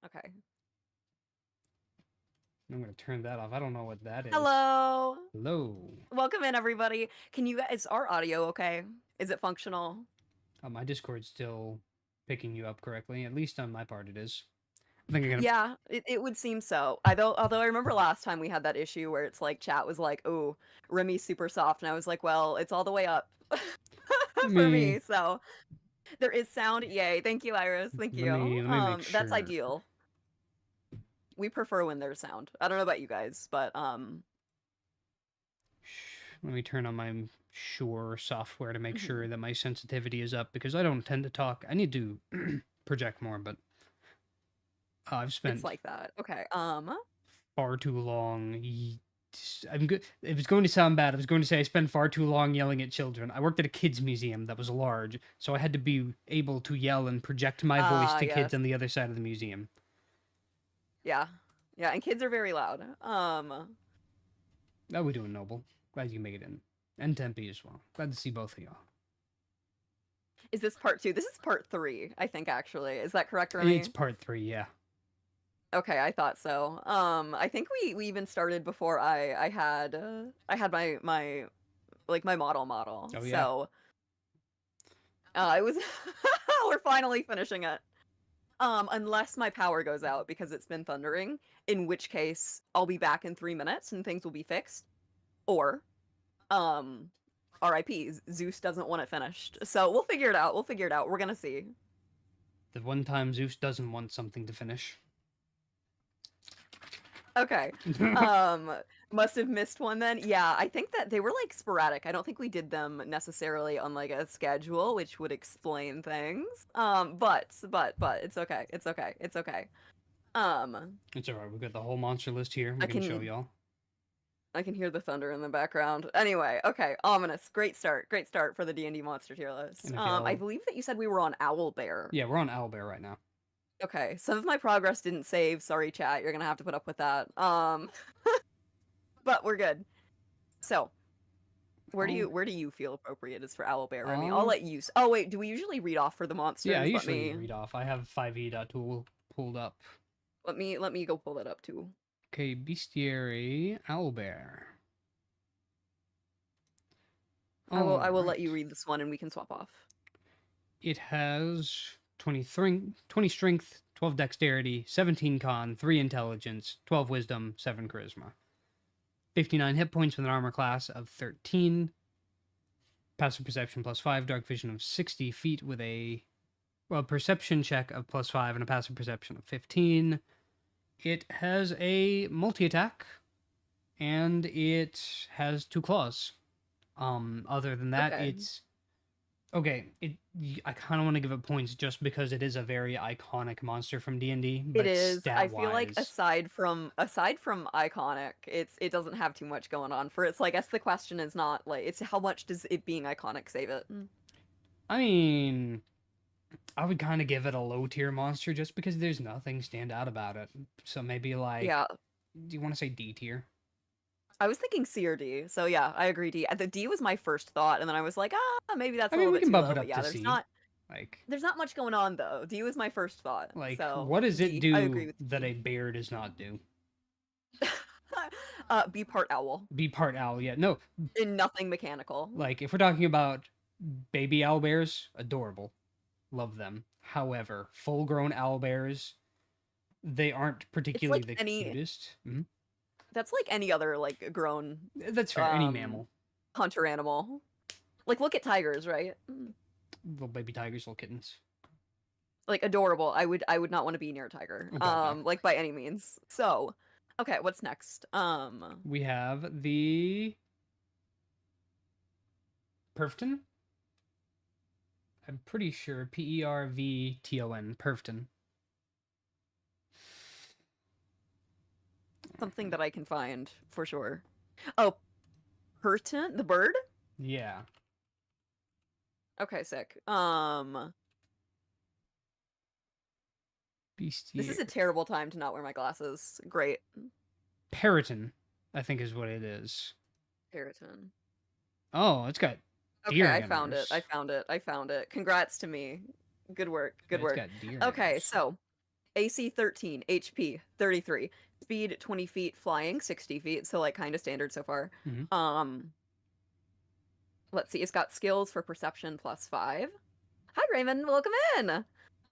Okay. I'm gonna turn that off. I don't know what that is. Hello. Hello. Welcome in, everybody. Can you guys, is our audio okay? Is it functional? My Discord's still picking you up correctly. At least on my part, it is. I think I'm gonna. Yeah, it would seem so. Although I remember last time we had that issue where it's like chat was like, "Oh, Remy's super soft," and I was like, "Well, it's all the way up for Me. me." So there is sound. Yay! Thank you, Iris. Thank Let you. me. Let me make That's sure. ideal. We prefer when there's sound. I don't know about you guys, but Let me turn on my Shure software to make mhm. sure that my sensitivity is up because I don't tend to talk. I need to project more, but I've It's spent like that. Okay. far too long. I'm good. If it's going to sound bad, I was going to say I spent far too long yelling at children. I worked at a kids museum that was large, so I had to be able to yell and project my voice to kids Yes. on the other side of the museum. Yeah. Yeah, and kids are very loud. How we doing, Noble? Glad you can make it in. And Tempe as well. Glad to see both of y'all. Is this part 2? This is part 3, I think, actually. Is that correct, It's Remy? part 3, yeah. Okay, I thought so. I think we even started before I had my like my model. Oh, yeah. So, it was we're finally finishing it. Unless my power goes out because it's been thundering, in which case I'll be back in 3 minutes and things will be fixed. Or, um, RIP, Zeus doesn't want it finished. So we'll figure it out. We'll figure it out. We're gonna see. The one time Zeus doesn't want something to finish. Okay. Um, must have missed one then. Yeah, I think that they were like sporadic. I don't think we did them necessarily on like a schedule, which would explain things. But it's okay. It's okay. It's okay. Um, It's alright, we've got the whole monster list here. I We can show can y'all. I can hear the thunder in the background. Anyway, okay, ominous. Great start. Great start for the D&D monster tier list. And if I y'all. believe that you said we were on Owlbear. Yeah, we're on Owlbear right now. Okay, some of my progress didn't save. Sorry, chat. You're gonna have to put up with that. But we're good. So, Oh, where do you feel appropriate is for owlbear, Remy? I'll um, let you. Oh wait, do we usually read off for the yeah, I monsters? usually read off. I have 5e.tool pulled up. Let me go pull that up too. Okay, Bestiary Owlbear. I will let you Alright. read this one and we can swap off. It has 20 strength, 12 dexterity, 17 con, 3 intelligence, 12 wisdom, 7 charisma. 59 hit points with an armor class of 13. Passive perception plus 5, dark vision of 60 feet with a perception check of plus 5 and a passive perception of 15. It has a multi attack and it has 2 claws. Other than that, Okay. it's okay. I kind of want to give it points just because it is a very iconic monster from D&D, It but is. I stat feel like wise, aside from iconic, it doesn't have too much going on for it. So I guess the question is not like it's how much does it being iconic save it? I mean, I would kind of give it a low tier monster just because there's nothing stand out about it. So maybe like, Yeah, do you want to say D tier? I was thinking C or D. So yeah, I agree D. The D was my first thought, and then I was like, maybe that's I a mean, little we bit can too bump low. it But up yeah, to C. Like, there's not much going on though. D was my first thought. So what does it D. I agree do with that D. a bear does not do? Be part owl Be part owl, yeah. No, and nothing mechanical. like if we're talking about baby owl bears, adorable, love them. However, full-grown owl bears, they aren't It's particularly like the any cutest. that's like any other like grown That's fair. Any um mammal, hunter animal. Like look at tigers, right? little baby tigers, little kittens. Like adorable. I would not want to be near a tiger. Oh god, no. Like by any means. So, okay, what's next? We have the Perfton. I'm pretty sure Pervton. Perfton. Something that I can find for sure. Oh, Pertin, the bird? Yeah. Okay, sick. This is Bestiary. a terrible time to not wear my glasses. Great. Periton, I think is what it is. Periton. Oh, it's got Okay, deer I found it. I antlers. found it. I found it. Congrats to me. Good work. Yeah, Good it's work. got deer Okay, antlers. so AC 13, HP 33, speed 20 feet, flying 60 feet, so like kind of standard so far. Mhm. Let's see, it's got skills for perception +5. Hi Raymond, welcome in.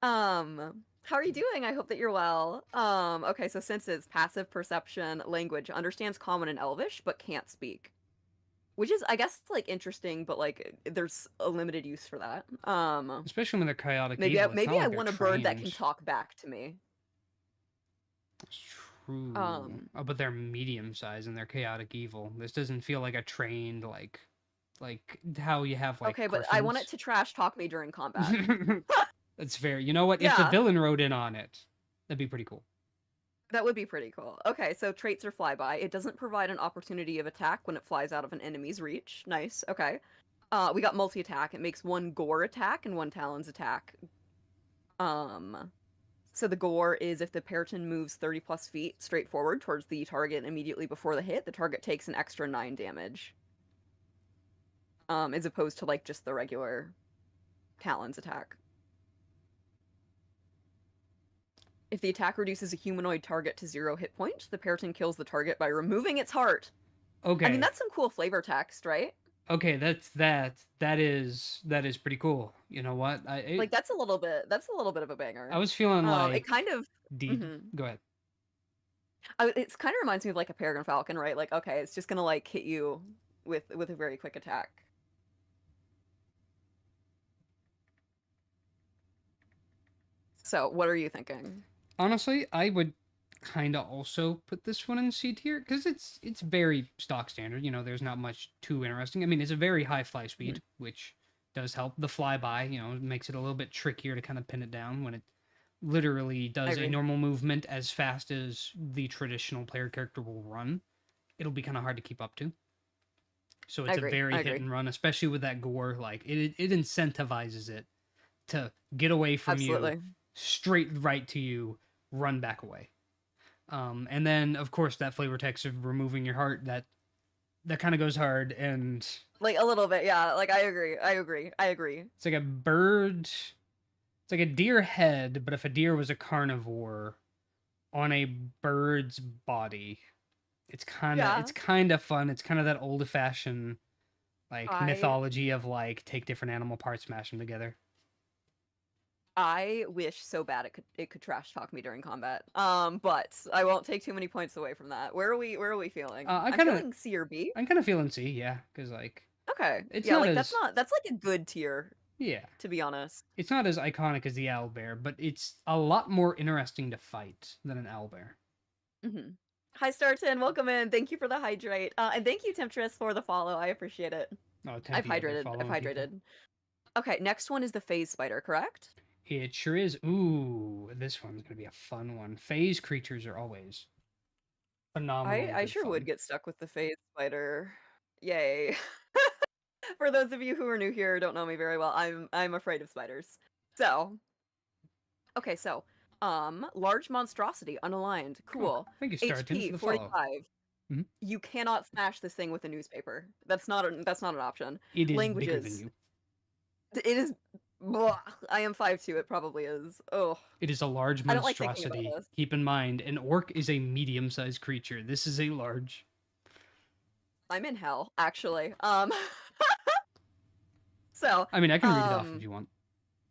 How are you doing? I hope that you're well. Okay, so senses, passive perception, language, understands Common and Elvish, but can't speak. Which is, I guess, like interesting, but like there's a limited use for that. Especially when they're chaotic Maybe I, evil. It's maybe not I like they're want a bird that can trained. talk back to me. That's true. Um, Oh, but they're medium size and they're chaotic evil. This doesn't feel like a trained like how you have like okay, but I want it griffins. to trash talk me during combat. That's fair. You know what? If the Yeah, villain rode in on it, that'd be pretty cool. that would be pretty cool. Okay, so traits are flyby. It doesn't provide an opportunity of attack when it flies out of an enemy's reach. Nice. Okay. We got multi-attack. It makes one gore attack and one talons attack. So the gore is if the Periton moves 30 plus feet straight forward towards the target immediately before the hit, the target takes an extra 9 damage. As opposed to like just the regular talons attack. If the attack reduces a humanoid target to 0 hit points, the Periton kills the target by removing its heart. Okay. I mean, that's some cool flavor text, right? Okay, that is pretty cool. You know what? Like that's a little bit of a banger. I was feeling like It kind of Go ahead. It's kind of reminds me of like a Peregrine Falcon, right? Like, okay, it's just gonna like hit you with a very quick attack. So, what are you thinking? Honestly, I would kind of also put this one in C tier because it's very stock standard. You know, there's not much too interesting. I mean, it's a very high fly speed, which does help. The flyby, you know, makes it a little bit trickier to kind of pin it down when it literally does a normal movement as fast as the traditional player character will run. It'll be kind of hard to keep up to. So it's a very hit and run, especially with that gore. Like it incentivizes it to get away from you, straight right to you, run back away. And then of course that flavor text of removing your heart, that kind of goes hard, and like a little bit, yeah. Like I agree. It's like a bird. It's like a deer head, but if a deer was a carnivore on a bird's body, it's kind of fun. It's kind of that old fashioned like mythology of like take different animal parts, smash them together. I wish so bad it could trash talk me during combat. But I won't take too many points away from that. Where are we feeling? I'm feeling C or B. I'm kind of feeling C, yeah, because like okay, it's yeah, like that's like a good tier. Yeah, to be honest, it's not as iconic as the owlbear, but it's a lot more interesting to fight than an owlbear. Mm-hmm. Hi Starton, welcome in. Thank you for the hydrate, and thank you Temptress for the follow. I appreciate it. I've hydrated. Okay, next one is the phase spider, correct? It sure is. Ooh, this one's gonna be a fun one. Phase creatures are always phenomenal. I sure would get stuck with the phase spider. Yay. For those of you who are new here or don't know me very well, I'm afraid of spiders. So, okay, so large monstrosity, unaligned, cool. HP 45. Mm-hmm. You cannot smash this thing with a newspaper. That's not an option. It is bigger than you. It is. Blah. I am 5'2". It probably is. Oh. It is a large monstrosity. Keep in mind, an orc is a medium-sized creature. This is a large. I'm in hell, actually. So. I mean, I can read it off if you want.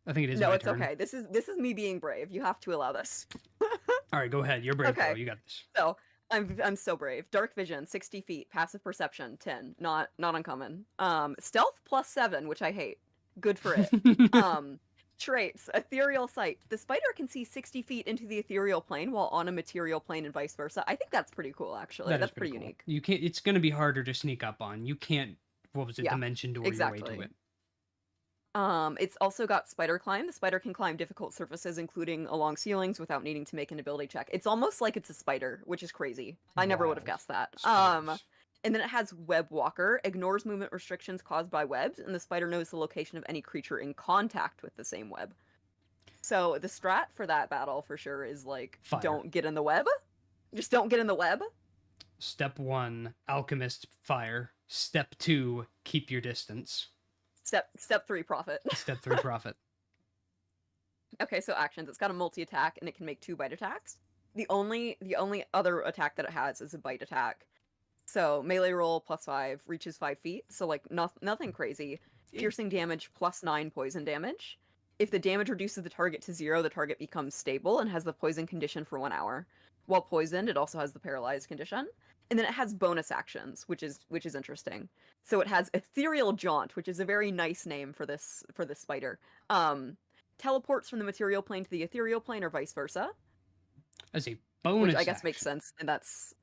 I think it is. No, it's okay. This is me being brave. You have to allow this. All right, go ahead. You're brave, girl. You got this. So I'm so brave. Dark vision, 60 feet. Passive perception, 10. Not uncommon. Stealth +7, which I hate. Good for it. Traits, ethereal sight. The spider can see 60 feet into the ethereal plane while on a material plane and vice versa. I think that's pretty cool, actually. That's pretty cool. Unique. You can't. It's going to be harder to sneak up on. You can't. What was it? Yeah, dimension door your way to it. It's also got spider climb. The spider can climb difficult surfaces, including along ceilings, without needing to make an ability check. It's almost like it's a spider, which is crazy. I never would have guessed that. Spiders. And then it has Web Walker, ignores movement restrictions caused by webs, and the spider knows the location of any creature in contact with the same web. So the strat for that battle for sure is like, don't get in the web. Just don't get in the web. Step 1, alchemist fire. Step 2, keep your distance. Step 3, profit. Step 3, profit. Okay, so actions. It's got a multi-attack and it can make 2 bite attacks. The only other attack that it has is a bite attack. So melee roll +5, reaches 5 feet. So like nothing crazy. It, Piercing damage +9 poison damage. If the damage reduces the target to 0, the target becomes stable and has the poison condition for 1 hour. While poisoned, it also has the paralyzed condition. And then it has bonus actions, which is interesting. So it has Ethereal Jaunt, which is a very nice name for this spider. Teleports from the material plane to the ethereal plane or vice versa, as a which bonus I guess makes action. sense, and that's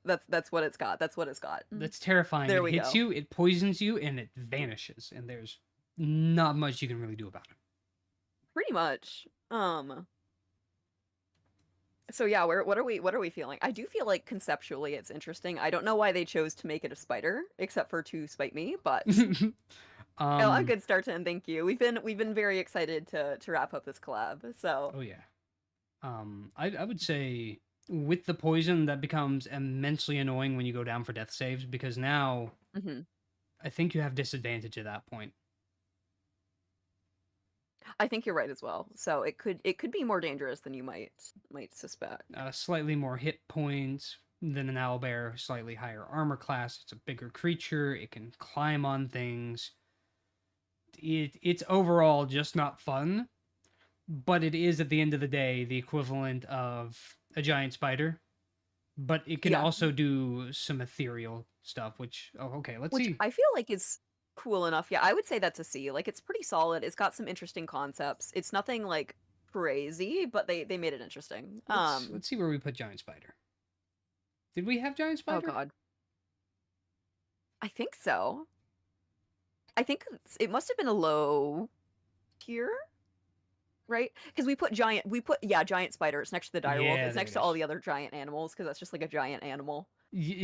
what it's got. That's what it's got. That's terrifying. There It we hits go. you, it poisons you, and it vanishes, and there's not much you can really do about it. Pretty much. So yeah, what are we feeling? I do feel like conceptually it's interesting. I don't know why they chose to make it a spider, except for to spite me, but oh, a um, good start to end. Thank you. We've been very excited to wrap up this collab. So oh yeah. I would say with the poison that becomes immensely annoying when you go down for death saves, because now mhm. I think you have disadvantage at that point. I think you're right as well. So it could be more dangerous than you might suspect. Slightly more hit points than an owlbear, slightly higher armor class. It's a bigger creature. It can climb on things. It's overall just not fun, but it is at the end of the day the equivalent of a giant spider. But it can Yeah, also do some ethereal stuff, which okay, let's which see. I feel like is cool enough. Yeah, I would say that's a C. Like it's pretty solid. It's got some interesting concepts. It's nothing like crazy, but they made it interesting. Let's see where we put giant spider. Did we have giant Oh spider? God, I think so. I think it must have been a low tier, right? Because giant spider. It's next to the direwolf. Yeah, It's there next it to all is. the other giant animals because that's just like a giant animal.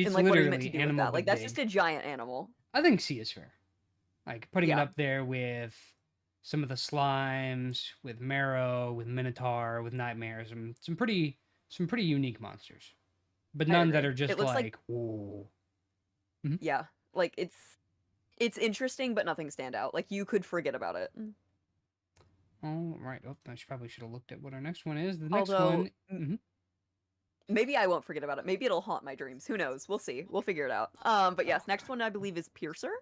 And It's like, what are you meant to literally do with animal that? Like, but that's just big. a giant animal. I think C is fair. Like putting it Yeah, up there with some of the slimes, with Marrow, with Minotaur, with Nightmares, and some pretty unique monsters, but I none that agree. are It just looks like like whoa. Mhm. yeah, like it's interesting, but nothing stand out. Like you could forget about it. Oh right. Oh, probably should have looked at what our next one is. The next Although one. Mhm. maybe I won't forget about it. Maybe it'll haunt my dreams. Who knows? We'll see. We'll figure it out. But Oh yes, next one I believe is Piercer.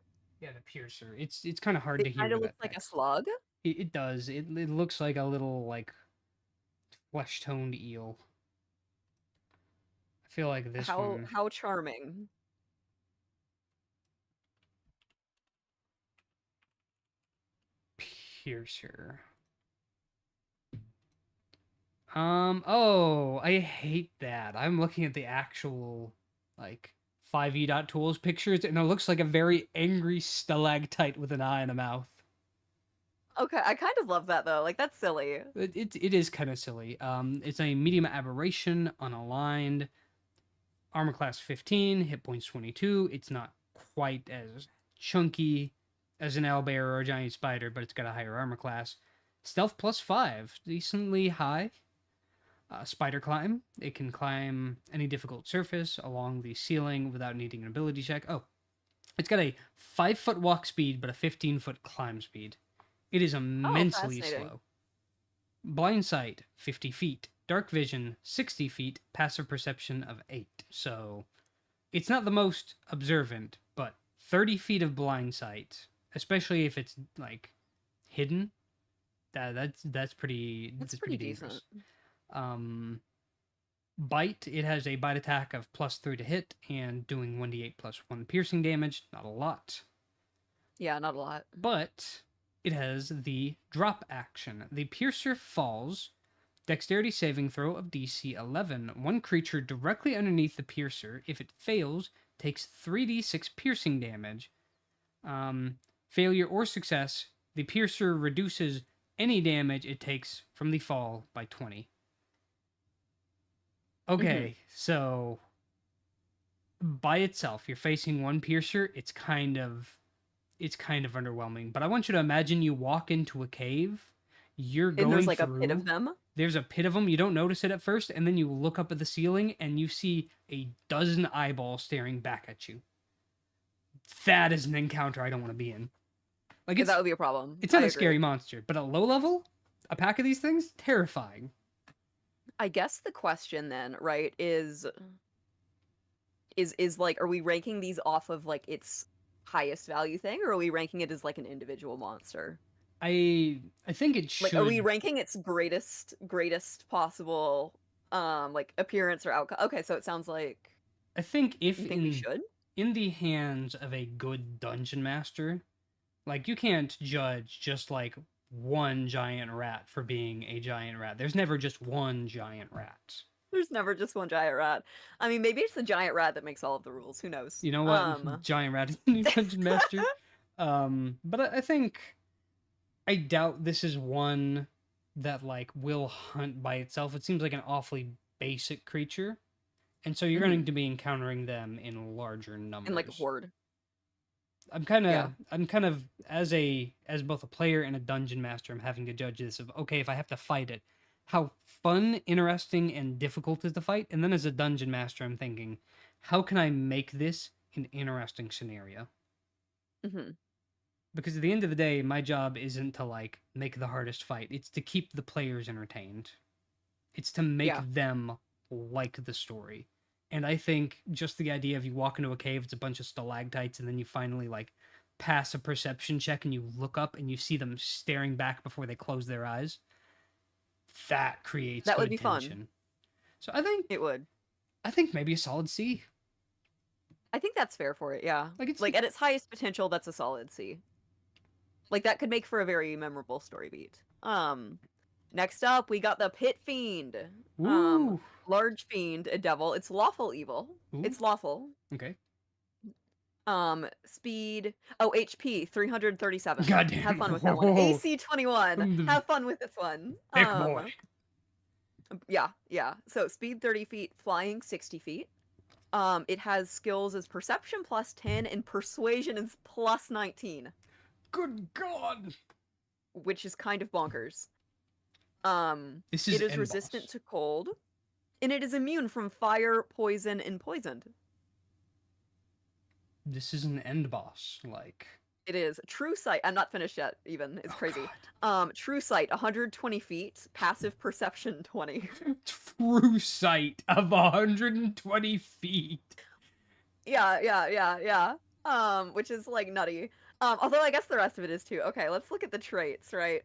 yeah, the piercer. It's kind of hard It to kind hear of looks that like a text. slug. It does. It looks like a little like flesh toned eel. I feel like this How one how charming. piercer. Oh, I hate that. I'm looking at the actual like 5e.tools pictures and it looks like a very angry stalactite with an eye and a mouth. Okay, I kind of love that though. Like that's silly. It is kind of silly. It's a medium aberration, unaligned, armor class 15, hit points 22. It's not quite as chunky as an owlbear or a giant spider, but it's got a higher armor class. Stealth +5, decently high. Spider climb. It can climb any difficult surface along the ceiling without needing an ability check. Oh, it's got a 5-foot walk speed, but a 15-foot climb speed. It is Oh, immensely fascinating. slow. Blind sight, 50 feet. Dark vision, 60 feet. Passive perception of 8. So it's not the most observant, but 30 feet of blind sight, especially if it's like hidden, that's pretty That's pretty pretty decent. dangerous. Um, Bite, it has a bite attack of +3 to hit and doing 1d8 +1 piercing damage. Not a lot. Yeah, not a lot. But it has the drop action. The piercer falls. Dexterity saving throw of DC 11. One creature directly underneath the piercer, if it fails, takes 3d6 piercing damage. Failure or success, the piercer reduces any damage it takes from the fall by 20. Okay, so by itself, you're facing one piercer, it's kind of underwhelming. But I want you to imagine you walk into a cave, you're And there's going like a pit of through, them. there's a pit of them, you don't notice it at first, and then you look up at the ceiling and you see a dozen eyeballs staring back at you. That is an encounter I don't want to be in. Like That would be a problem. it's I not a agree. scary monster, but at low level, a pack of these things, terrifying. I guess the question then, right, is like, are we ranking these off of like its highest value thing, or are we ranking it as like an individual monster? I think it Like, are we should. ranking its greatest possible like appearance or outcome? Okay, so it sounds like I think if you think we should. in the hands of a good dungeon master, like you can't judge just like one giant rat for being a giant rat. There's never just one giant rat. There's never just one giant rat. I mean, maybe it's the giant rat that makes all of the rules. Who knows? You know what? Giant rat is the new dungeon master. But I think I doubt this is one that like will hunt by itself. It seems like an awfully basic creature. And so you're going to be encountering them in larger numbers. In like a horde. I'm kind of as both a player and a dungeon master, I'm having to judge this of okay, if I have to fight it, how fun, interesting, and difficult is the fight? And then as a dungeon master, I'm thinking, how can I make this an interesting scenario? Mm-hmm. Because at the end of the day, my job isn't to like make the hardest fight. It's to keep the players entertained. It's to make them like the story. And I think just the idea of you walk into a cave, it's a bunch of stalactites, and then you finally like pass a perception check and you look up and you see them staring back before they close their eyes. That creates that good would be tension. fun. So I think it would. I think maybe a solid C. I think that's fair for it, yeah. Like it's like at its highest potential, that's a solid C. Like that could make for a very memorable story beat. Next up, we got the Pit Fiend. Ooh. Large fiend, a devil. It's lawful evil. Ooh. It's lawful. Okay. Speed. Oh, HP 337. Goddamn. Have fun with that one. AC 21. Have fun with this one. Big boy. Yeah. So speed 30 feet, flying 60 feet. It has skills as perception plus 10 and persuasion is plus 19. Good God. Which is kind of bonkers. This is it is resistant to cold, and it is immune from fire, poison, and poisoned. This is an end boss, like. It is. True sight. I'm not finished yet, even. It's crazy. True sight, 120 feet. Passive perception, 20. True sight of 120 feet. Yeah. Which is, like, nutty. Although I guess the rest of it is, too. Okay, let's look at the traits, right?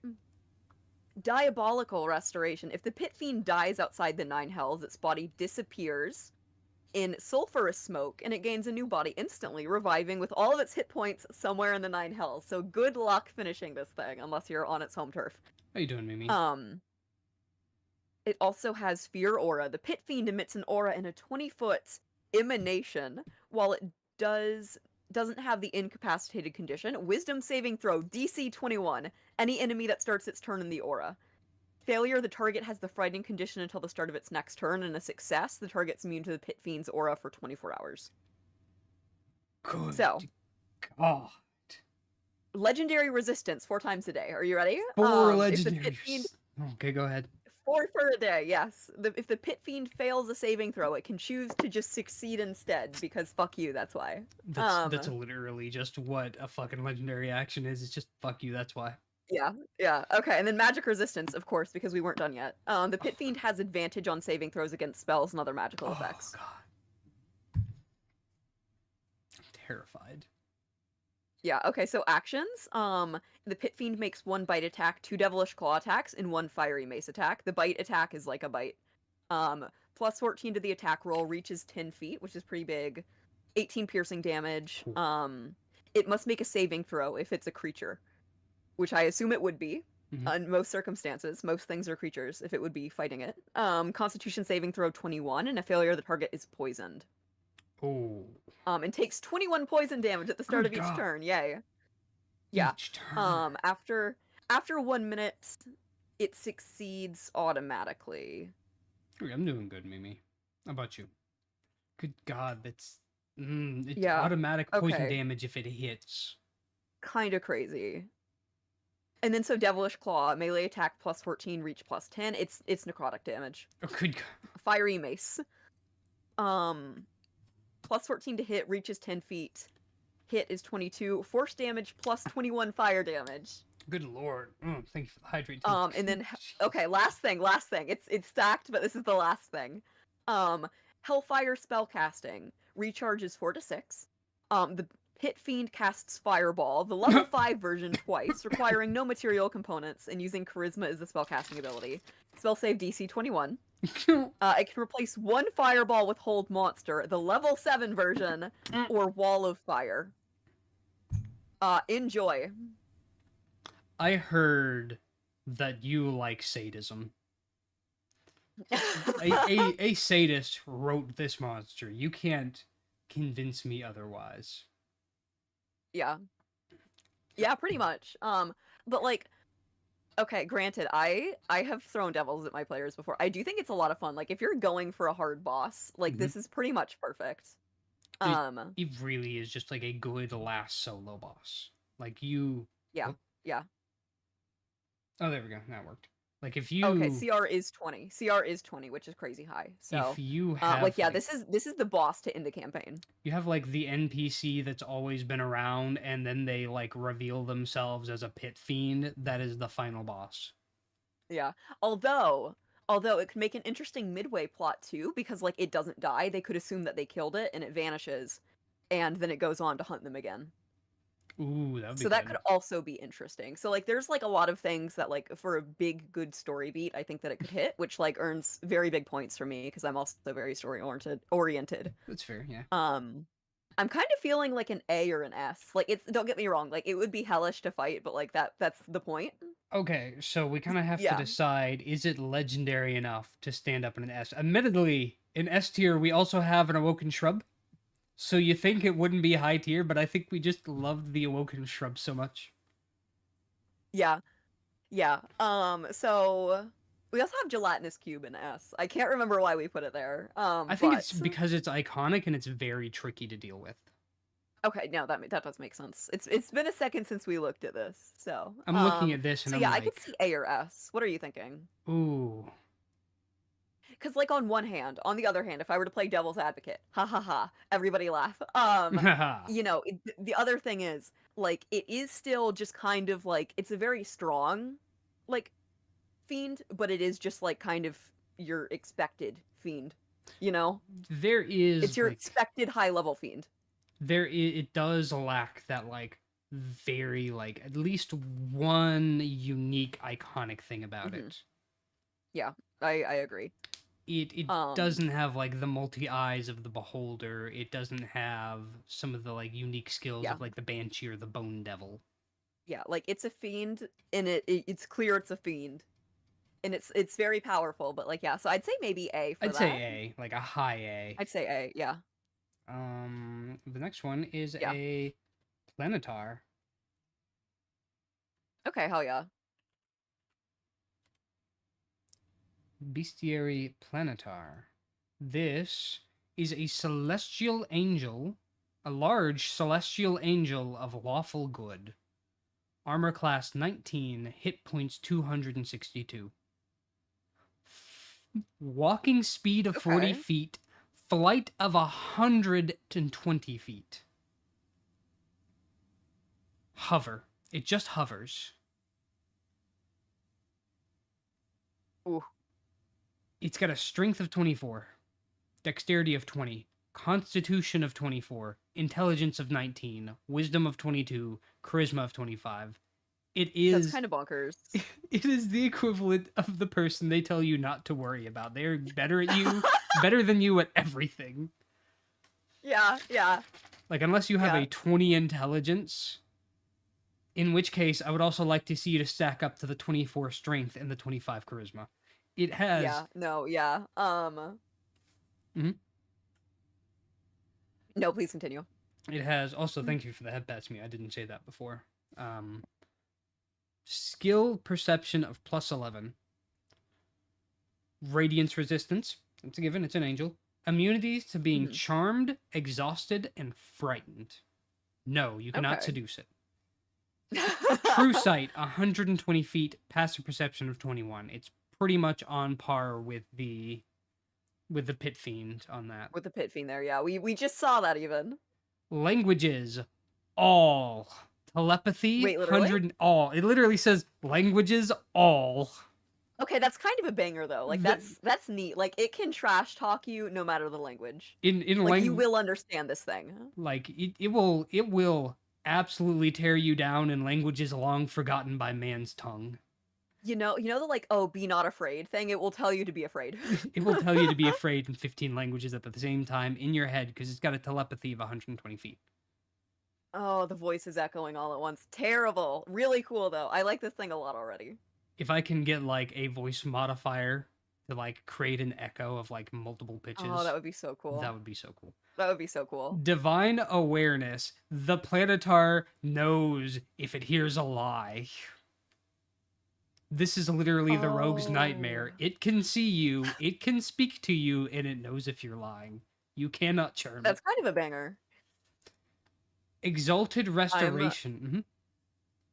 Diabolical restoration. If the Pit Fiend dies outside the 9 hells, its body disappears in sulfurous smoke, and it gains a new body instantly, reviving with all of its hit points somewhere in the 9 hells. So good luck finishing this thing, unless you're on its home turf. How you doing, Mimi? It also has Fear Aura. The Pit Fiend emits an aura in a 20-foot emanation. While it doesn't have the incapacitated condition, Wisdom saving throw, DC 21. Any enemy that starts its turn in the aura. Failure, the target has the frightening condition until the start of its next turn, and a success, the target's immune to the Pit Fiend's aura for 24 hours. Good so, God. Legendary resistance 4 times a day. Are you ready? 4 legendary. Okay, go ahead. 4 for a day, yes. If the Pit Fiend fails a saving throw, it can choose to just succeed instead, because fuck you, that's why. That's literally just what a fucking legendary action is. It's just fuck you, that's why. Yeah. Okay, and then magic resistance, of course, because we weren't done yet. The Pit Fiend has advantage on saving throws against spells and other magical effects. God. I'm terrified. Yeah, okay, so actions. The Pit Fiend makes 1 bite attack, 2 devilish claw attacks, and 1 fiery mace attack. The bite attack is like a bite. Plus 14 to the attack roll, reaches 10 feet, which is pretty big. 18 piercing damage. Cool. It must make a saving throw if it's a creature, which I assume it would be. In most circumstances. Most things are creatures, if it would be fighting it. Constitution saving throw 21, and a failure, the target is poisoned. Oh. And takes 21 poison damage at the start of each turn. Yay. Yeah. Each turn. After 1 minute, it succeeds automatically. I'm doing good, Mimi. How about you? Good God, it's automatic poison damage if it hits. Kind of crazy. And then so Devilish Claw, melee attack plus 14, reach plus 10. It's necrotic damage. Oh, good God. Fiery Mace. Plus 14 to hit, reaches 10 feet. Hit is 22. Force damage plus 21 fire damage. Good lord. Oh, thank you for the hydrate tea. And then okay, last thing. It's stacked, but this is the last thing. Hellfire spellcasting recharges 4 to 6. The Pit Fiend casts Fireball, the level 5 version twice, requiring no material components and using Charisma as the spellcasting ability. Spell save DC 21. It can replace 1 Fireball with Hold Monster, the level 7 version, or Wall of Fire. Enjoy. I heard that you like sadism. A sadist wrote this monster. You can't convince me otherwise. Yeah. Yeah, pretty much. But like, okay, granted, I have thrown devils at my players before. I do think it's a lot of fun. Like, if you're going for a hard boss, like this is pretty much perfect. It really is just like a good last solo boss. Like you. Yeah, yeah. Oh, there we go. That worked. Like if you. Okay, CR is 20. CR is 20, which is crazy high. So if you have like yeah, this is the boss to end the campaign. You have like the NPC that's always been around, and then they like reveal themselves as a pit fiend. That is the final boss. Yeah. Although it could make an interesting midway plot too, because like it doesn't die. They could assume that they killed it and it vanishes, and then it goes on to hunt them again. Ooh, that would be so that could also be interesting. So like there's like a lot of things that like for a big good story beat, I think that it could hit, which like earns very big points for me because I'm also very story oriented. That's fair, yeah. I'm kind of feeling like an A or an S. Like it's don't get me wrong, like it would be hellish to fight, but like that's the point. Okay, so we kind of have to decide, is it legendary enough to stand up in an S? Admittedly, in S tier we also have an Awoken Shrub. So you think it wouldn't be high tier, but I think we just loved the Awoken Shrub so much. Yeah. Yeah. So we also have Gelatinous Cube in S. I can't remember why we put it there. I think it's because it's iconic and it's very tricky to deal with. Okay, no, that does make sense. It's been a second since we looked at this, so I'm looking at this and so I'm yeah, like, I could see A or S. What are you thinking? Ooh. Because like on one hand, on the other hand, if I were to play devil's advocate, ha ha ha, everybody laugh. You know, the other thing is like it is still just kind of like it's a very strong like fiend, but it is just like kind of your expected fiend, you know? There is It's your expected high level fiend. It does lack that like very like at least one unique iconic thing about it. Yeah, I agree. It doesn't have like the multi eyes of the beholder. It doesn't have some of the like unique skills of like the banshee or the bone devil. Yeah, like it's a fiend and it's clear it's a fiend. And it's very powerful, but like yeah, so I'd say maybe A for that. I'd say A, like a high A. I'd say A, yeah. The next one is a Planetar. Okay, hell yeah. Bestiary Planetar. This is a celestial angel, a large celestial angel of lawful good. Armor class 19, hit points 262. Walking speed of 40 feet, flight of 120 feet. Hover. It just hovers. Ooh. It's got a strength of 24, dexterity of 20, constitution of 24, intelligence of 19, wisdom of 22, charisma of 25. It is... That's kind of bonkers. It is the equivalent of the person they tell you not to worry about. They're better at you, better than you at everything. Yeah, yeah. Like, unless you have a 20 intelligence, in which case I would also like to see you to stack up to the 24 strength and the 25 charisma. It has... Yeah, no, yeah. No, please continue. It has... Also, thank you for the head pats me. I didn't say that before. Skill perception of plus 11. Radiance resistance. It's a given. It's an angel. Immunities to being charmed, exhausted, and frightened. No, you cannot seduce it. True sight, 120 feet. Passive perception of 21. It's pretty much on par with the pit fiend on that. With the pit fiend there, yeah. We just saw that even. Languages, all Telepathy, Wait, literally? 100 all. It literally says languages all. Okay, that's kind of a banger though. Like The- that's neat. Like it can trash talk you no matter the language. in Like you language, will understand this thing. like it will absolutely tear you down in languages long forgotten by man's tongue. You know the like, oh, be not afraid thing? It will tell you to be afraid. It will tell you to be afraid in 15 languages at the same time in your head because it's got a telepathy of 120 feet. Oh, the voice is echoing all at once. Terrible. Really cool though. I like this thing a lot already. If I can get like a voice modifier to like create an echo of like multiple pitches, Oh, that would be so cool. that would be so cool. That would be so cool. Divine awareness. The planetar knows if it hears a lie. This is literally the rogue's nightmare. Oh. It can see you, it can speak to you, and it knows if you're lying. You cannot charm That's it. kind of a banger. Exalted restoration.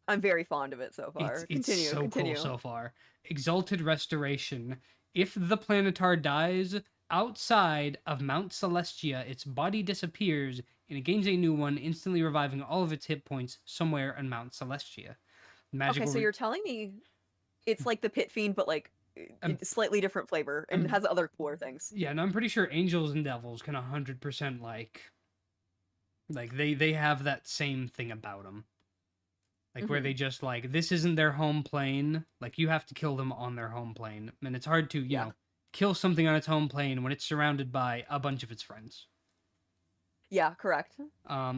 I'm very fond of it so far. It's Continue, so continue. cool so far. Exalted restoration. If the planetar dies outside of Mount Celestia, its body disappears and it gains a new one, instantly reviving all of its hit points somewhere on Mount Celestia. Okay, so you're telling me it's like the Pit Fiend, but like slightly different flavor and has other cooler things. Yeah, and I'm pretty sure angels and devils can 100% like they have that same thing about them. Like where they just like, this isn't their home plane. Like you have to kill them on their home plane. And it's hard to, you know, kill something on its home plane when it's surrounded by a bunch of its friends. Yeah, correct.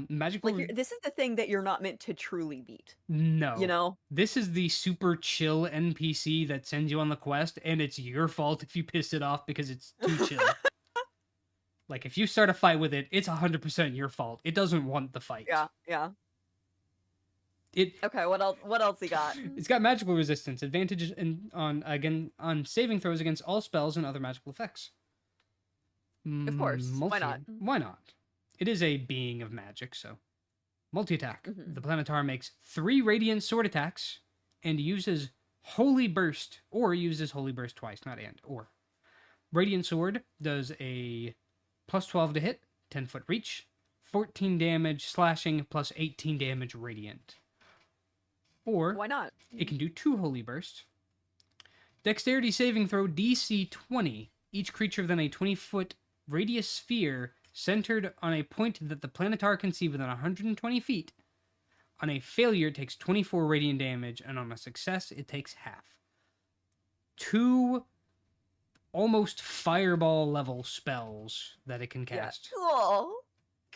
Magical. Like this is the thing that you're not meant to truly beat. No. You know? This is the super chill NPC that sends you on the quest, and it's your fault if you piss it off because it's too chill. Like if you start a fight with it, it's 100% your fault. It doesn't want the fight. Yeah, yeah. Okay, what else you got? It's got magical resistance, advantages on saving throws against all spells and other magical effects. Of course. Why not? Why not? It is a being of magic, so multi-attack. The planetar makes 3 radiant sword attacks and uses Holy Burst, or uses Holy Burst twice, not and, or. Radiant Sword does a plus 12 to hit, 10-foot reach, 14 damage slashing, plus 18 damage radiant. Or why not? It can do 2 Holy Bursts. Dexterity saving throw DC 20. Each creature within a 20-foot radius sphere centered on a point that the planetar can see within 120 feet. On a failure, it takes 24 radiant damage, and on a success, it takes half. 2 almost fireball level spells that it can cast. Yeah. Cool.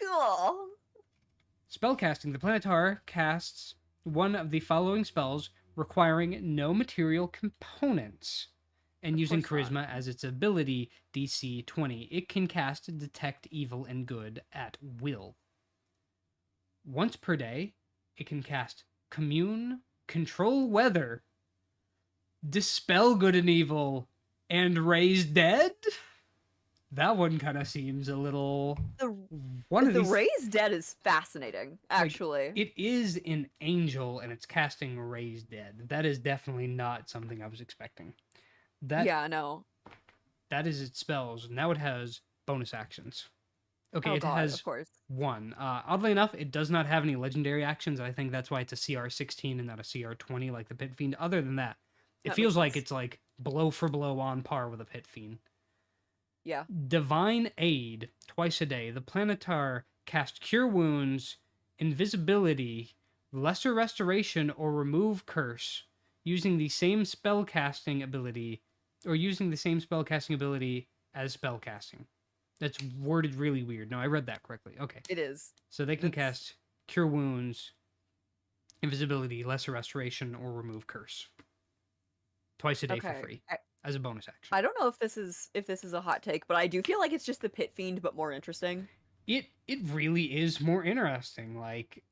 Cool. Spellcasting. The planetar casts one of the following spells requiring no material components and using charisma as its ability, DC 20. It can cast Detect Evil and Good at will. Once per day, it can cast Commune, Control Weather, Dispel Good and Evil, and Raise Dead? That one kind of seems a little... The Raise Dead is fascinating, actually. Like, it is an angel, and it's casting Raise Dead. That is definitely not something I was expecting. Yeah, no. That is its spells. Now it has bonus actions. Okay, it has of course. 1. Oddly enough, it does not have any legendary actions. I think that's why it's a CR 16 and not a CR 20 like the Pit Fiend. Other than that, it feels like it's like blow for blow on par with a Pit Fiend. Yeah. Divine Aid, twice a day. The planetar cast Cure Wounds, Invisibility, Lesser Restoration, or Remove Curse using the same spellcasting ability, or using the same spellcasting ability as spellcasting. That's worded really weird. No, I read that correctly. Okay. It is. So they can cast Cure Wounds, Invisibility, Lesser Restoration, or Remove Curse. Twice a day for free. As a bonus action. I don't know if this is a hot take, but I do feel like it's just the Pit Fiend, but more interesting. It really is more interesting. Like,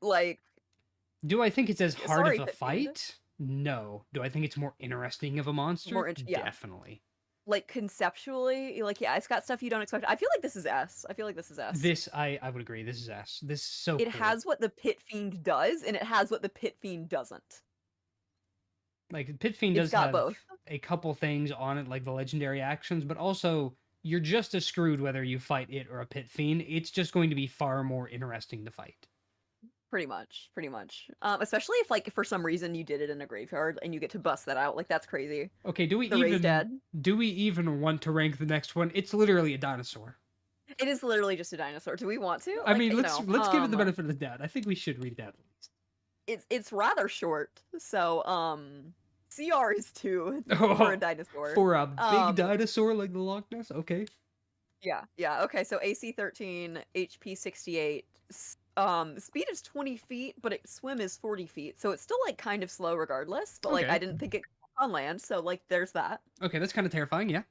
do I think it's as hard of a fight? No. Do I think it's more interesting of a monster? Definitely. Like conceptually, like it's got stuff you don't expect. I feel like this is S. This I would agree. This is S. This is so. It has what the Pit Fiend does, and it has what the Pit Fiend doesn't. Like, Pit Fiend does have both. A couple things on it, like the legendary actions, but also, you're just as screwed whether you fight it or a Pit Fiend. It's just going to be far more interesting to fight. Pretty much, pretty much. Especially if like for some reason you did it in a graveyard and you get to bust that out, like that's crazy. Okay, The raised dead. do we even want to rank the next one? It's literally a dinosaur. It is literally just a dinosaur. Do we want to? I Like, mean, let's give it the benefit of the doubt. I think we should read that at least. it's rather short. So, CR is 2 Oh, for a dinosaur. For a big dinosaur like the Loch Ness? Okay. Yeah, yeah. Okay, so AC 13, HP 68. Speed is 20 feet, but swim is 40 feet. So it's still like kind of slow regardless. But like Okay. I didn't think it could walk on land, so like there's that. Okay, that's kind of terrifying, yeah.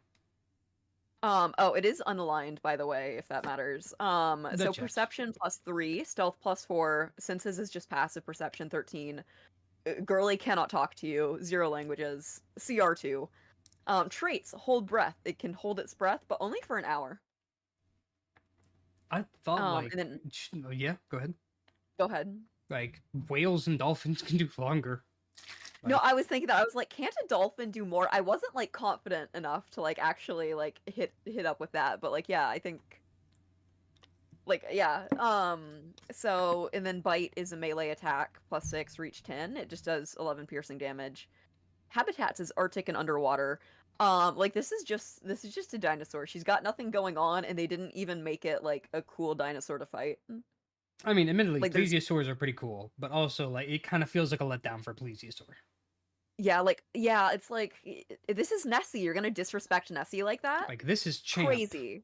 Oh, it is unaligned, by the way, if that matters. So checks. perception +3, stealth +4, senses is just passive perception 13. Girly cannot talk to you, 0 languages, CR2. Traits, hold breath. It can hold its breath, but only for an hour. I thought and then yeah, go ahead. go ahead. Like whales and dolphins can do longer. No, I was thinking that. I was like, can't a dolphin do more? I wasn't like confident enough to like actually like hit up with that, but like yeah, I think like yeah. So and then bite is a melee attack +6, reach 10. It just does 11 piercing damage. Habitats is Arctic and underwater. Like this is just a dinosaur. She's got nothing going on, and they didn't even make it like a cool dinosaur to fight. I mean, admittedly, Like, plesiosaurs are pretty cool, but also like it kind of feels like a letdown for plesiosaur. Yeah, like yeah, it's like this is Nessie. You're gonna disrespect Nessie like that? Like this is champ. Crazy.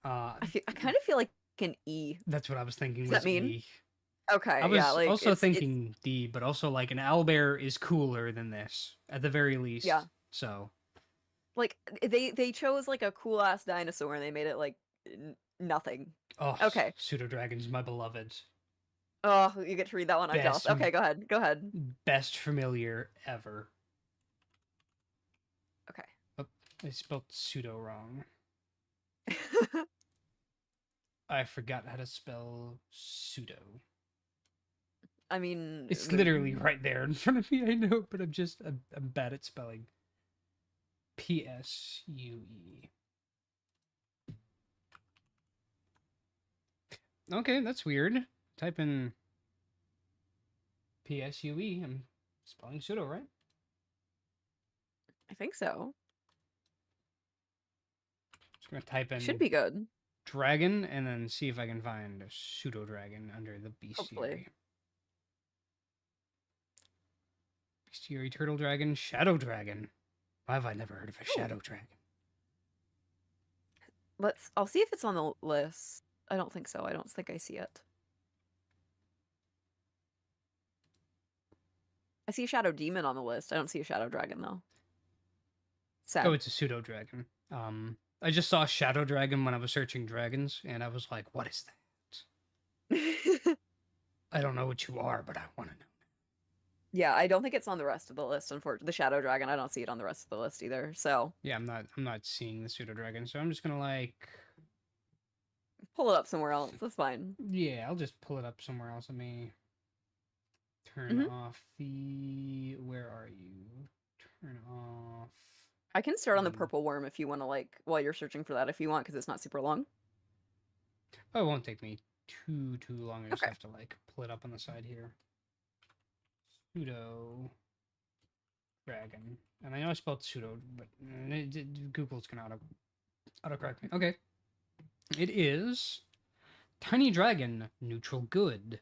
I kind of feel like an E. That's what I was thinking. Does that mean? E. Okay, I was yeah, like, also thinking D, but also like an owlbear is cooler than this at the very least. Yeah. So, like they chose like a cool ass dinosaur and they made it like nothing. Oh, okay. Pseudo dragons, my beloved. Oh, you get to read that one. I'm jealous. Okay, go ahead. Go ahead. Best familiar ever. Okay. Oh, I spelled pseudo wrong. I forgot how to spell pseudo. I mean, it's literally right there in front of me. I know, but I'm bad at spelling. PSUE. Okay, that's weird. Type in PSUE. I'm spelling pseudo, right? I think so. Just gonna type in. Should be good. Dragon, and then see if I can find a pseudo dragon under the bestiary. Hopefully. Bestiary turtle dragon, shadow dragon. Why have I never heard of a shadow dragon? I'll see if it's on the list. I don't think so. I don't think I see it. I see a shadow demon on the list. I don't see a shadow dragon though. Sad. Oh, it's a pseudo dragon. I just saw shadow dragon when I was searching dragons, and I was like, "What is that?" I don't know what you are, but I want to know. Yeah, I don't think it's on the rest of the list. Unfortunately, the shadow dragon, I don't see it on the rest of the list either. So yeah, I'm not seeing the pseudo dragon, so I'm just gonna like pull it up somewhere else. That's fine. Yeah, I'll just pull it up somewhere else. Let me turn off the. Where are you? Turn off. I can start on the purple worm if you want to, like, while you're searching for that, if you want, because it's not super long. Oh, it won't take me too long. I just have to like pull it up on the side here. Pseudo dragon, and I know I spelled pseudo, but Google's gonna autocorrect me. Okay, it is tiny dragon, neutral good.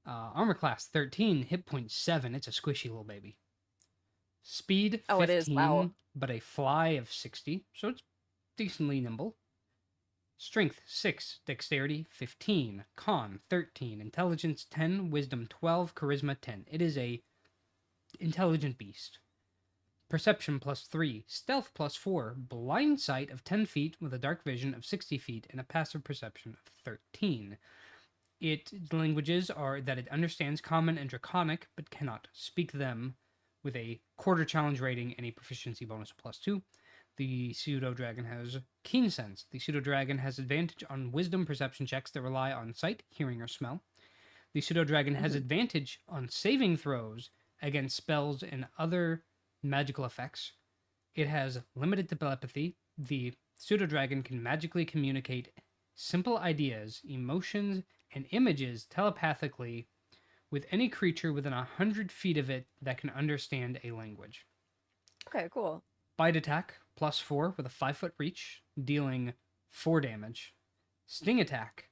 Armor class 13, hit point 7. It's a squishy little baby. Speed 15, it is. Wow. But a fly of 60, so it's decently nimble. Strength 6, dexterity 15, con 13, intelligence 10, wisdom 12, charisma 10. It is a intelligent beast. Perception +3, stealth +4, blind sight of 10 feet with a dark vision of 60 feet, and a passive perception of 13. Its languages are that it understands Common and Draconic, but cannot speak them, with a quarter challenge rating and a proficiency bonus of +2. The pseudo-dragon has keen sense. The pseudo-dragon has advantage on wisdom perception checks that rely on sight, hearing, or smell. The pseudo-dragon has advantage on saving throws against spells and other magical effects. It has limited telepathy. The pseudo-dragon can magically communicate simple ideas, emotions, and images telepathically with any creature within 100 feet of it that can understand a language. Okay, cool. Bite attack, +4 with a 5-foot reach, dealing 4 damage. Sting attack,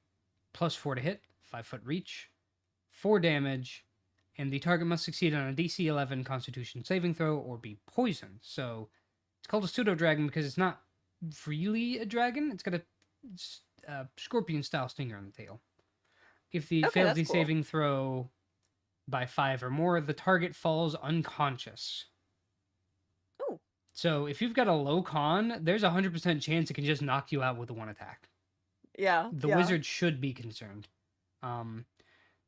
+4 to hit, 5-foot reach, 4 damage, and the target must succeed on a DC 11 Constitution saving throw or be poisoned. So it's called a pseudo dragon because it's not really a dragon. It's got a scorpion style stinger on the tail. If the Okay, fails that's the cool. saving throw by 5 or more, the target falls unconscious. Ooh. So if you've got a low con, there's a 100% chance it can just knock you out with one attack. Yeah. The yeah. wizard should be concerned.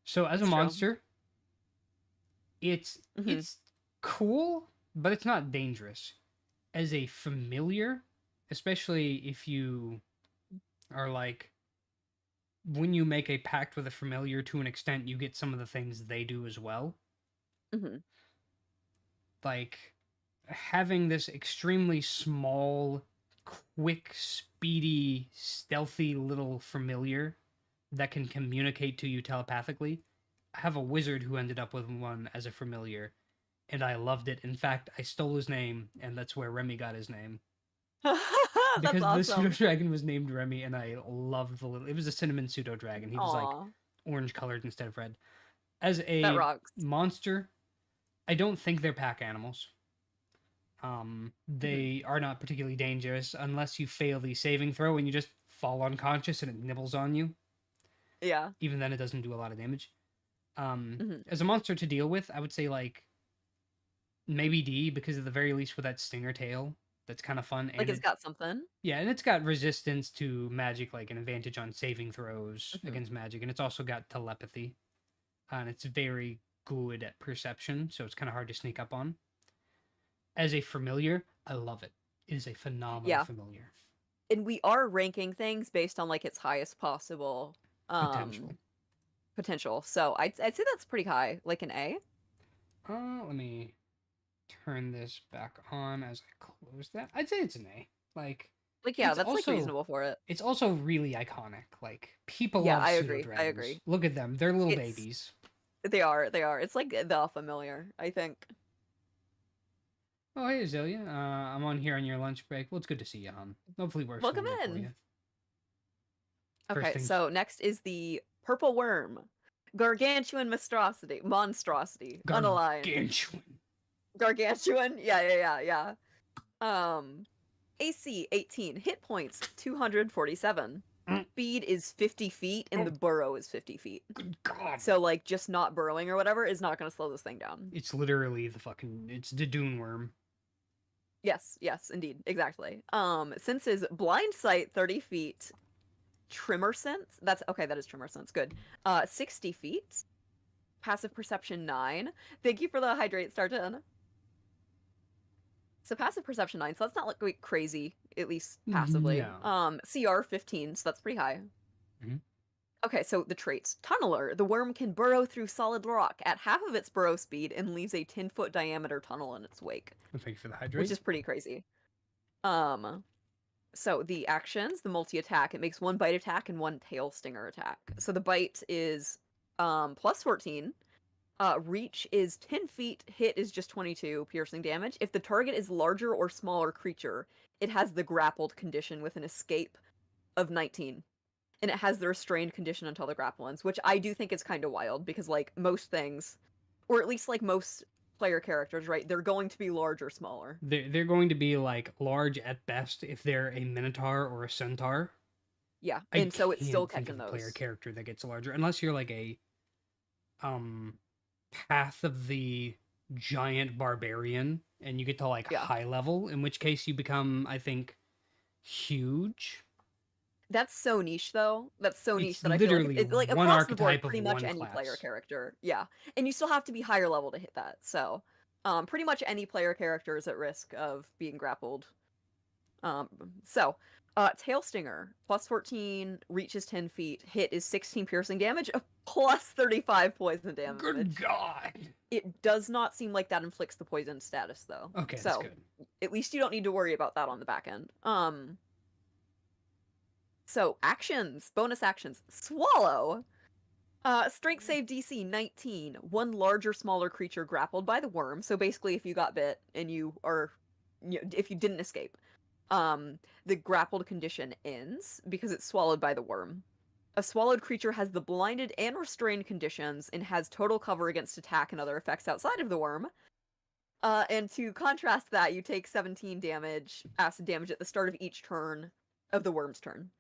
So as a That's true. monster, it's Mhm. it's cool, but it's not dangerous. As a familiar, especially if you are like, when you make a pact with a familiar to an extent, you get some of the things they do as well. Mhm. Like having this extremely small, quick, speedy, stealthy little familiar that can communicate to you telepathically. I have a wizard who ended up with one as a familiar, and I loved it. In fact, I stole his name, and that's where Remy got his name. That's Because the pseudo awesome. dragon was named Remy, and I loved the little. It was a cinnamon pseudo dragon. He was like Aw, orange colored instead of red. As that a rocks. monster, I don't think they're pack animals. Mhm. They are not particularly dangerous unless you fail the saving throw and you just fall unconscious and it nibbles on you. Yeah. Even then, it doesn't do a lot of damage. Mhm. As a monster to deal with, I would say like maybe D, because at the very least with that stinger tail, that's kind of fun. Like And it's got something. yeah, and it's got resistance to magic, like an advantage on saving throws Mhm. against magic, and it's also got telepathy, and it's very good at perception, so it's kind of hard to sneak up on. As a familiar, I love it. It is a phenomenal Yeah. familiar. And we are ranking things based on like its highest possible Potential. potential. So I'd say that's pretty high, like an A. Let me turn this back on as I close that. I'd say it's an A. Like, Like yeah, it's that's like also reasonable for it. it's also really iconic. Like, people Yeah, love I pseudo agree. I dragons. agree. Look at them; they're little It's babies. they are. They are. It's like the familiar, I think. Oh, hey Azalea. I'm on here on your lunch break. Well, it's good to see you, hon. Hopefully, work's Welcome going good for in. you. First Okay, things so next is the purple worm. Gargantuan monstrosity, unaligned. gargantuan. Gargantuan? Yeah. AC 18, hit points 247. Mm. Speed is 50 feet, and Oh, the burrow is 50 feet. good God! So, like, just not burrowing or whatever is not going to slow this thing down. It's literally it's the Dune worm. Yes, indeed, exactly. Senses blind sight 30 feet, tremor sense. That is tremor sense. Good. 60 feet. Passive perception 9. Thank you for the hydrate, star 10. So passive perception 9, so that's not like crazy, at least passively. No. CR 15, so that's pretty high. Mhm. Okay, so the traits. Tunneler. The worm can burrow through solid rock at half of its burrow speed and leaves a 10-foot diameter tunnel in its wake, Thank you for the which hydrate. is pretty crazy. So the actions, the multi-attack, it makes one bite attack and one tail stinger attack. So the bite is plus 14. Reach is 10 feet, hit is just 22 piercing damage. If the target is larger or smaller creature, it has the grappled condition with an escape of 19. And it has the restrained condition until the grapple ends, which I do think is kind of wild because, like, most things, or at least like most player characters, right? They're going to be large or smaller. They're going to be like large at best if they're a minotaur or a centaur. Yeah, I and so it's still can't think catching of a player those. character that gets larger unless you're like a Path of the Giant Barbarian and you get to like Yeah. high level, in which case you become, I think, huge. That's so niche, though. That's so It's niche that I feel like literally it's like one across the board, archetype of pretty much one any player class. character. Yeah, and you still have to be higher level to hit that. So, pretty much any player character is at risk of being grappled. Um, so, Tail Stinger plus 14, reach is 10 feet, hit is 16 piercing damage, plus 35 poison damage. Good God. It does not seem like that inflicts the poison status, though. Okay, that's So, good. at least you don't need to worry about that on the back end. So actions, bonus actions. Swallow. Strength save DC 19. One large or smaller creature grappled by the worm. So basically, if you got bit and if you didn't escape, the grappled condition ends because it's swallowed by the worm. A swallowed creature has the blinded and restrained conditions and has total cover against attack and other effects outside of the worm. And to contrast that, you take 17 damage, acid damage at the start of each turn of the worm's turn.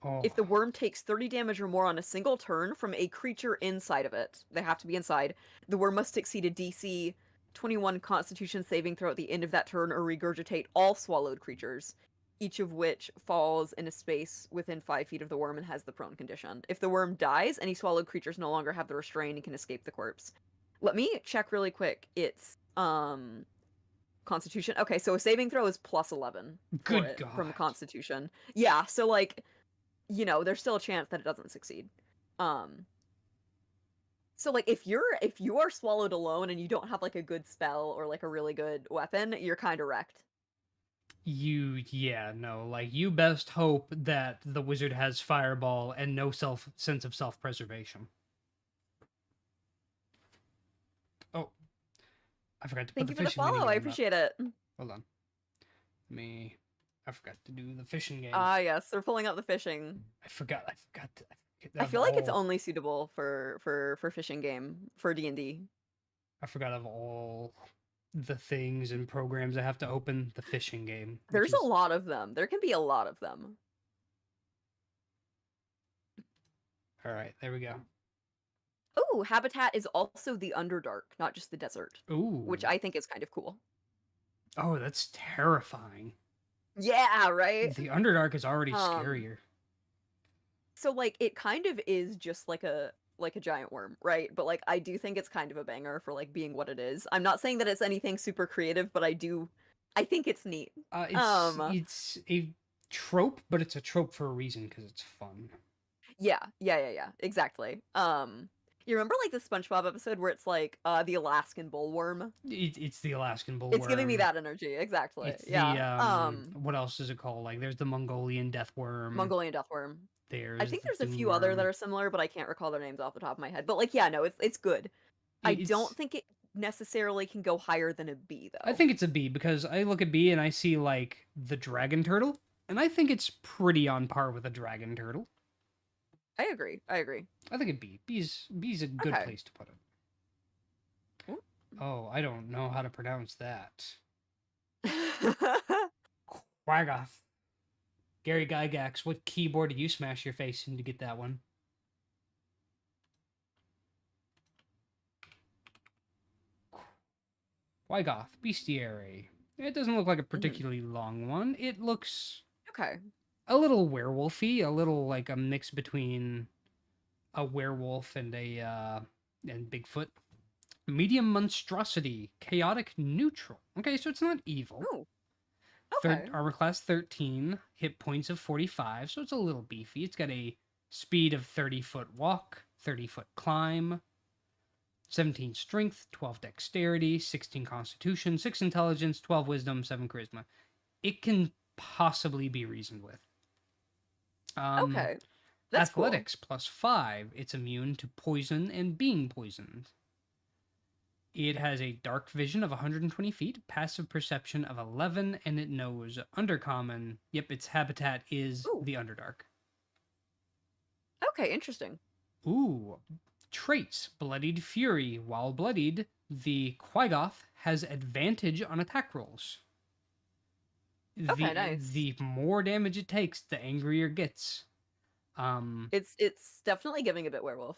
Oh, If the worm takes 30 damage or more on a single turn from a creature inside of it, they have to be inside, the worm must succeed a DC 21 Constitution saving throw at the end of that turn or regurgitate all swallowed creatures, each of which falls in a space within 5 feet of the worm and has the prone condition. If the worm dies, any swallowed creatures no longer have the restraint and can escape the corpse. Let me check really quick. It's Constitution. Okay, so a saving throw is plus 11 for good it God. from Constitution. Yeah, so like, there's still a chance that it doesn't succeed. So like if you are swallowed alone and you don't have like a good spell or like a really good weapon, you're kind of wrecked. Like you best hope that the wizard has fireball and no sense of self-preservation. Oh, I forgot to put Thank the you for the fishing follow. I minigame up. appreciate it. Hold on. I forgot to do the fishing game. Ah, yes, we're pulling up the fishing. I forgot. I feel like it's only suitable for fishing game for D&D. I forgot of all the things and programs I have to open. The fishing game. There's a lot of them. There can be a lot of them. All right, there we go. Oh, Habitat is also the Underdark, not just the desert. Ooh. Which I think is kind of cool. Oh, that's terrifying. Yeah, right? The Underdark is already scarier. So like it kind of is just like a giant worm, right? But like I do think it's kind of a banger for like being what it is. I'm not saying that it's anything super creative, but I think it's neat. It's a trope, but it's a trope for a reason because it's fun. Yeah, exactly. You remember like the SpongeBob episode where it's like the Alaskan bullworm? It's the Alaskan bullworm. It's giving me that energy, exactly. It's yeah. What else is it called? Like there's the Mongolian deathworm. Mongolian deathworm. I think there's a few other that are similar, but I can't recall their names off the top of my head. But like, yeah, no, it's good. I don't think it necessarily can go higher than a B though. I think it's a B because I look at B and I see like the dragon turtle, and I think it's pretty on par with a dragon turtle. I agree. I think a B. B's a good place to put it. Ooh. Oh, I don't know how to pronounce that. Quaggoth. Gary Gygax, what keyboard did you smash your face in to get that one? Quaggoth, Bestiary. It doesn't look like a particularly long one. It looks a little werewolfy, a little like a mix between a werewolf and and Bigfoot. Medium monstrosity, chaotic neutral. Okay, so it's not evil. Ooh. Okay. Armor class 13, hit points of 45, so it's a little beefy. It's got a speed of 30-foot walk, 30-foot climb, 17 strength, 12 dexterity, 16 constitution, 6 intelligence, 12 wisdom, 7 charisma. It can possibly be reasoned with. That's athletics cool. +5. It's immune to poison and being poisoned. It has a dark vision of 120 feet, passive perception of 11, and it knows Undercommon. Yep, its habitat is the Underdark. Okay, interesting. Ooh. Traits. Bloodied Fury. While bloodied, the Quaggoth has advantage on attack rolls. Nice. The more damage it takes, the angrier it gets. It's definitely giving a bit werewolf.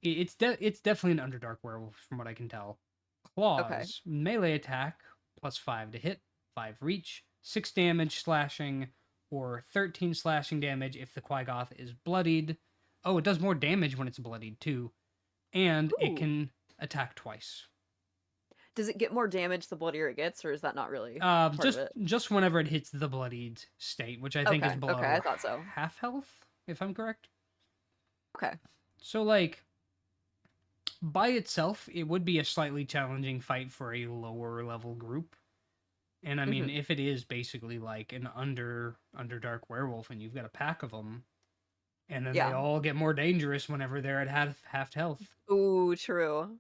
It's definitely an Underdark werewolf from what I can tell. Claws, melee attack, +5 to hit, 5 reach, 6 damage slashing, or 13 slashing damage if the Quaggoth is bloodied. Oh, it does more damage when it's bloodied too. And it can attack twice. Does it get more damage the bloodier it gets, or is that not really just whenever it hits the bloodied state, which I think is below I thought so. half health, if I'm correct. Okay. So, like, by itself, it would be a slightly challenging fight for a lower level group. And I mean, Hmm. if it is basically like an underdark werewolf, and you've got a pack of them, and then they Yeah. all get more dangerous whenever they're at half health. Ooh, true.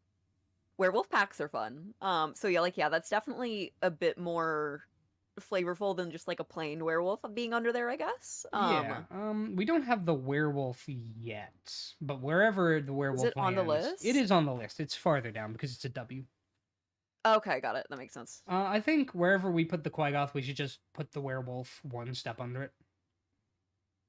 Werewolf packs are fun. So yeah, like yeah, that's definitely a bit more flavorful than just like a plain werewolf being under there, I guess. Yeah. We don't have the werewolf yet, but wherever the Is it werewolf on the lands, it list? is on the list. It's farther down because it's a W. Okay, got it. That makes sense. I think wherever we put the Quaggoth, we should just put the werewolf one step under it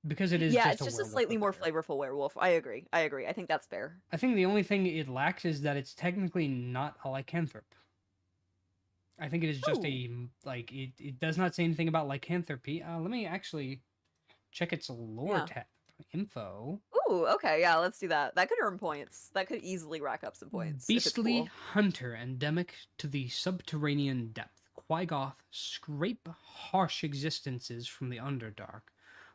because it is Yeah, just it's a just a werewolf slightly with more fire. flavorful werewolf. I agree. I agree. I think that's fair. I think the only thing it lacks is that it's technically not a lycanthrope. I think it is just Ooh. like it does not say anything about lycanthropy. Let me actually check its lore Yeah. tab info. Ooh, okay, yeah, let's do that. That could earn points. That could easily rack up some points if it's Beastly cool. hunter endemic to the subterranean depth. Quaggoth scrape harsh existences from the Underdark,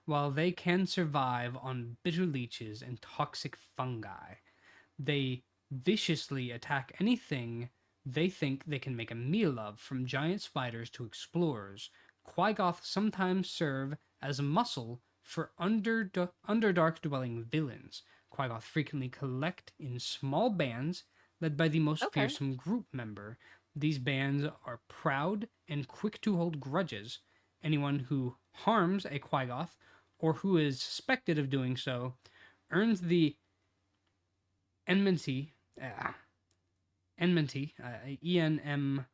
while they can survive on bitter leeches and toxic fungi. They viciously attack anything they think they can make a meal of, from giant spiders to explorers. Quaggoth sometimes serve as muscle for Underdark dwelling villains. Quaggoth frequently collect in small bands led by the most Okay. fearsome group member. These bands are proud and quick to hold grudges. Anyone who harms a Quaggoth, or who is suspected of doing so, earns the enmity, Enmity, the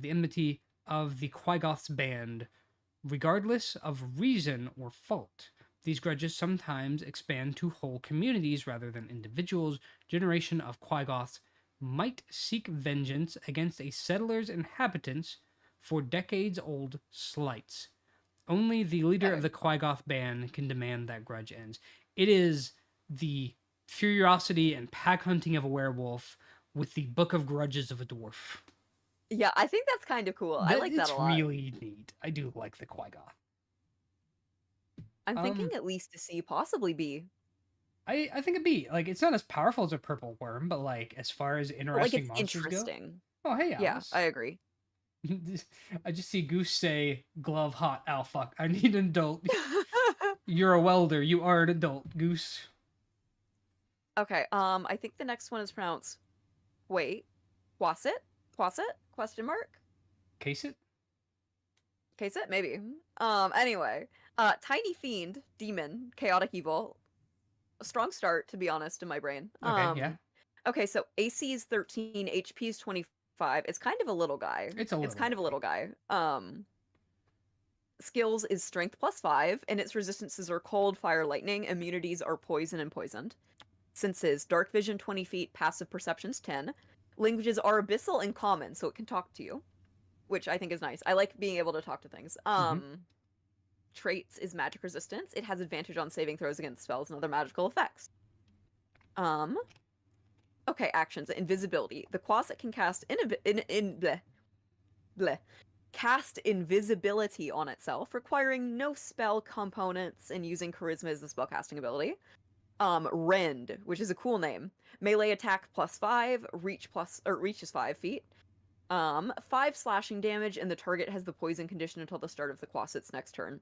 enmity of the Quaggoth's band, regardless of reason or fault. These grudges sometimes expand to whole communities rather than individuals. Generation of Quaggoths might seek vengeance against a settler's inhabitants for decades-old slights. Only the leader of Okay. the Quaggoth band can demand that grudge ends. It is the furiosity and pack hunting of a werewolf with the book of grudges of a dwarf. Yeah, I think that's kind of cool. I That like that a it's lot. really neat. I do like the Quaggoth. I'm thinking Um, at least to see possibly B. I think it'd be like it's not as powerful as a purple worm, but like as far as But like interesting it's monsters go. interesting. Oh hey Yeah, I Alice. agree. I just see Goose say, "Glove hot, ow fuck. I need an adult. You're a welder. You are an adult, Goose." Okay, I think the next one is pronounced wait, Quasit? Quasit? Question mark? Case it. Case it? Maybe. Anyway. Tiny Fiend, Demon, Chaotic Evil. A strong start, to be honest, in my brain. Okay, yeah. Okay, so AC is 13, HP is 25. It's kind of a little guy. It's a It's little kind of a guy. little guy. Skills is Strength +5, and its resistances are Cold, Fire, Lightning. Immunities are Poison and Poisoned. Senses, Dark Vision 20 feet, Passive Perceptions 10. Languages are Abyssal and Common, so it can talk to you, which I think is nice. I like being able to talk to things. Mm-hmm. Traits is Magic Resistance. It has advantage on saving throws against spells and other magical effects. Um, okay, actions. Invisibility. The Quasit can cast bleh, bleh, cast invisibility on itself, requiring no spell components and using charisma as the spellcasting ability. Rend, which is a cool name. Melee attack +5, reach is 5 feet. 5 slashing damage, and the target has the poison condition until the start of the Quasit's next turn.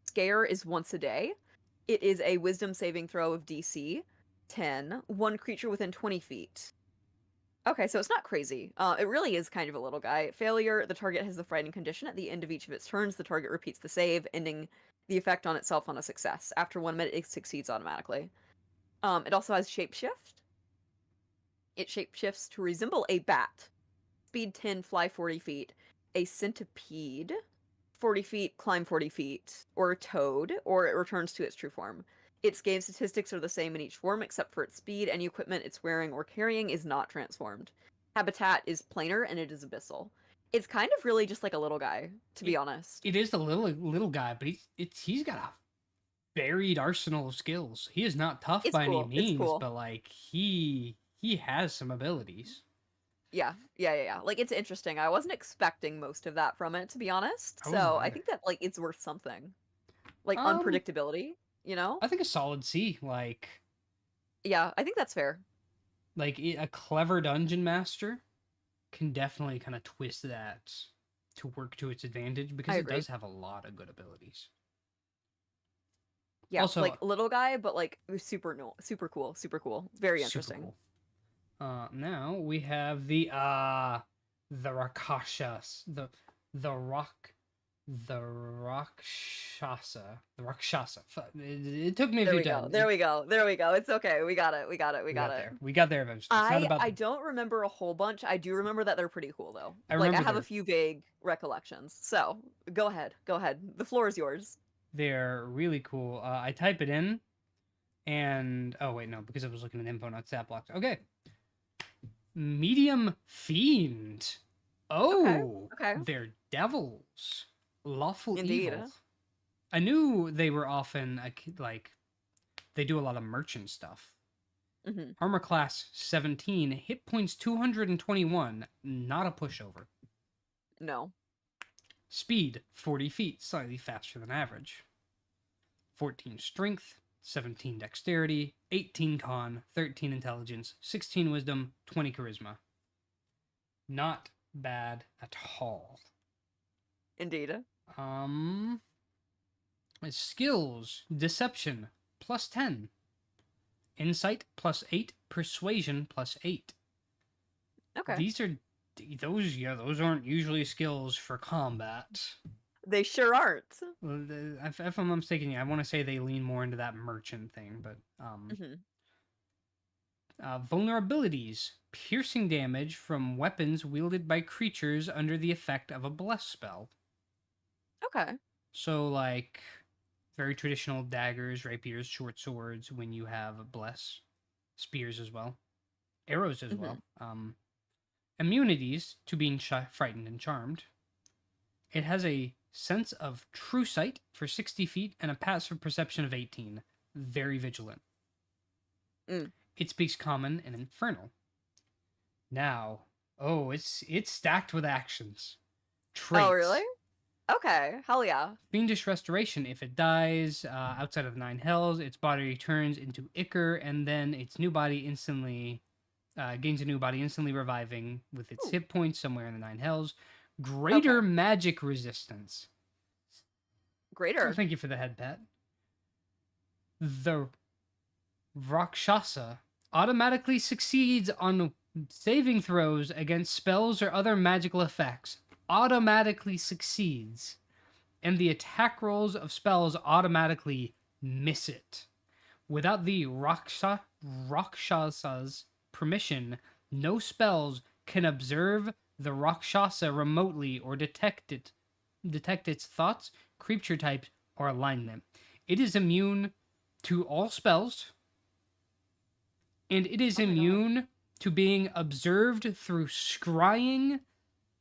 Scare is once a day. It is a wisdom saving throw of DC 10, one creature within 20 feet. Okay, so it's not crazy. It really is kind of a little guy. Failure, the target has the frightened condition. At the end of each of its turns, the target repeats the save, ending the effect on itself on a success. After 1 minute, it succeeds automatically. It also has shapeshift. It shapeshifts to resemble a bat. Speed 10, fly 40 feet. A centipede, 40 feet, climb 40 feet. Or a toad, or it returns to its true form. Its game statistics are the same in each form, except for its speed. Any equipment it's wearing or carrying is not transformed. Habitat is planar, and it is abyssal. It's kind of really just like a little guy, to be It, honest. it is the little guy, but he's got a varied arsenal of skills. He is not tough It's by any cool. It's means, cool. but like he has some abilities. Yeah. Like it's interesting. I wasn't expecting most of that from it, to be honest. I wasn't So I either. think that like it's worth something. Like Um, unpredictability, you know? I think a solid C. Yeah, I think that's fair. Like a clever dungeon master. can definitely kind of twist that to work to its advantage because I it agree. does have a lot of good abilities. Yeah, Also, like little guy, but like super no, super cool, super cool. Very super interesting. cool. Now we have the Rakashas, the rock, the Rakshasa, the Rakshasa. It took me a There few we go. times. There we go. There we go. It's okay. We got it. We got it. We We got got it. there. We got there eventually. It's not about. I don't remember a whole bunch. I do remember that they're pretty cool though. I Like I remember have a few vague recollections. So go ahead. Go ahead. The floor is yours. they're really cool. I type it in, and oh wait, no, because I was looking at info, not stat blocks. Okay, medium fiend. Okay. Oh, Okay. they're devils. Lawful Indeed. evil. I knew they were often like they do a lot of merchant stuff. Hmm. Armor class 17, hit points 221, not a pushover. No. Speed 40 feet, slightly faster than average. 14 strength, 17 dexterity, 18 con, 13 intelligence, 16 wisdom, 20 charisma. Not bad at all. Indeed. Skills, deception, plus 10. Insight, plus 8. Persuasion, plus 8. Okay. Those aren't usually skills for combat. They sure aren't. If I'm not mistaken, I want to say they lean more into that merchant thing, but Hmm. vulnerabilities, piercing damage from weapons wielded by creatures under the effect of a bless spell. Okay. So like very traditional daggers, rapiers, short swords when you have bless, spears as well, arrows as well. Immunities to being frightened and charmed. It has a sense of true sight for 60 feet and a passive perception of 18. Very vigilant. Mm. It speaks common and infernal. Now, it's stacked with actions. Traits. Oh, really? Okay. Hell yeah. Fiendish Restoration. If it dies outside of the 9 hells, its body returns into Ichor, and then its new body instantly gains a new body, instantly reviving with its hit points somewhere in the 9 hells. Greater magic resistance. Greater. Oh, thank you for the head pat. The Rakshasa automatically succeeds on saving throws against spells or other magical effects. Automatically succeeds. And the attack rolls of spells automatically miss it. Without the Rakshasa's permission, no spells can observe the Rakshasa remotely or detect its thoughts, creature types, or alignment. It is immune to all spells, and it is immune to being observed through scrying,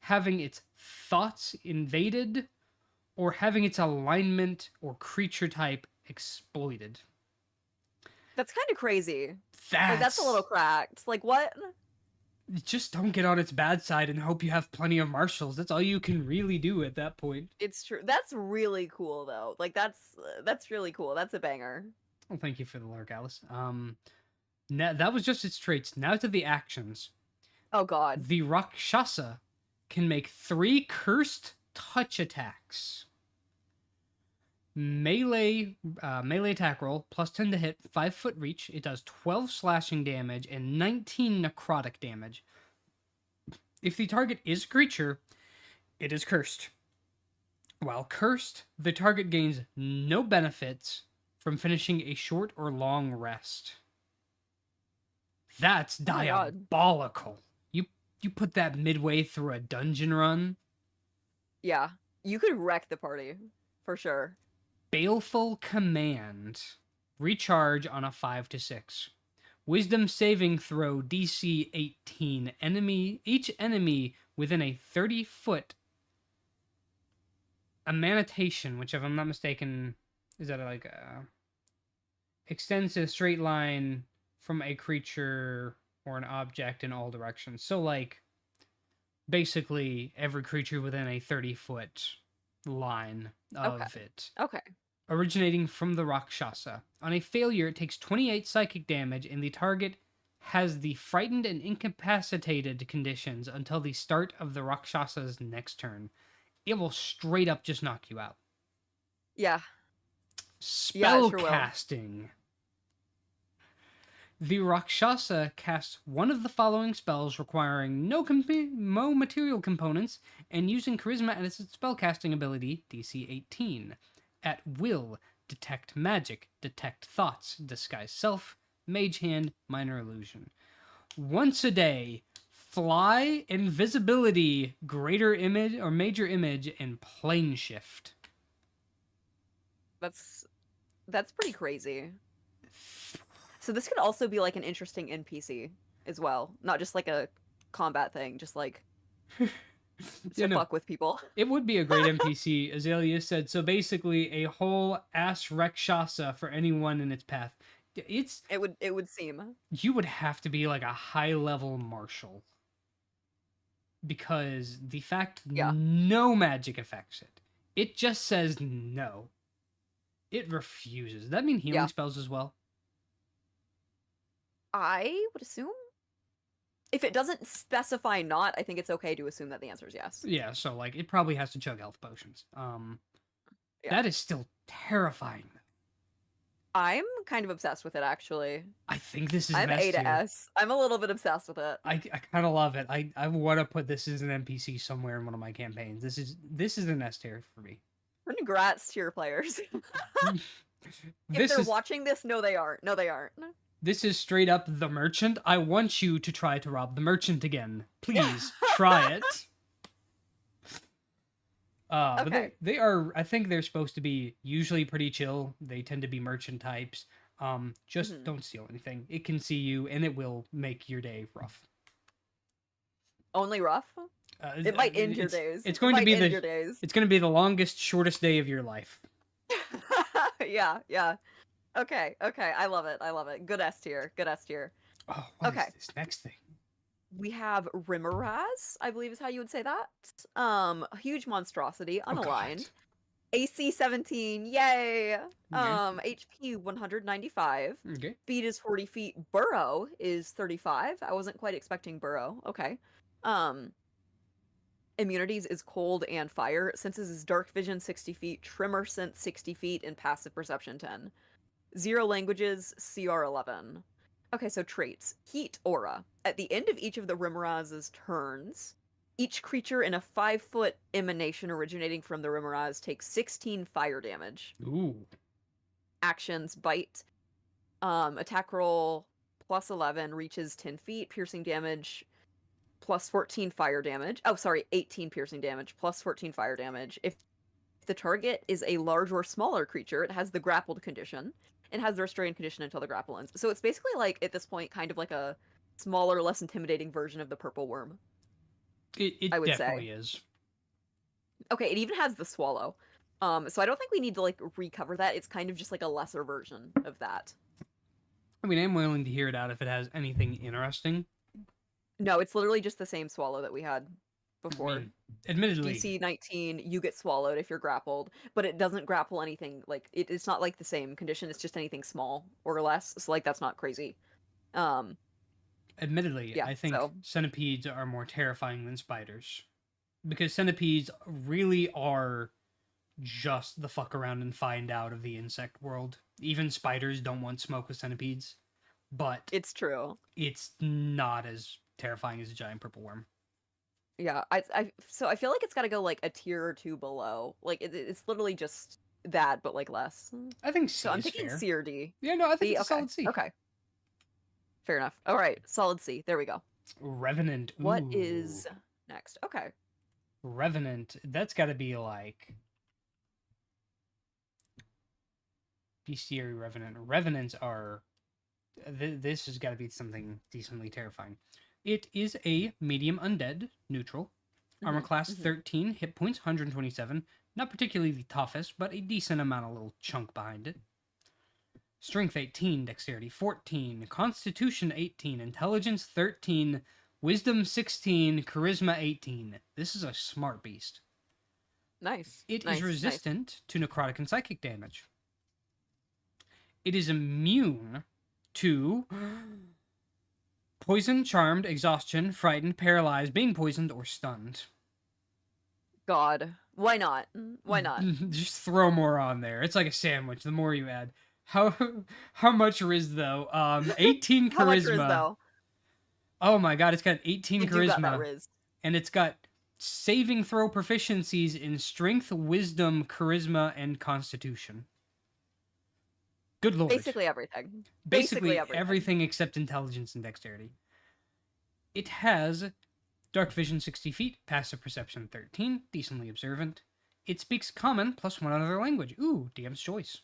having its thoughts invaded, or having its alignment or creature type exploited. That's kind of crazy. That's a little cracked. Like, what? Just don't get on its bad side and hope you have plenty of marshals. That's all you can really do at that point. It's true. That's really cool, though. Like, that's really cool. That's a banger. Well, thank you for the lurk, Alice. Now, that was just its traits. Now to the actions. Oh, God. The Rakshasa can make 3 cursed touch attacks. Melee attack roll, plus 10 to hit, 5 foot reach. It does 12 slashing damage and 19 necrotic damage. If the target is a creature, it is cursed. While cursed, the target gains no benefits from finishing a short or long rest. That's diabolical. You put that midway through a dungeon run? Yeah. You could wreck the party. For sure. Baleful Command. Recharge on a 5 to 6. Wisdom saving throw DC 18. Each enemy within a 30-foot amanitation, which if I'm not mistaken, is that like a extends a straight line from a creature or an object in all directions. So like basically every creature within a 30-foot line of it. Okay. Originating from the Rakshasa. On a failure, it takes 28 psychic damage, and the target has the frightened and incapacitated conditions until the start of the Rakshasa's next turn. It will straight up just knock you out. Yeah. Yeah, it Spell sure will. casting. The Rakshasa casts one of the following spells requiring no material components and using Charisma as its spellcasting ability, DC 18. At will, detect magic, detect thoughts, disguise self, mage hand, minor illusion. Once a day, fly, invisibility, greater image or major image, and plane shift. That's pretty crazy. So this could also be like an interesting NPC as well, not just like a combat thing, just like to fuck with people. It would be a great NPC, Azalea said. So basically, a whole ass Rakshasa for anyone in its path. It would seem. You would have to be like a high level marshal, because the fact no magic affects it. It just says no. It refuses. Does that mean healing spells as well? I would assume. If it doesn't specify not, I think it's okay to assume that the answer is yes. Yeah, so like it probably has to chug health potions. That is still terrifying. I'm kind of obsessed with it, actually. I think this is I'm A to S. I'm a little bit obsessed with it. I kind of love it. I want to put this as an NPC somewhere in one of my campaigns. This is an S tier for me. Congrats to your players. If they're watching this, no, they aren't. No, they aren't. This is straight up the merchant. I want you to try to rob the merchant again. Please try it. But they are, I think they're supposed to be usually pretty chill. They tend to be merchant types. Just don't steal anything. It can see you and it will make your day rough. Only rough? It might end your days. It's going to be it's going to be the longest, shortest day of your life. Yeah. Okay. I love it. Good S tier. Oh, what is this next thing? We have Rimmeraz, I believe is how you would say that. Huge monstrosity, unaligned. AC 17, yay! HP 195. Okay. Speed is 40 feet. Burrow is 35. I wasn't quite expecting Burrow. Okay. Immunities is cold and fire. Senses is dark vision 60 feet, tremor sense 60 feet, and passive perception 10. 0 languages, CR 11. Okay, so traits. Heat aura. At the end of each of the Rimmeraz's turns, each creature in a 5-foot emanation originating from the Rimmeraz takes 16 fire damage. Ooh. Actions: bite. Attack roll plus 11, reaches 10 feet, piercing damage plus 14 fire damage. Oh, sorry, 18 piercing damage plus 14 fire damage. If the target is a large or smaller creature, it has the grappled condition. It has the restrained condition until the grapple ends. So it's basically like, at this point, kind of like a smaller, less intimidating version of the purple worm. It definitely is. Okay, it even has the swallow. So I don't think we need to like recover that. It's kind of just like a lesser version of that. I mean, I'm willing to hear it out if it has anything interesting. No, it's literally just the same swallow that we had before. I mean, admittedly, DC 19, you get swallowed if you're grappled, but it doesn't grapple anything. Like it's not like the same condition. It's just anything small or less. So like that's not crazy. Admittedly, yeah, I think centipedes are more terrifying than spiders, because centipedes really are just the fuck around and find out of the insect world. Even spiders don't want smoke with centipedes, but it's true. It's not as terrifying as a giant purple worm. Yeah, so I feel like it's got to go like a tier or two below. Like it's literally just that, but like less. I think C so. I'm thinking fair. C or D. Yeah, no, I think it's a solid C. Okay. Fair enough. All right, solid C. There we go. Revenant. Ooh. What is next? Okay. Revenant. That's got to be like bestiary Revenant. Revenants are. This has got to be something decently terrifying. It is a medium undead, neutral. Armor class 13, hit points 127. Not particularly the toughest, but a decent amount of little chunk behind it. Strength 18, dexterity 14, constitution 18, intelligence 13, wisdom 16, charisma 18. This is a smart beast. Nice. It is resistant to necrotic and psychic damage. It is immune to Poisoned, charmed, exhaustion, frightened, paralyzed, being poisoned, or stunned. God. Why not? Why not? Just throw more on there. It's like a sandwich. The more you add. How how much Riz though? 18 How much Riz, charisma. though? Oh my god, it's got 18 You do got that charisma. Riz. And it's got saving throw proficiencies in strength, wisdom, charisma, and constitution. Good lord. Basically everything. Basically everything except intelligence and dexterity. It has dark vision 60 feet, passive perception 13, decently observant. It speaks common plus one other language. Ooh, DM's choice.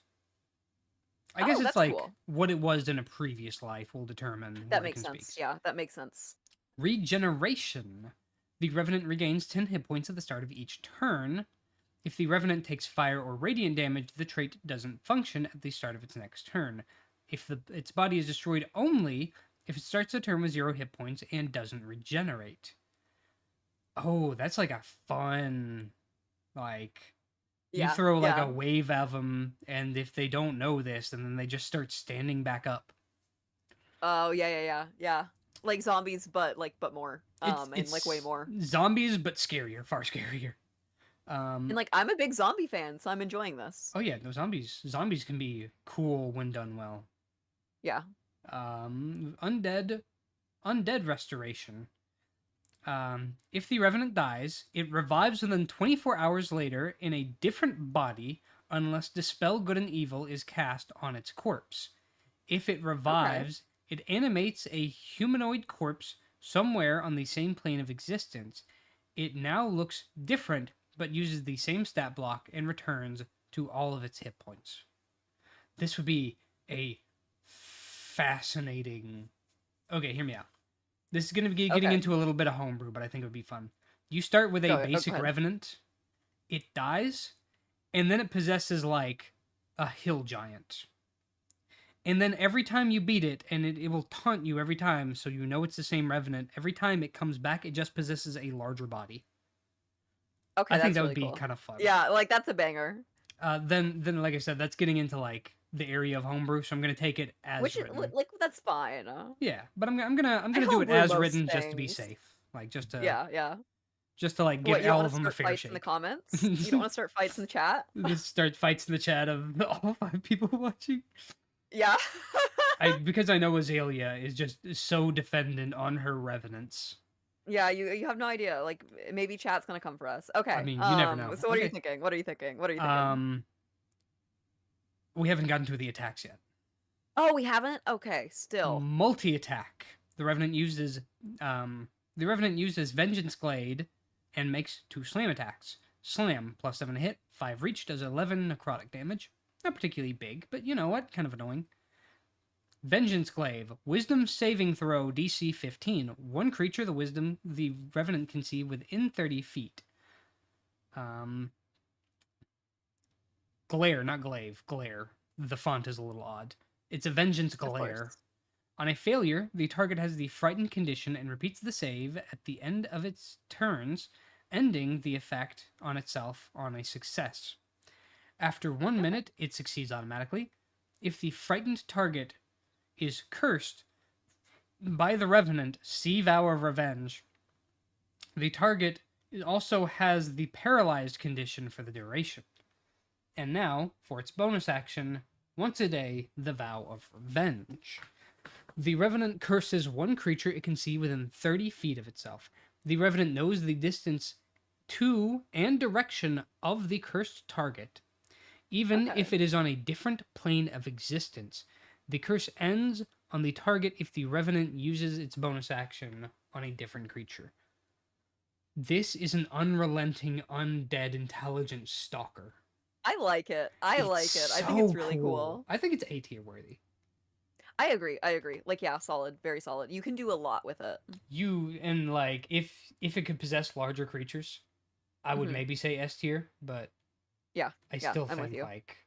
I guess it's like cool. what it was in a previous life will determine That what makes it can sense. speak. Yeah, that makes sense. Regeneration. The Revenant regains 10 hit points at the start of each turn. If the Revenant takes fire or radiant damage, the trait doesn't function at the start of its next turn. If its body is destroyed only if it starts the turn with 0 hit points and doesn't regenerate. Oh, that's like a fun, like, you throw like a wave of them, and if they don't know this, and then they just start standing back up. Oh, yeah. Like zombies, but more. And like way more. Zombies, but scarier, far scarier. And like I'm a big zombie fan, so I'm enjoying this. Oh yeah, no, zombies can be cool when done well. Yeah. Undead restoration. If the Revenant dies, it revives within 24 hours later in a different body unless Dispel Good and Evil is cast on its corpse. If it revives, it animates a humanoid corpse somewhere on the same plane of existence. It now looks different, but uses the same stat block and returns to all of its hit points. This would be a fascinating... Okay, hear me out. This is going to be getting into a little bit of homebrew, but I think it would be fun. You start with a basic Revenant, it dies, and then it possesses like a hill giant. And then every time you beat it, and it will taunt you every time, so you know it's the same Revenant, every time it comes back, it just possesses a larger body. Okay, I think that really would be cool. kind of fun. Yeah, like that's a banger. Then like I said, that's getting into like the area of homebrew, so I'm gonna take it as written. Like that's fine. Yeah, but I'm gonna do it as written just to be safe, like just to just to like give all of them a fair shake. In the comments, you don't want to start fights in the chat. Just start fights in the chat of all 5 people watching. Yeah. Because I know Azalea is just so dependent on her revenants. Yeah, you have no idea. Like maybe chat's gonna come for us. Okay. I mean, you never know. So what are you thinking? What are you thinking? We haven't gotten to the attacks yet. Oh, we haven't? Okay, still. Multi-attack. The Revenant uses Vengeance Glade and makes 2 slam attacks. Slam, plus 7 to hit, 5 reach, does 11 necrotic damage. Not particularly big, but you know what? Kind of annoying. Vengeance Glaive. Wisdom saving throw DC 15. 1 creature the Revenant can see within 30 feet. Glare, not glaive. Glare. The font is a little odd. It's a Vengeance Glare. On a failure, the target has the frightened condition and repeats the save at the end of its turns, ending the effect on itself on a success. After 1 minute, it succeeds automatically. If the frightened target is cursed by the Revenant, see Vow of Revenge. The target also has the paralyzed condition for the duration. And now, for its bonus action, once a day, the Vow of Revenge. The Revenant curses 1 creature it can see within 30 feet of itself. The Revenant knows the distance to and direction of the cursed target, even if it is on a different plane of existence. The curse ends on the target if the Revenant uses its bonus action on a different creature. This is an unrelenting, undead, intelligent stalker. I like it. I think it's really cool. I think it's A tier worthy. I agree. Like, yeah, solid. Very solid. You can do a lot with it. And like, if it could possess larger creatures, I would maybe say S tier, but yeah, I still think like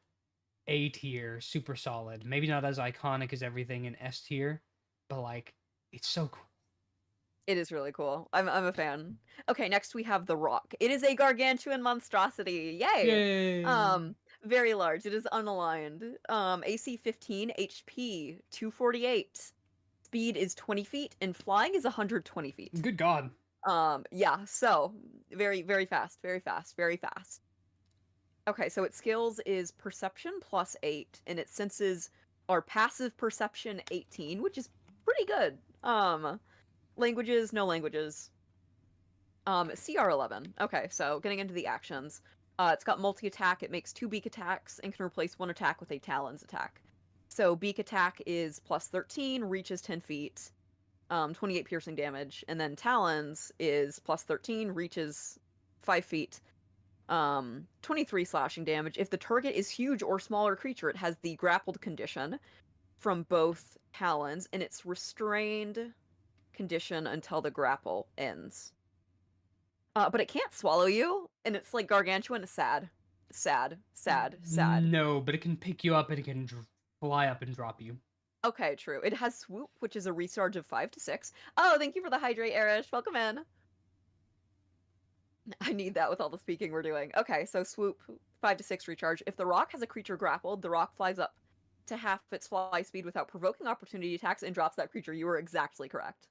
A tier, super solid. Maybe not as iconic as everything in S tier, but like it's so cool. It is really cool. I'm a fan. Okay, next we have the Rock. It is a gargantuan monstrosity. Yay! Very large. It is unaligned. AC 15, HP 248. speed is 20 feet, and flying is 120 feet. Good God. Yeah, so very, very fast, very fast, very fast. Okay, so its skills is perception plus 8, and its senses are passive perception 18, which is pretty good. Languages, no languages. CR 11. Okay, so getting into the actions. It's got multi-attack. It makes 2 beak attacks and can replace 1 attack with a talons attack. So beak attack is plus 13, reaches 10 feet, 28 piercing damage, and then talons is plus 13, reaches 5 feet, 23 slashing damage. If the target is huge or smaller creature, it has the grappled condition from both talons, and it's restrained condition until the grapple ends. But it can't swallow you, and it's like gargantuan. Sad, sad, sad, sad. No, but it can pick you up and it can fly up and drop you. Okay, true. It has swoop, which is a recharge of 5 to 6. Oh, thank you for the hydrate, Erish. Welcome in. I need that with all the speaking we're doing. Okay, so swoop, 5 to 6 recharge. If the rock has a creature grappled, the rock flies up to half its fly speed without provoking opportunity attacks and drops that creature. You were exactly correct.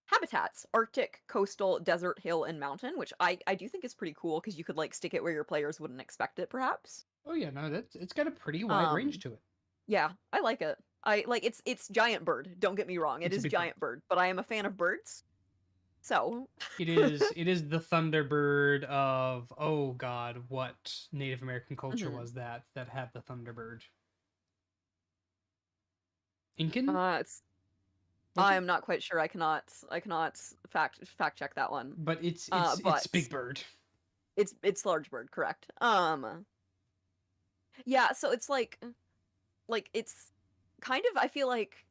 Habitats: Arctic, coastal, desert, hill, and mountain, which I do think is pretty cool because you could like stick it where your players wouldn't expect it, perhaps. Oh yeah, no, it's got a pretty wide range to it. Yeah, I like it. I like it's giant bird. Don't get me wrong, it is giant bird, but I am a fan of birds. So it is the Thunderbird of, oh God, what Native American culture was that had the Thunderbird? Incan? I am not quite sure. I cannot fact check that one. But it's big bird. It's large bird, correct. Yeah, so it's like it's kind of, I feel like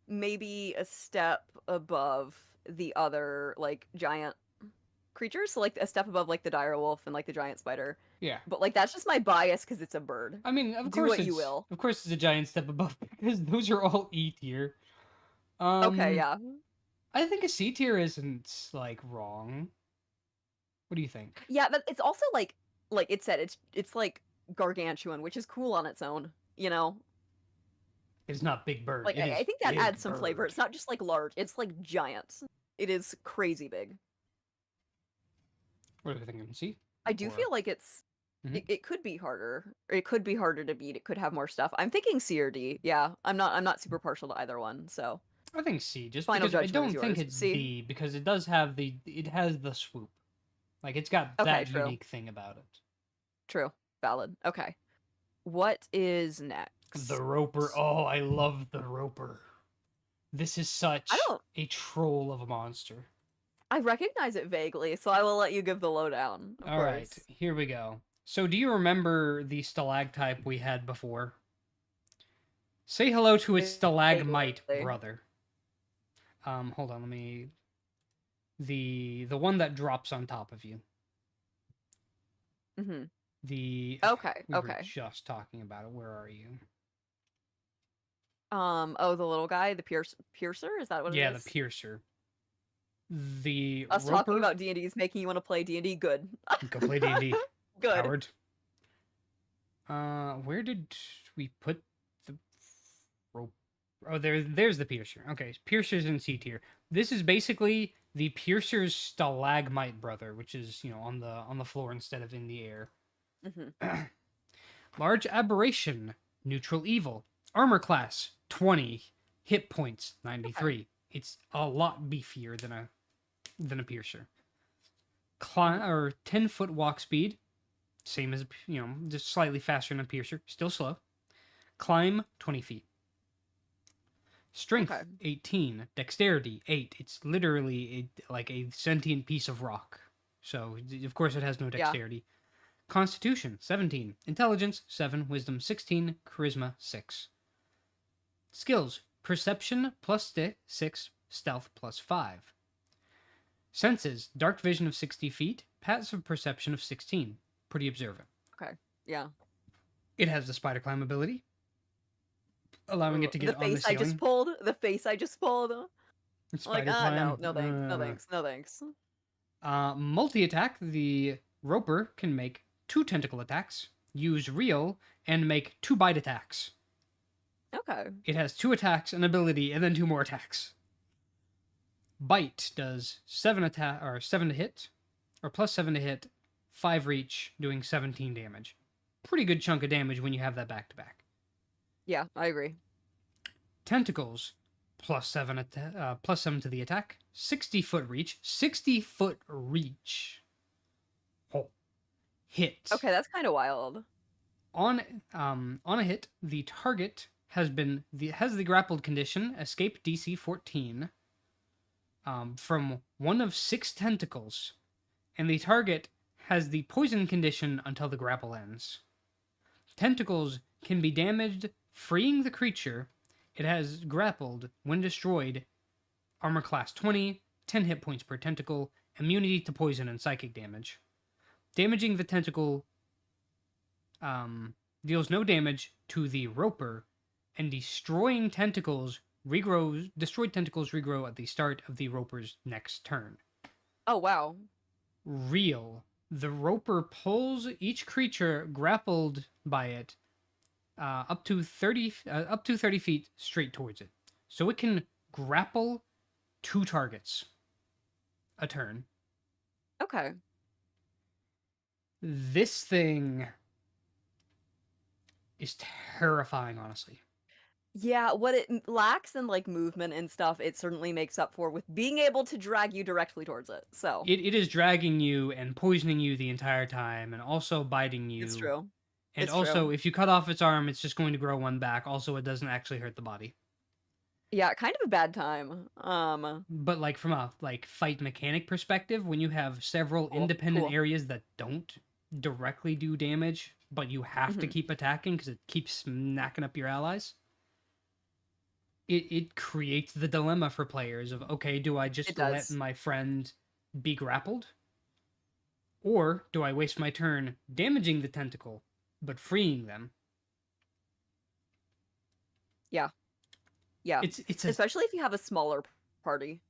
maybe a step above the other like giant creatures, so like a step above like the dire wolf and like the giant spider. Yeah. But like that's just my bias because it's a bird. I mean, of Do course what you will. Of course it's a giant step above because those are all E tier. Okay, yeah. I think a C tier isn't like wrong. What do you think? Yeah, but it's also like it said, it's like gargantuan, which is cool on its own, you know? It's not big bird. Like I think that adds some bird. flavor. It's not just like large, it's like giant. It is crazy big. What are we thinking? C? I do feel like it's it could be harder. It could be harder to beat. It could have more stuff. I'm thinking C or D. Yeah, I'm not super partial to either one. So I think C, just Final because I judgment don't is think yours. it's C? D, because it does have it has the swoop. Like it's got that true. unique thing about it. True. Valid. Okay. What is next? The Roper. Oh, I love the Roper. This is such a troll of a monster. I recognize it vaguely, so I will let you give the lowdown. All right, here we go. So do you remember the stalactype we had before? Say hello to its stalagmite brother. Hold on, let me... The one that drops on top of you. Mm-hmm. We were just talking about it. Where are you? Oh, the little guy, the piercer? Is that what it is? Yeah, the piercer. Us talking about D&D is making you want to play D&D? Good. Go play D&D. Good. Howard. Where did we put the rope? Oh, there's the piercer. Okay, piercer's in C tier. This is basically the piercer's stalagmite brother, which is, you know, on the floor instead of in the air. Mm-hmm. Large aberration, neutral evil, armor class 20, hit points 93. Okay. It's a lot beefier than a piercer. 10-foot walk speed, same as, you know, just slightly faster than a piercer, still slow. Climb 20 feet. Strength 18, dexterity 8. It's literally like a sentient piece of rock. So of course it has no dexterity. Yeah. Constitution 17, intelligence 7, wisdom 16, charisma 6. Skills: perception plus 6, stealth plus 5. Senses: dark vision of 60 feet, passive perception of 16. Pretty observant. Okay, yeah. It has the spider climb ability, allowing it to get on the ceiling. The face I just pulled. Like, no thanks. Multi-attack, the Roper can make 2 tentacle attacks, use reel, and make 2 bite attacks. Okay. It has 2 attacks, an ability, and then 2 more attacks. Bite does 7 to hit, or plus 7 to hit, 5 reach, doing 17 damage. Pretty good chunk of damage when you have that back to back. Yeah, I agree. Tentacles, plus 7 to the attack, 60-foot reach. 60-foot reach. Oh, hit. Okay, that's kind of wild. On a hit, the target has the grappled condition, escape DC 14, from one of 6 tentacles, and the target has the poison condition until the grapple ends. Tentacles can be damaged, freeing the creature it has grappled when destroyed. Armor class 20, 10 hit points per tentacle, immunity to poison and psychic damage. Damaging the tentacle deals no damage to the roper, and destroyed tentacles regrow at the start of the roper's next turn. Oh, wow. Real. The roper pulls each creature grappled by it up to 30 feet straight towards it. So it can grapple 2 targets a turn. Okay. This thing is terrifying, honestly. Yeah, what it lacks in like movement and stuff, it certainly makes up for with being able to drag you directly towards it. So It is dragging you and poisoning you the entire time, and also biting you. it's true. And It's also, true. if you cut off its arm, it's just going to grow one back. Also, it doesn't actually hurt the body. Yeah, kind of a bad time. But like from a fight mechanic perspective, when you have several independent cool. areas that don't directly do damage, but you have to Mhm. keep attacking because it keeps snacking up your allies, it creates the dilemma for players of, okay, do I just It let does. my friend be grappled? Or do I waste my turn damaging the tentacle, but freeing them? Yeah. Yeah. It's Especially if you have a smaller party.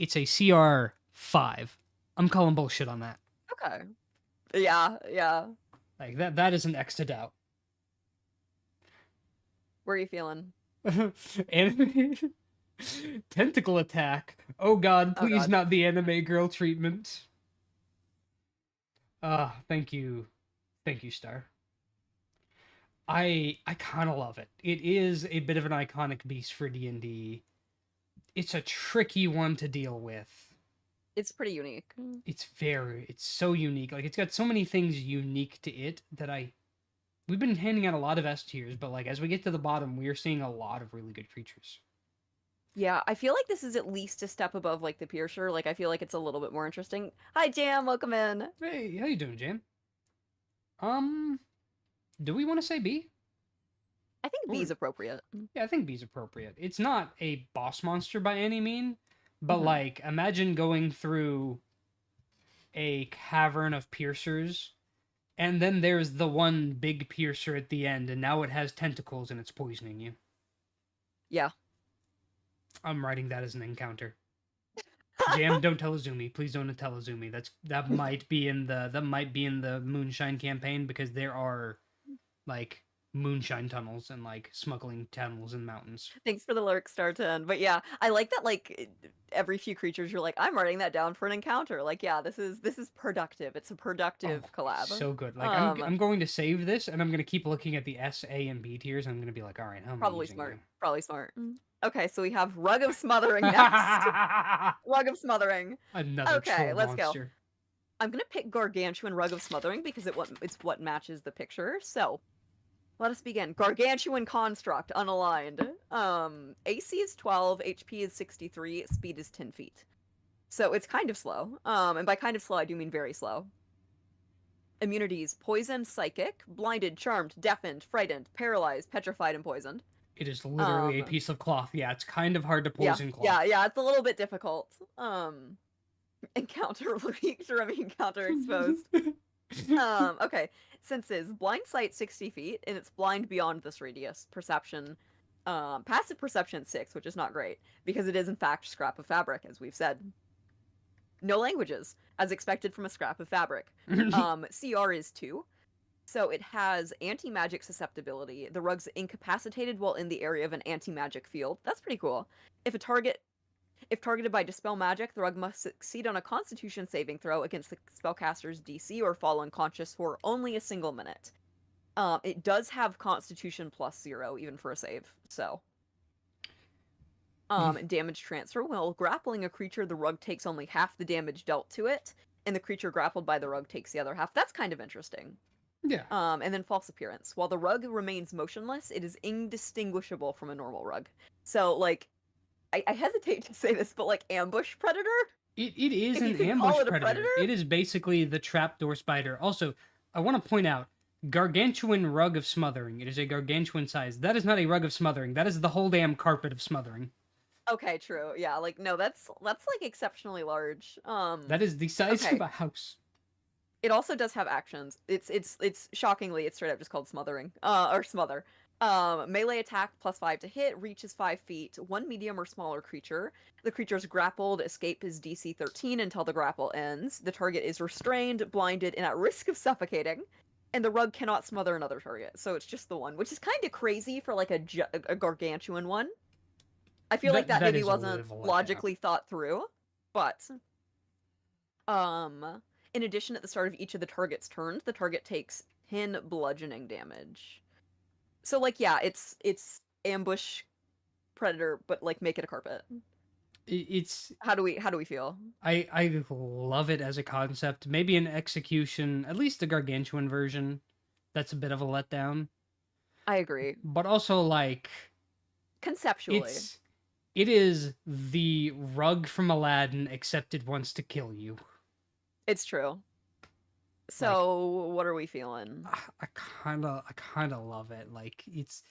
a CR 5. I'm calling bullshit on that. Okay. Yeah, yeah. Like that is an X to doubt. Where are you feeling? Anime tentacle attack. Oh god, Oh please god. not the anime girl treatment. Thank you. Thank you, Star. I kind of love it. It is a bit of an iconic beast for D&D. It's a tricky one to deal with. It's pretty unique. It's so unique. Like it's got so many things unique to it that we've been handing out a lot of S tiers, but like as we get to the bottom, we are seeing a lot of really good creatures. Yeah, I feel like this is at least a step above like the Piercer. Like I feel like it's a little bit more interesting. Hi Jam, welcome in. Hey, how you doing, Jam? Do we want to say B? I think B is appropriate. Yeah, I think B's appropriate. It's not a boss monster by any mean, but Mhm. like imagine going through a cavern of piercers, and then there's the one big piercer at the end, and now it has tentacles and it's poisoning you. Yeah. I'm writing that as an encounter. Jam, don't tell Azumi. Please don't tell Azumi. That might be in the Moonshine campaign, because there are like moonshine tunnels and like smuggling tunnels in mountains. Thanks for the lurk, Star 10. But yeah, I like that like every few creatures you're like, I'm writing that down for an encounter. Like, yeah, this is productive. It's a productive collab. So good. Like I'm going to save this, and I'm going to keep looking at the S, A, and B tiers. And I'm going to be like, all right, how am I Probably using smart. you? Probably smart. Okay, so we have Rug of Smothering next. Rug of Smothering. Another Okay, troll let's go. monster. I'm gonna pick Gargantuan Rug of Smothering because it's what matches the picture. So let us begin. Gargantuan Construct, unaligned. AC is 12, HP is 63, speed is 10 feet. So it's kind of slow. And by kind of slow, I do mean very slow. Immunities: Poison, Psychic, Blinded, Charmed, Deafened, Frightened, Paralyzed, Petrified, and Poisoned. It is literally a piece of cloth. Yeah, it's kind of hard to poison cloth. Yeah, it's a little bit difficult. Encounter feature of encounter exposed. Okay. Senses: Blind Sight 60 feet, and it's blind beyond this radius. Perception. Passive Perception 6, which is not great, because it is in fact scrap of fabric, as we've said. No languages, as expected from a scrap of fabric. CR is 2. So it has anti-magic susceptibility. The rug's incapacitated while in the area of an anti-magic field. That's pretty cool. If targeted by dispel magic, the rug must succeed on a Constitution saving throw against the spellcaster's DC or fall unconscious for only a single minute. It does have Constitution +0 even for a save. So damage transfer. While grappling a creature, the rug takes only half the damage dealt to it, and the creature grappled by the rug takes the other half. That's kind of interesting. Yeah. And then false appearance. While the rug remains motionless, it is indistinguishable from a normal rug. So, like, I hesitate to say this, but like ambush predator? It is If you an can call ambush it a predator? It is basically the trapdoor spider. Also, I want to point out, gargantuan rug of smothering. It is a gargantuan size. That is not a rug of smothering. That is the whole damn carpet of smothering. Okay, true. Yeah, like no, that's like exceptionally large. That is the size okay. of a house. It also does have actions. It's shockingly, it's straight up just called smothering. Or smother. Melee attack +5 to hit, reach is 5 feet, one medium or smaller creature. The creature is grappled, escape is DC 13 until the grapple ends. The target is restrained, blinded, and at risk of suffocating. And the rug cannot smother another target, so it's just the one, which is kind of crazy for like a gargantuan one. I feel like that maybe wasn't logically thought through, but in addition, at the start of each of the target's turns, the target takes 10 bludgeoning damage. So like yeah, it's ambush predator, but like make it a carpet. It's how do we feel? I love it as a concept. Maybe an execution, at least the gargantuan version, that's a bit of a letdown. I agree. But also like conceptually, it is the rug from Aladdin, except it wants to kill you. It's true. So like, what are we feeling? I kind of love it. Like it's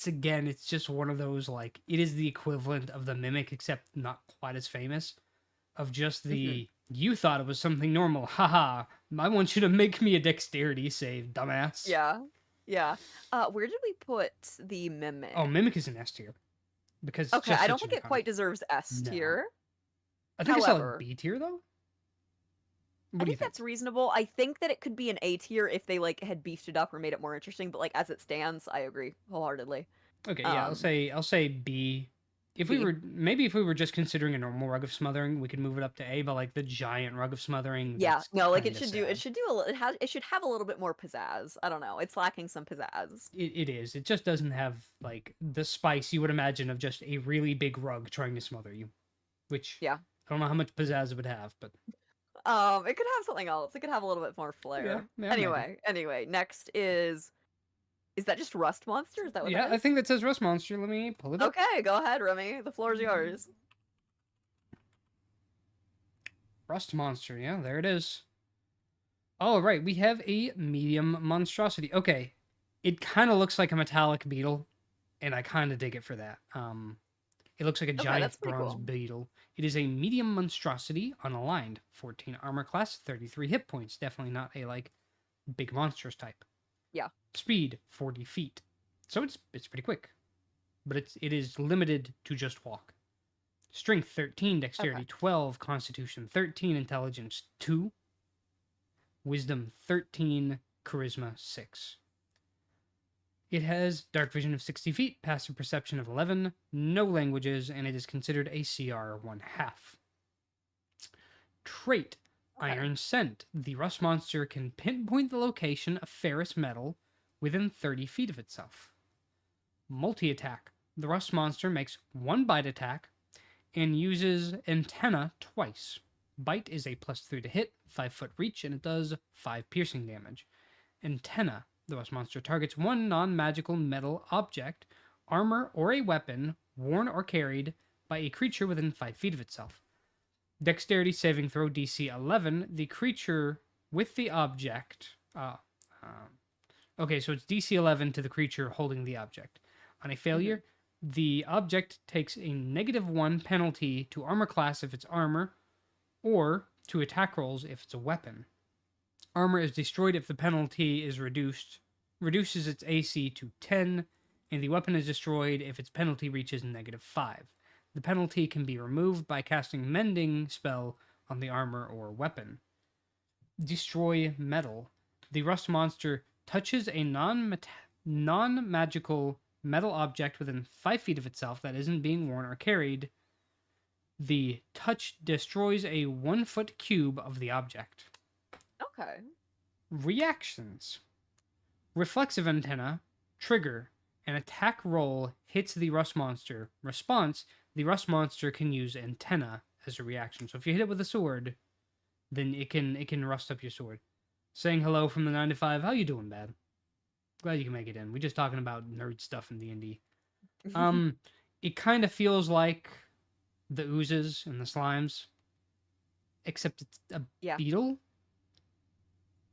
again, it's just one of those, like, it is the equivalent of the mimic, except not quite as famous. Of just the you thought it was something normal. Haha. I want you to make me a dexterity save, dumbass. Yeah. Yeah. Where did we put the mimic? Oh, mimic is an S tier. Because okay, I don't think it quite deserves S tier. I think it's a B tier though. I think that's reasonable. I think that it could be an A tier if they like had beefed it up or made it more interesting, but like as it stands, I agree wholeheartedly. Okay, yeah, I'll say B. If we were just considering a normal rug of smothering, we could move it up to A, but like the giant rug of smothering, yeah, no, like it should have a little bit more pizzazz. I don't know, it's lacking some pizzazz. It is. It just doesn't have like the spice you would imagine of just a really big rug trying to smother you. Which yeah, I don't know how much pizzazz it would have, but it could have something else. It could have a little bit more flair. Yeah, anyway, next is that just Rust Monster? Is that what that is? I think that says Rust Monster. Let me pull it up. Okay, go ahead, Remy. The floor is yours. Rust Monster, yeah, there it is. Oh, right, we have a medium monstrosity. Okay, it kind of looks like a metallic beetle, and I kind of dig it for that. It looks like a giant bronze beetle. It is a medium monstrosity, unaligned, 14 armor class, 33 hit points. Definitely not a like big monstrous type. Yeah. Speed 40 feet, so it's pretty quick, but it is limited to just walk. Strength 13, dexterity 12, constitution 13, intelligence 2, wisdom 13, charisma 6. It has dark vision of 60 feet, passive perception of 11, no languages, and it is considered a CR 1/2. Trait, Iron Scent. The Rust Monster can pinpoint the location of ferrous metal within 30 feet of itself. Multi-attack. The Rust Monster makes one bite attack and uses Antenna twice. Bite is a +3 to hit, 5-foot reach, and it does 5 piercing damage. Antenna. The Rust Monster targets one non-magical metal object, armor, or a weapon worn or carried by a creature within 5 feet of itself. Dexterity saving throw DC 11. The creature with the object... okay, so it's DC 11 to the creature holding the object. On a failure, the object takes a -1 penalty to armor class if it's armor, or to attack rolls if it's a weapon. Armor is destroyed if the penalty is reduces its AC to 10, and the weapon is destroyed if its penalty reaches -5. The penalty can be removed by casting Mending spell on the armor or weapon. Destroy metal. The Rust Monster touches a non-magical metal object within 5 feet of itself that isn't being worn or carried, the touch destroys a 1-foot cube of the object. Okay. Reactions. Reflexive antenna, trigger, an attack roll hits the rust monster. Response, the rust monster can use antenna as a reaction. So if you hit it with a sword, then it can rust up your sword. Saying hello from the 9 to 5. How you doing, Bad? Glad you can make it in. We're just talking about nerd stuff in D&D. It kind of feels like the oozes and the slimes, except it's a beetle.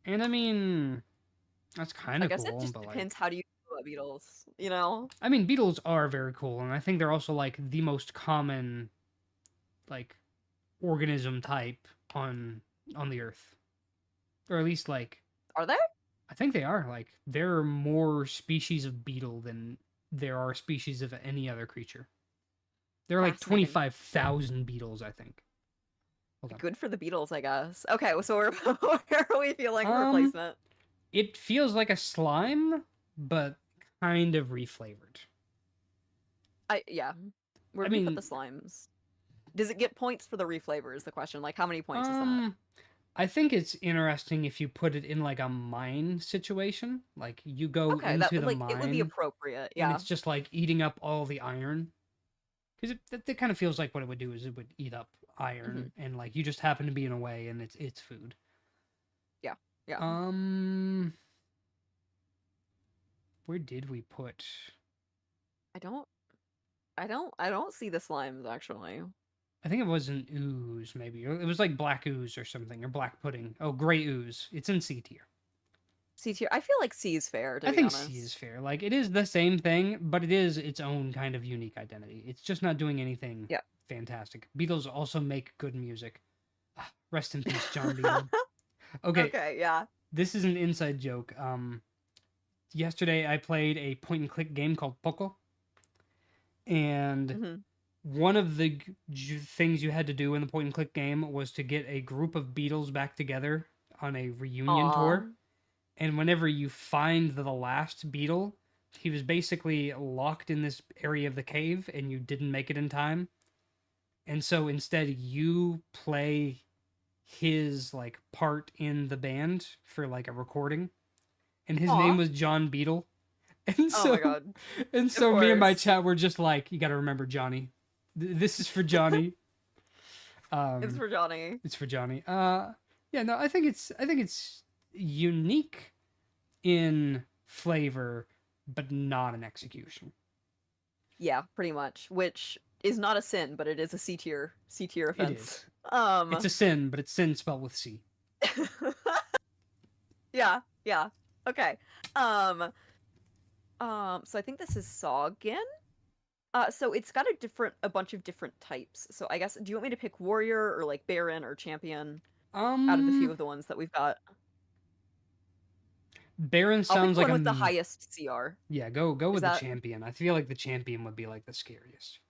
And I mean, that's kind of cool. I guess it just depends how do you feel about beetles, you know? I mean, beetles are very cool, and I think they're also like the most common like organism type on the earth. Or at least like, are they? I think they are. Like, there are more species of beetle than there are species of any other creature. There are like 25,000 beetles, I think. Hold on. Good for the beetles, I guess. Okay, so where are we feeling replacement? It feels like a slime, but kind of reflavored. Where do we put the slimes? Does it get points for the reflavor is the question. Like, how many points is that? I think it's interesting if you put it in like a mine situation. Like, you go into the mine. It would be appropriate, yeah. And it's just like eating up all the iron. Because it kind of feels like what it would do is it would eat up iron, and like you just happen to be in a way, and it's food. Yeah. Where did we put? I don't see the slimes actually. I think it was an ooze, maybe. It was like black ooze or something, or black pudding. Oh, gray ooze. It's in C tier. C tier. I feel like C is fair, to be honest. I think C is fair. Like, it is the same thing, but it is its own kind of unique identity. It's just not doing anything fantastic. Beatles also make good music. Rest in peace, John Beatle. Okay, yeah. This is an inside joke. Yesterday I played a point-and-click game called Poco. And one of the things you had to do in the point-and-click game was to get a group of Beatles back together on a reunion tour. And whenever you find the last Beatle, he was basically locked in this area of the cave, and you didn't make it in time. And so instead, you play his like part in the band for like a recording, and his name was John Beatle. And so, oh my God. And so me and my chat were just like, you got to remember Johnny. This is for Johnny. It's for Johnny. It's for Johnny. Yeah, no, I think it's unique in flavor, but not in execution. Yeah, pretty much. Which is not a sin, but it is a C tier offense. It is. It's a sin, but it's sin spelled with C. Yeah. Okay. So I think this is Soggen. So it's got a bunch of different types. So I guess, do you want me to pick warrior or like baron or champion? Out of the few of the ones that we've got. Baron sounds like with the highest CR. Yeah, go with the champion. I feel like the champion would be like the scariest.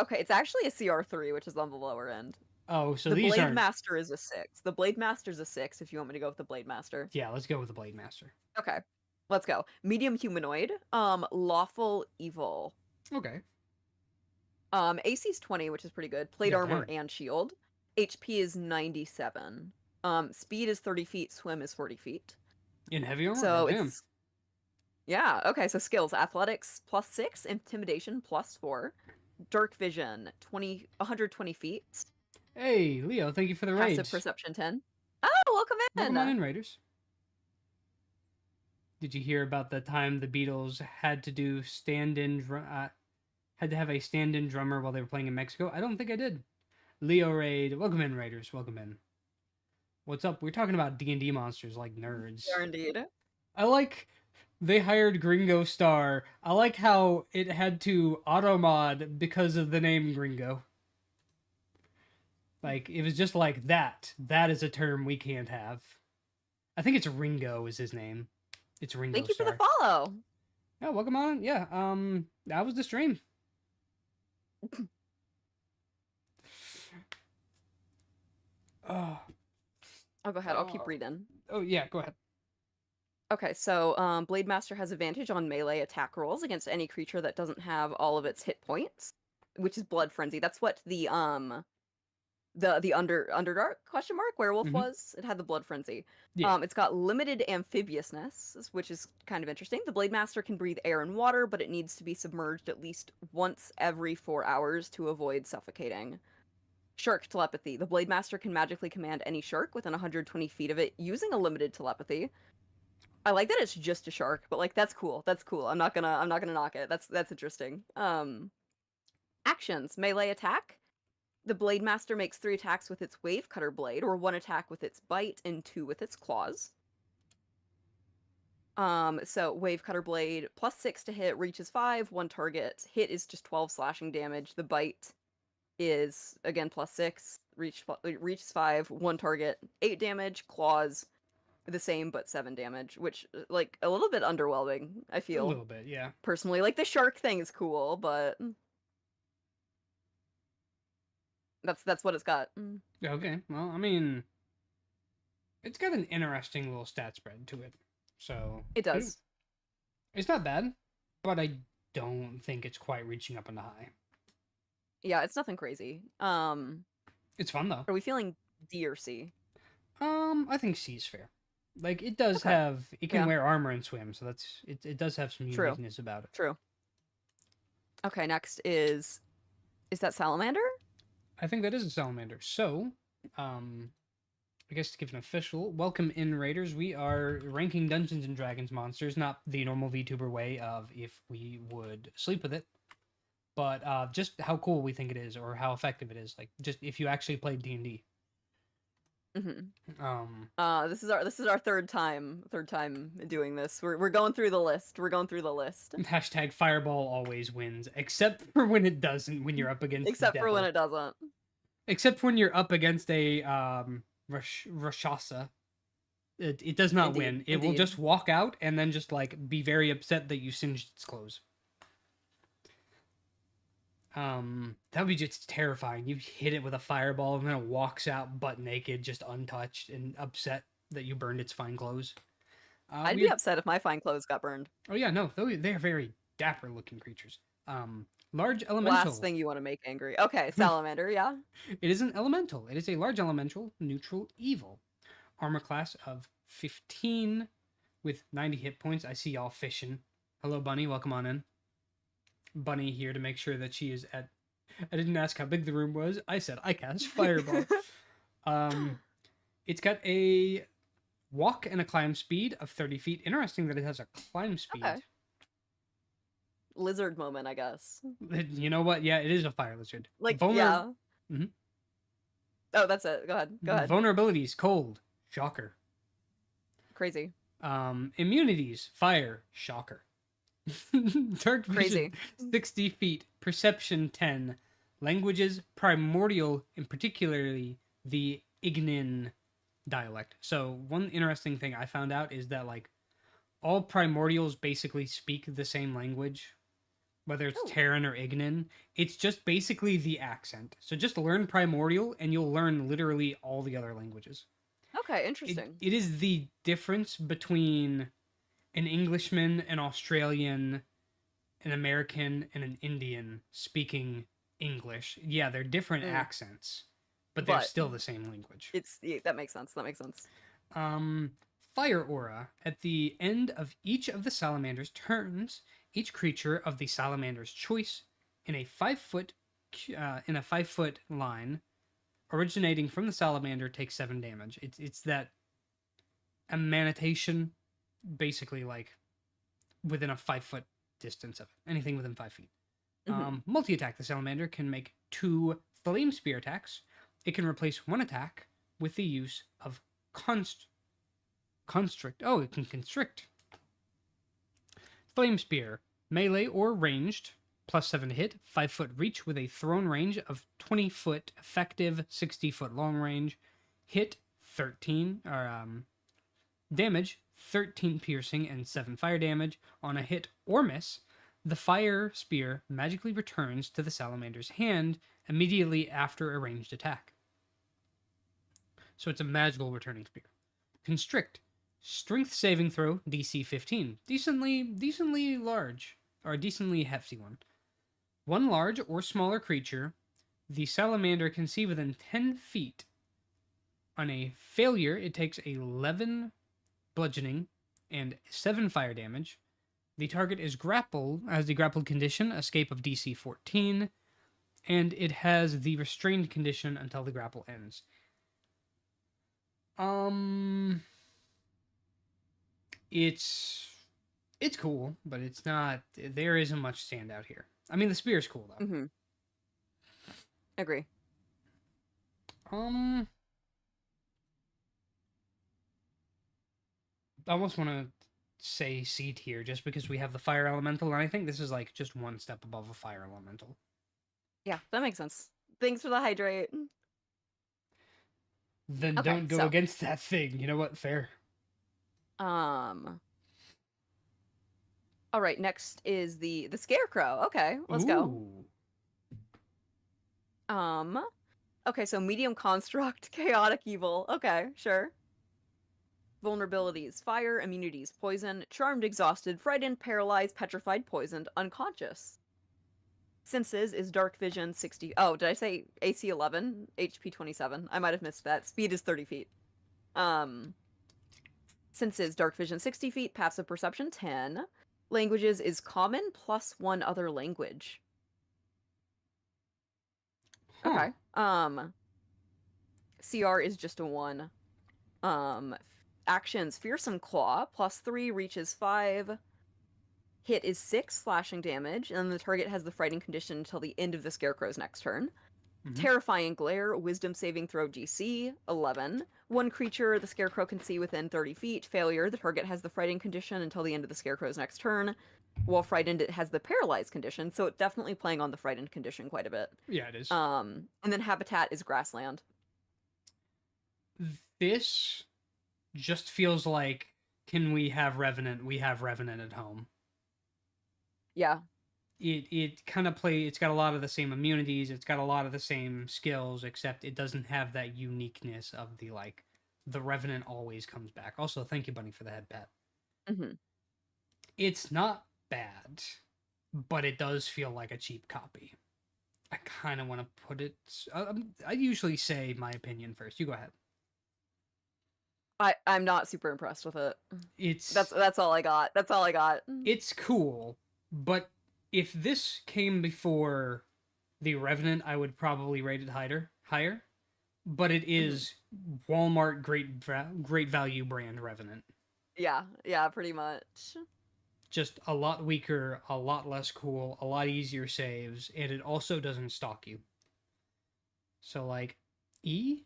Okay, it's actually a CR3, which is on the lower end. Oh, so the these Blade Master is a 6. The Blade Master's a 6 if you want me to go with the Blade Master. Yeah, let's go with the Blade Master. Okay. Let's go. Medium humanoid, lawful evil. Okay. AC's 20, which is pretty good. Plate armor and shield. HP is 97. Speed is 30 feet, swim is 40 feet. In heavy armor? So it's... Yeah, okay, so skills. Athletics +6, intimidation +4, dark vision 120 feet. Hey, Leo, thank you for the raid. Passive perception 10. Oh, welcome in! Welcome on in, Raiders. Did you hear about the time the Beatles had to do had to have a stand-in drummer while they were playing in Mexico? I don't think I did. Leo raid, welcome in, Raiders, welcome in. What's up? We're talking about D&D monsters like nerds. We are indeed. I like they hired Gringo Star. I like how it had to auto-mod because of the name Gringo. Like, it was just like that. That is a term we can't have. I think it's Ringo is his name. It's Ringo Thank you Star. for the follow. Yeah, welcome on. Yeah, that was the stream. Oh, go ahead. I'll keep reading. Oh, yeah, go ahead. Okay, so Blade Master has advantage on melee attack rolls against any creature that doesn't have all of its hit points, which is Blood Frenzy. That's what the Underdark question mark werewolf Hmm. was. It had the Blood Frenzy. Yeah. It's got limited amphibiousness, which is kind of interesting. The Blade Master can breathe air and water, but it needs to be submerged at least once every 4 hours to avoid suffocating. Shark telepathy. The Blade Master can magically command any shark within 120 feet of it using a limited telepathy. I like that it's just a shark, but like that's cool. That's cool. I'm not gonna knock it. That's interesting. Actions. Melee attack. The Blade Master makes 3 attacks with its Wave Cutter blade, or 1 attack with its bite and 2 with its claws. So Wave Cutter blade +6 to hit, reaches 5, 1 target. Hit is just 12 slashing damage. The bite is again +6, reaches 5, 1 target, 8 damage. Claws the same but 7 damage, which like a little bit underwhelming, I A feel. little bit, yeah. Personally, like the shark thing is cool, but that's what it's got. Okay, well, I mean, it's got an interesting little stat spread to it. So, It does. it's not bad, but I don't think it's quite reaching up on the high. Yeah, it's nothing crazy. It's fun, though. Are we feeling D or C? I think C's fair. Like, it does Okay. have, it can Yeah. wear armor and swim, so it does have some True. uniqueness about it. True. Okay, next is that Salamander? I think that is a salamander. So, I guess to give an official welcome in Raiders, we are ranking Dungeons and Dragons monsters, not the normal VTuber way of if we would sleep with it, but just how cool we think it is or how effective it is. Like just if you actually played D&D. This is our third time doing this. We're going through the list. We're going through the list. Hashtag Fireball always wins, except for when it doesn't. When you're up against Except the for when devil. it doesn't. Except when you're up against a Rashasa. It does not Indeed, win. It will indeed. just walk out and then just like be very upset that you singed its clothes. That would be just terrifying. You hit it with a fireball and then it walks out butt naked, just untouched and upset that you burned its fine clothes. I'd be upset if my fine clothes got burned. Oh yeah, no, they're very dapper looking creatures. Large elemental. Last thing you want to make angry. Okay, Salamander, yeah. It is an elemental. It is a large elemental, neutral evil. Armor class of 15 with 90 hit points. I see y'all fishing. Hello, Bunny. Welcome on in. Bunny here to make sure that she is at... I didn't ask how big the room was. I said I cast Fireball. It's got a walk and a climb speed of 30 feet. Interesting that it has a climb speed. Okay. Lizard moment, I guess. You know what? Yeah, it is a fire lizard. Like, yeah. Mhm. Oh, that's it. Go ahead. Go ahead. Vulnerabilities, cold. Shocker. Crazy. Immunities, fire. Shocker. Dark vision, Crazy. 60 feet. Perception, 10. Languages, primordial, and particularly the Ignin dialect. So one interesting thing I found out is that like all primordials basically speak the same language, whether it's Terran or Ignin. It's just basically the accent. So just learn primordial and you'll learn literally all the other languages. Okay, interesting. It is the difference between an Englishman, an Australian, an American, and an Indian speaking English. Yeah, they're different accents, but they're still the same language. That makes sense. That makes sense. Fire aura. At the end of each of the salamander's turns, each creature of the salamander's choice in a 5-foot line originating from the salamander takes 7 damage. It's that amanitation, basically like within a 5-foot distance of it. Anything within 5 feet. Multi-attack. The salamander can make 2 flame spear attacks. It can replace 1 attack with the use of constrict. Oh, it can constrict. Flame spear. Melee or ranged. +7 to hit. 5-foot reach with a thrown range of 20 foot effective, 60 foot long range. Hit 13 or damage 13 piercing and 7 fire damage. On a hit or miss, the fire spear magically returns to the salamander's hand immediately after a ranged attack. So it's a magical returning spear. Constrict. Strength saving throw, DC 15. Decently large, or a decently hefty one. One large or smaller creature the salamander can see within 10 feet. On a failure, it takes 11 bludgeoning and 7 fire damage. The target is has the grappled condition, escape of DC 14, and it has the restrained condition until the grapple ends. It's cool, but it's not. There isn't much standout here. I mean, the spear's cool though. Mm-hmm. Agree. I almost want to say C tier just because we have the fire elemental, and I think this is like just one step above a fire elemental. Yeah, that makes sense. Thanks for the hydrate. Then don't go against that thing. You know what? Fair. All right, next is the scarecrow. Okay, let's go. Okay, so medium construct, chaotic evil. Okay, sure. Vulnerabilities: fire, immunities, poison, charmed, exhausted, frightened, paralyzed, petrified, poisoned, unconscious. Senses is dark vision 60. Oh, did I say AC 11? HP 27. I might have missed that. Speed is 30 feet. Senses dark vision 60 feet, passive perception 10. Languages is common plus 1 other language. Okay. CR is just a 1. Actions: fearsome claw plus 3, reaches 5. Hit is 6 slashing damage, and the target has the frightened condition until the end of the scarecrow's next turn. Mm-hmm. Terrifying glare, wisdom saving throw DC 11. One creature the scarecrow can see within 30 feet. Failure, the target has the frightened condition until the end of the scarecrow's next turn. While frightened, it has the paralyzed condition, so it's definitely playing on the frightened condition quite a bit. Yeah, it is. And then habitat is grassland. This just feels like, can we have Revenant? We have Revenant at home. Yeah. It kind of it's got a lot of the same immunities, it's got a lot of the same skills, except it doesn't have that uniqueness of the Revenant always comes back. Also, thank you, Bunny, for the head pat. Mm-hmm. It's not bad, but it does feel like a cheap copy. I kind of want to put it... I usually say my opinion first. You go ahead. I'm not super impressed with it. It's... That's all I got. That's all I got. It's cool, but if this came before the Revenant, I would probably rate it higher. But it is Walmart great value brand Revenant. Yeah, pretty much. Just a lot weaker, a lot less cool, a lot easier saves, and it also doesn't stalk you. So, E?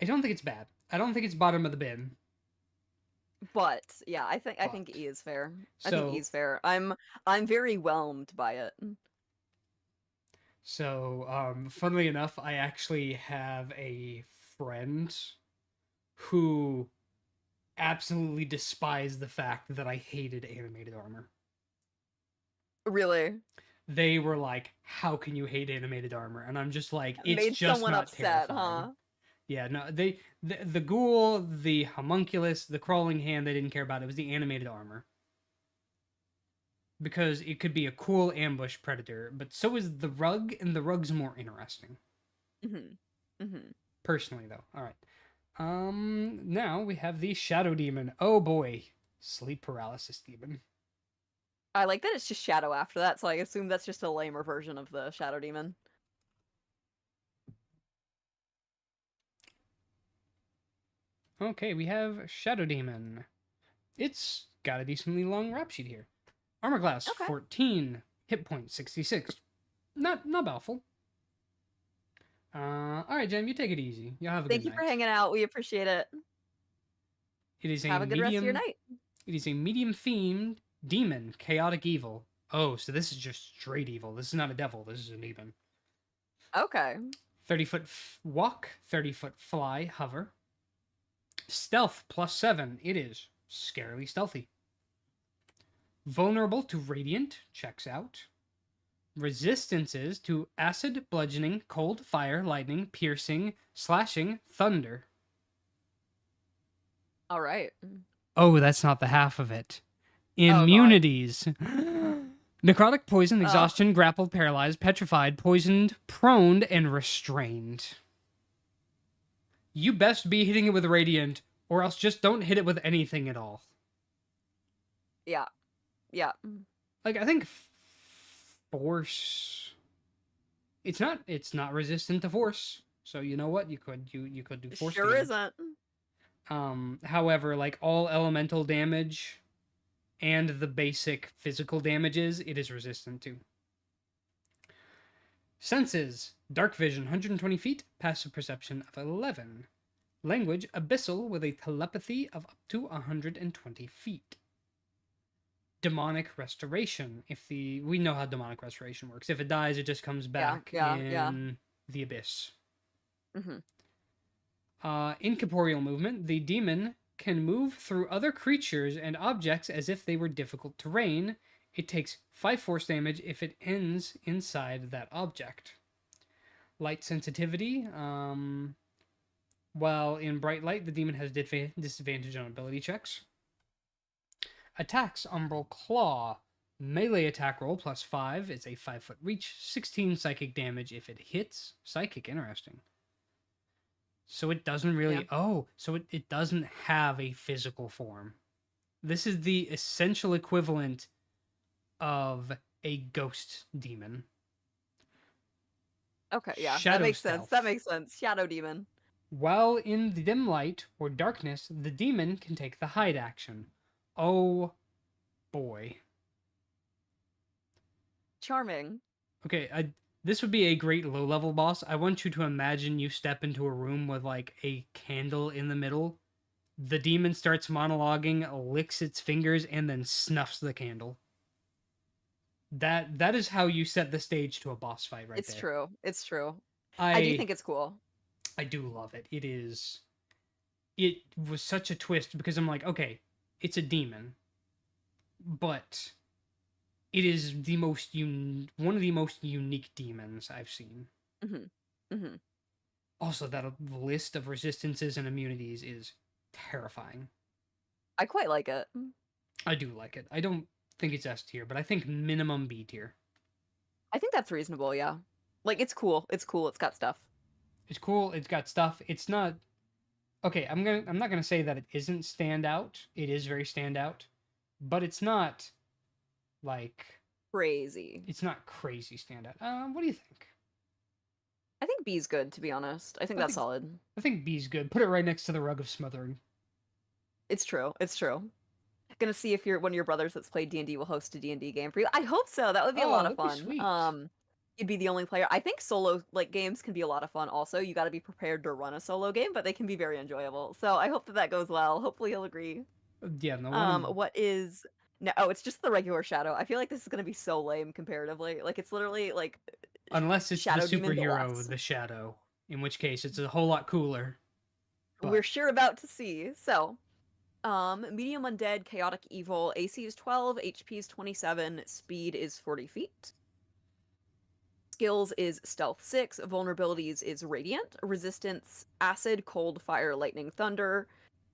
I don't think it's bad. I don't think it's bottom of the bin. But yeah, I think E is fair. I think E is fair. I'm very whelmed by it. So, funnily enough, I actually have a friend who absolutely despised the fact that I hated animated armor. Really? They were like, "How can you hate animated armor?" And I'm just like, "It's made just someone not upset, terrifying." huh? Yeah, no, the ghoul, the homunculus, the crawling hand, they didn't care about. It was the animated armor. Because it could be a cool ambush predator, but so is the rug, and the rug's more interesting. Personally, though. All right. Now we have the Shadow Demon. Oh boy. Sleep Paralysis Demon. I like that it's just Shadow after that, so I assume that's just a lamer version of the Shadow Demon. Okay, we have Shadow Demon. It's got a decently long rap sheet here. Armor class 14, hit point 66. Not awful. All right, Jem, you take it easy. You'll have a good night. Thank you for hanging out. We appreciate it. Have a good rest of your night. It is a medium themed demon, chaotic evil. Oh, so this is just straight evil. This is not a devil. This is a demon. Okay. 30-foot walk, 30-foot fly, hover. Stealth +7. It is scarily stealthy. Vulnerable to radiant, checks out. Resistances to acid, bludgeoning, cold, fire, lightning, piercing, slashing, thunder. All right. Oh, that's not the half of it. Oh God. Immunities. Necrotic, poison, Oh, exhaustion, grappled, paralyzed, petrified, poisoned, prone, and restrained. You best be hitting it with Radiant, or else just don't hit it with anything at all. yeah. Yeah. Like, I think Force... It's not resistant to Force. So you know what? You could do Force Sure damage. isn't. However, like all elemental damage and the basic physical damages, it is resistant to. Senses: dark vision 120 feet, passive perception of 11. Language: abyssal with a telepathy of up to 120 feet. Demonic restoration. We know how demonic restoration works. If it dies, it just comes Yeah. back Yeah. Yeah. in the abyss. Mm-hmm. Incorporeal movement. The demon can move through other creatures and objects as if they were difficult terrain. It takes 5 force damage if it ends inside that object. Light sensitivity. While in bright light, the demon has disadvantage on ability checks. Attacks: Umbral Claw. Melee attack roll +5. It's a 5-foot reach. 16 psychic damage if it hits. Psychic, interesting. So it doesn't really... Yeah. Oh, so it doesn't have a physical form. This is the essential equivalent of a ghost demon. Okay. Yeah. Shadow That makes stealth. sense. That makes sense. Shadow demon. While in the dim light or darkness, the demon can take the hide action. Oh boy. Charming. Okay, this would be a great low-level boss. I want you to imagine you step into a room with like a candle in the middle. The demon starts monologuing, licks its fingers, and then snuffs the candle. That is how you set the stage to a boss fight right It's there. true. It's true. I do think it's cool. I do love it. It was such a twist because I'm like, okay, it's a demon, but it is one of the most unique demons I've seen. Mm-hmm. Mm-hmm. Also, that list of resistances and immunities is terrifying. I quite like it. I do like it. I don't think it's S tier, but I think minimum B tier. I think that's reasonable. Yeah. Like it's cool. It's cool. It's got stuff. It's cool. It's got stuff. It's not okay. I'm not gonna say that it isn't standout. It is very standout, but it's not like Crazy. it's not crazy standout. What do you think? I think B's good, to be honest. I think that's solid. I think B's good. Put it right next to the Rug of Smothering. It's true. It's true. Gonna see if one of your brothers that's played D&D will host a D&D game for you. I hope so. That would be a lot of that'd be fun. sweet. You'd be the only player. I think solo like games can be a lot of fun also. You got to be prepared to run a solo game, but they can be very enjoyable. So I hope that goes well. Hopefully he'll agree. Yeah, no What is no, oh, it's just the regular Shadow. I feel like this is gonna be so lame comparatively. Like it's literally like unless it's Shadow the Demon superhero, Deluxe. the Shadow, in which case it's a whole lot cooler. But... We're sure about to see. So, medium undead, chaotic evil, AC is 12, HP is 27, speed is 40 feet. Skills is stealth 6, vulnerabilities is radiant, resistance acid, cold, fire, lightning, thunder,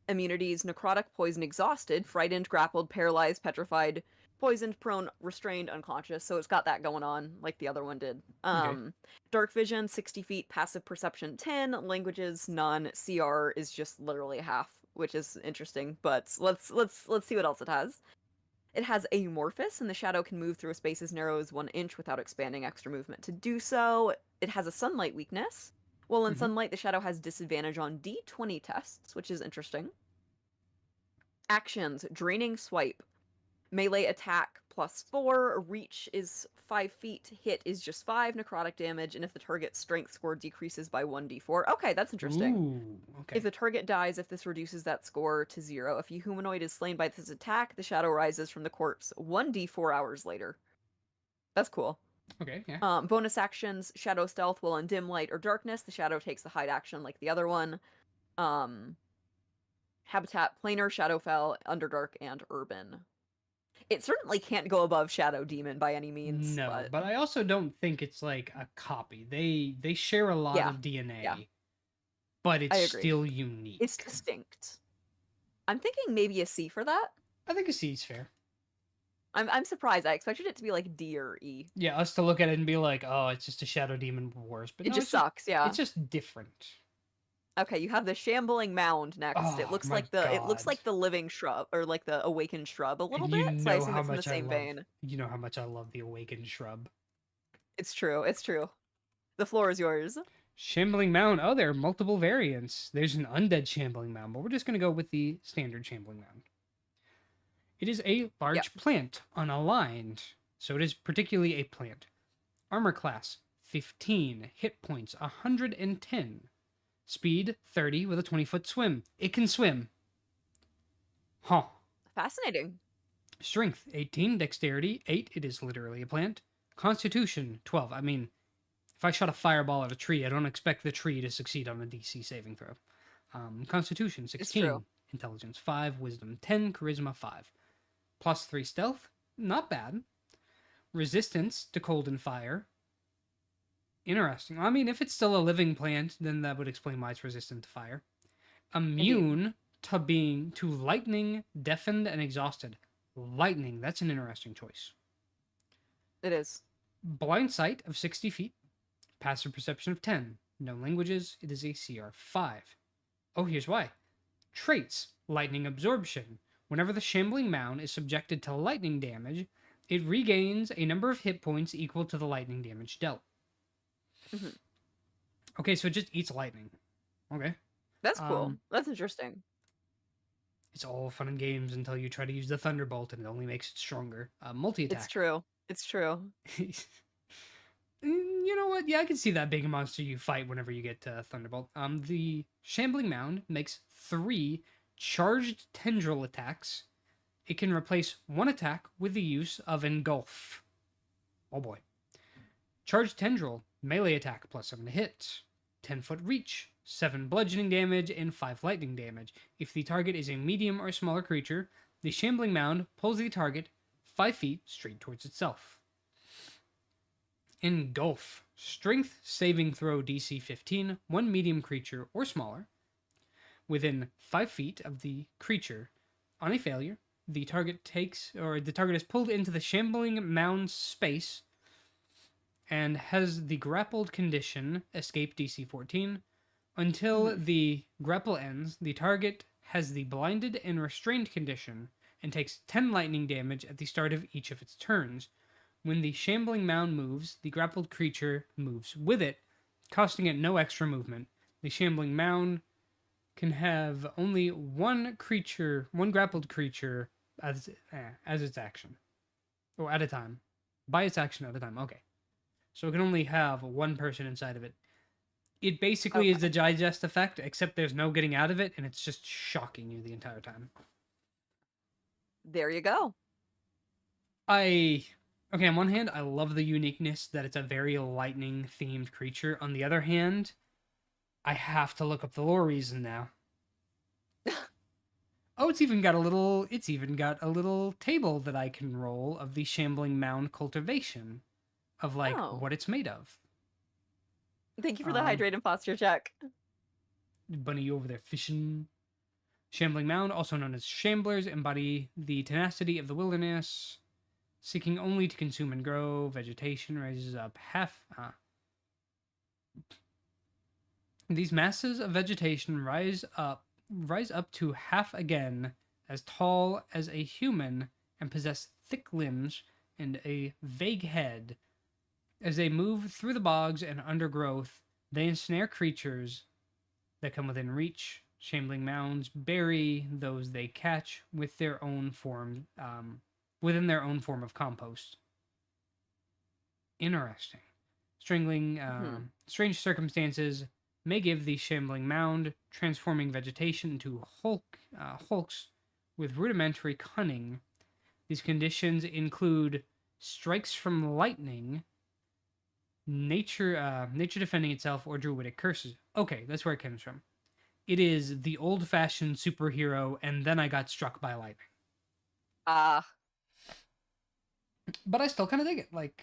immunities necrotic, poison, exhausted, frightened, grappled, paralyzed, petrified, poisoned, prone, restrained, unconscious. So it's got that going on like the other one did. Okay. Dark vision 60 feet, passive perception 10, languages none, CR is just literally half, which is interesting, but let's see what else it has. It has amorphous, and the shadow can move through a space as narrow as 1 inch without expanding extra movement to do so. It has a sunlight weakness. Well, in sunlight, the shadow has disadvantage on D20 tests, which is interesting. Actions: draining swipe, melee attack +4, reach is 5 feet, hit is just 5 necrotic damage, and if the target's strength score decreases by 1d4. Okay, that's interesting. Ooh, okay. If the target dies, if this reduces that score to 0. If a humanoid is slain by this attack, the shadow rises from the corpse 1d4 hours later. That's cool. Okay, yeah. Bonus actions: shadow stealth while in dim light or darkness. The shadow takes the hide action like the other one. Habitat: planar, shadowfell, underdark, and urban. It certainly can't go above Shadow Demon by any means. No, but I also don't think it's like a copy. They share a lot of DNA, but it's still unique. It's distinct. I'm thinking maybe a C for that. I think a C is fair. I'm surprised. I expected it to be like D or E. Yeah, us to look at it and be like, oh, it's just a Shadow Demon Wars. But It no, just sucks, yeah. it's just different. Okay, you have the shambling mound next. Oh my It looks god. like the living shrub or like the awakened shrub a little And bit, you so I know assume how it's in the much I same love vein. you know how much I love the Awakened Shrub. It's true, it's true. The floor is yours. Shambling Mound. Oh, there are multiple variants. There's an undead Shambling Mound, but we're just gonna go with the standard Shambling Mound. It is a Yep. large plant, unaligned. So it is particularly a plant. Armor class 15, hit points 110, speed 30 with a 20-foot swim. It can swim. Huh. Fascinating. Strength 18, dexterity 8, it is literally a plant. Constitution 12. I mean, if I shot a fireball at a tree, I don't expect the tree to succeed on a DC saving throw. Constitution It's 16, true. intelligence 5, wisdom 10, charisma 5. Plus 3 stealth, not bad. Resistance to cold and fire. Interesting. I mean, if it's still a living plant, then that would explain why it's resistant to fire. Immune to lightning, deafened, and exhausted. Lightning, that's an interesting choice. It is. Blind sight of 60 feet. Passive perception of 10. No languages, it is a CR 5. Oh, here's why. Traits, lightning absorption. Whenever the shambling mound is subjected to lightning damage, it regains a number of hit points equal to the lightning damage dealt. Mhm. Okay, so it just eats lightning. Okay. That's cool. That's interesting. It's all fun and games until you try to use the Thunderbolt and it only makes it stronger. Multi-attack. It's true. It's true. You know what? Yeah, I can see that being a monster you fight whenever you get Thunderbolt. The Shambling Mound makes 3 charged tendril attacks. It can replace 1 attack with the use of Engulf. Oh boy. Charged tendril, melee attack plus 7 to hit. 10-foot reach, 7 bludgeoning damage, and 5 lightning damage. If the target is a medium or smaller creature, the Shambling Mound pulls the target 5 feet straight towards itself. Engulf. Strength saving throw DC 15, 1 medium creature or smaller, within 5 feet of the creature. On a failure, the target is pulled into the Shambling Mound space and has the grappled condition, escape DC 14. Until the grapple ends, the target has the blinded and restrained condition and takes 10 lightning damage at the start of each of its turns. When the Shambling Mound moves, the grappled creature moves with it, costing it no extra movement. The Shambling Mound can have only one grappled creature as its action. Or at a time. By its action at a time. Okay. So it can only have one person inside of it. It basically is the digest effect, except there's no getting out of it, and it's just shocking you the entire time. There you go. Okay, on one hand, I love the uniqueness that it's a very lightning-themed creature. On the other hand, I have to look up the lore reason now. Oh, it's even got a little table that I can roll of the Shambling Mound cultivation of what it's made of. Thank you for the hydrate and posture check. Bunny, you over there fishing. Shambling Mound, also known as Shamblers, embody the tenacity of the wilderness, seeking only to consume and grow. Vegetation rises up These masses of vegetation rise up to half again as tall as a human and possess thick limbs and a vague head. As they move through the bogs and undergrowth, they ensnare creatures that come within reach. Shambling Mounds bury those they catch within their own form of compost. Interesting. Strange circumstances may give the Shambling Mound, transforming vegetation into hulks with rudimentary cunning. These conditions include strikes from lightning, nature defending itself, or druidic curses. Okay, that's where it comes from. It is the old-fashioned superhero, and then I got struck by lightning. But I still kind of dig it. Like,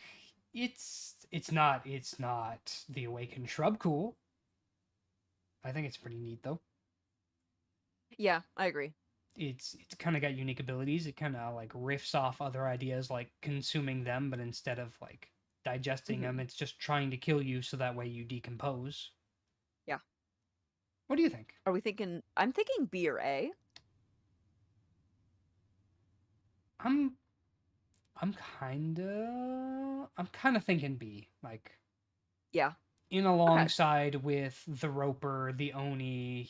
it's not the Awakened Shrub cool. I think it's pretty neat, though. Yeah, I agree. it's kind of got unique abilities. It kind of like riffs off other ideas like consuming them, but instead of like digesting them, it's just trying to kill you so that way you decompose. Yeah. What do you think? Are we thinking? I'm thinking B or A. I'm I'm kind of thinking B, like Yeah. in Okay. alongside with the Roper, the Oni,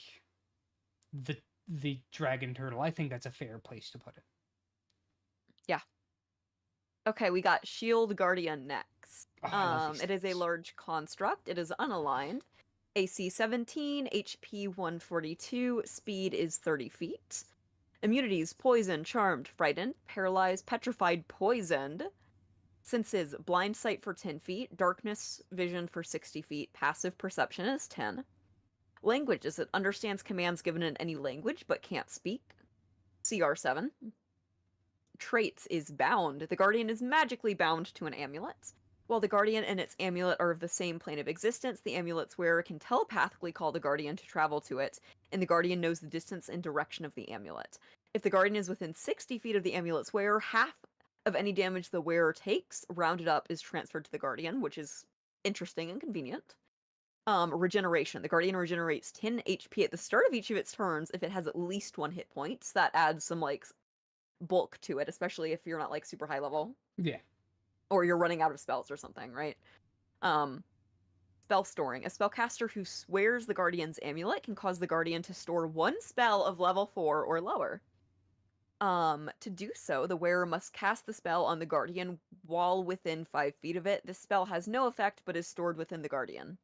the Dragon Turtle. I think that's a fair place to put it. Yeah. Okay, we got Shield Guardian next. Oh, I love these It is a things. large construct. It is unaligned. AC 17, HP 142, speed is 30 feet. Immunities: poison, charmed, frightened, paralyzed, petrified, poisoned. Senses: blind sight for 10 feet, darkness vision for 60 feet, passive perception is 10. Languages: it understands commands given in any language but can't speak. CR 7. Traits is bound. The Guardian is magically bound to an amulet. While the Guardian and its amulet are of the same plane of existence, the amulet's wearer can telepathically call the Guardian to travel to it, and the Guardian knows the distance and direction of the amulet. If the Guardian is within 60 feet of the amulet's wearer, half of any damage the wearer takes, rounded up, is transferred to the Guardian, which is interesting and convenient. Regeneration. The Guardian regenerates 10 HP at the start of each of its turns if it has at least 1 hit point. So that adds some, like, bulk to it, especially if you're not like super high level Yeah. or you're running out of spells or something, right? Um, spell storing. A spellcaster who swears the Guardian's amulet can cause the Guardian to store 1 spell of level 4 or lower. To do so, the wearer must cast the spell on the Guardian while within 5 feet of it. This spell has no effect but is stored within the Guardian.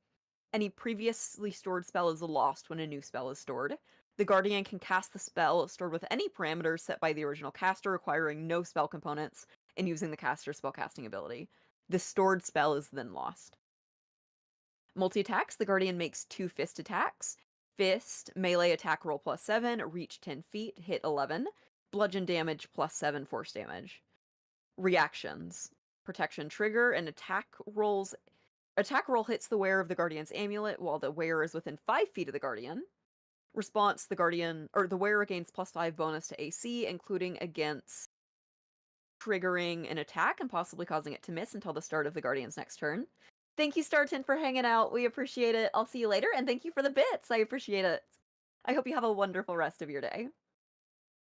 Any previously stored spell is lost when a new spell is stored. The Guardian can cast the spell stored with any parameters set by the original caster, requiring no spell components, and using the caster's spellcasting ability. The stored spell is then lost. Multi-attacks. The Guardian makes 2 fist attacks. Fist, melee attack roll +7, reach 10 feet, hit 11, bludgeon damage +7 force damage. Reactions. Protection trigger and attack rolls. Attack roll hits the wearer of the Guardian's amulet while the wearer is within 5 feet of the Guardian. Response: the Guardian or the wearer gains +5 bonus to AC, including against triggering an attack and possibly causing it to miss until the start of the Guardian's next turn. Thank you, Startin, for hanging out. We appreciate it. I'll see you later, and thank you for the bits. I appreciate it. I hope you have a wonderful rest of your day.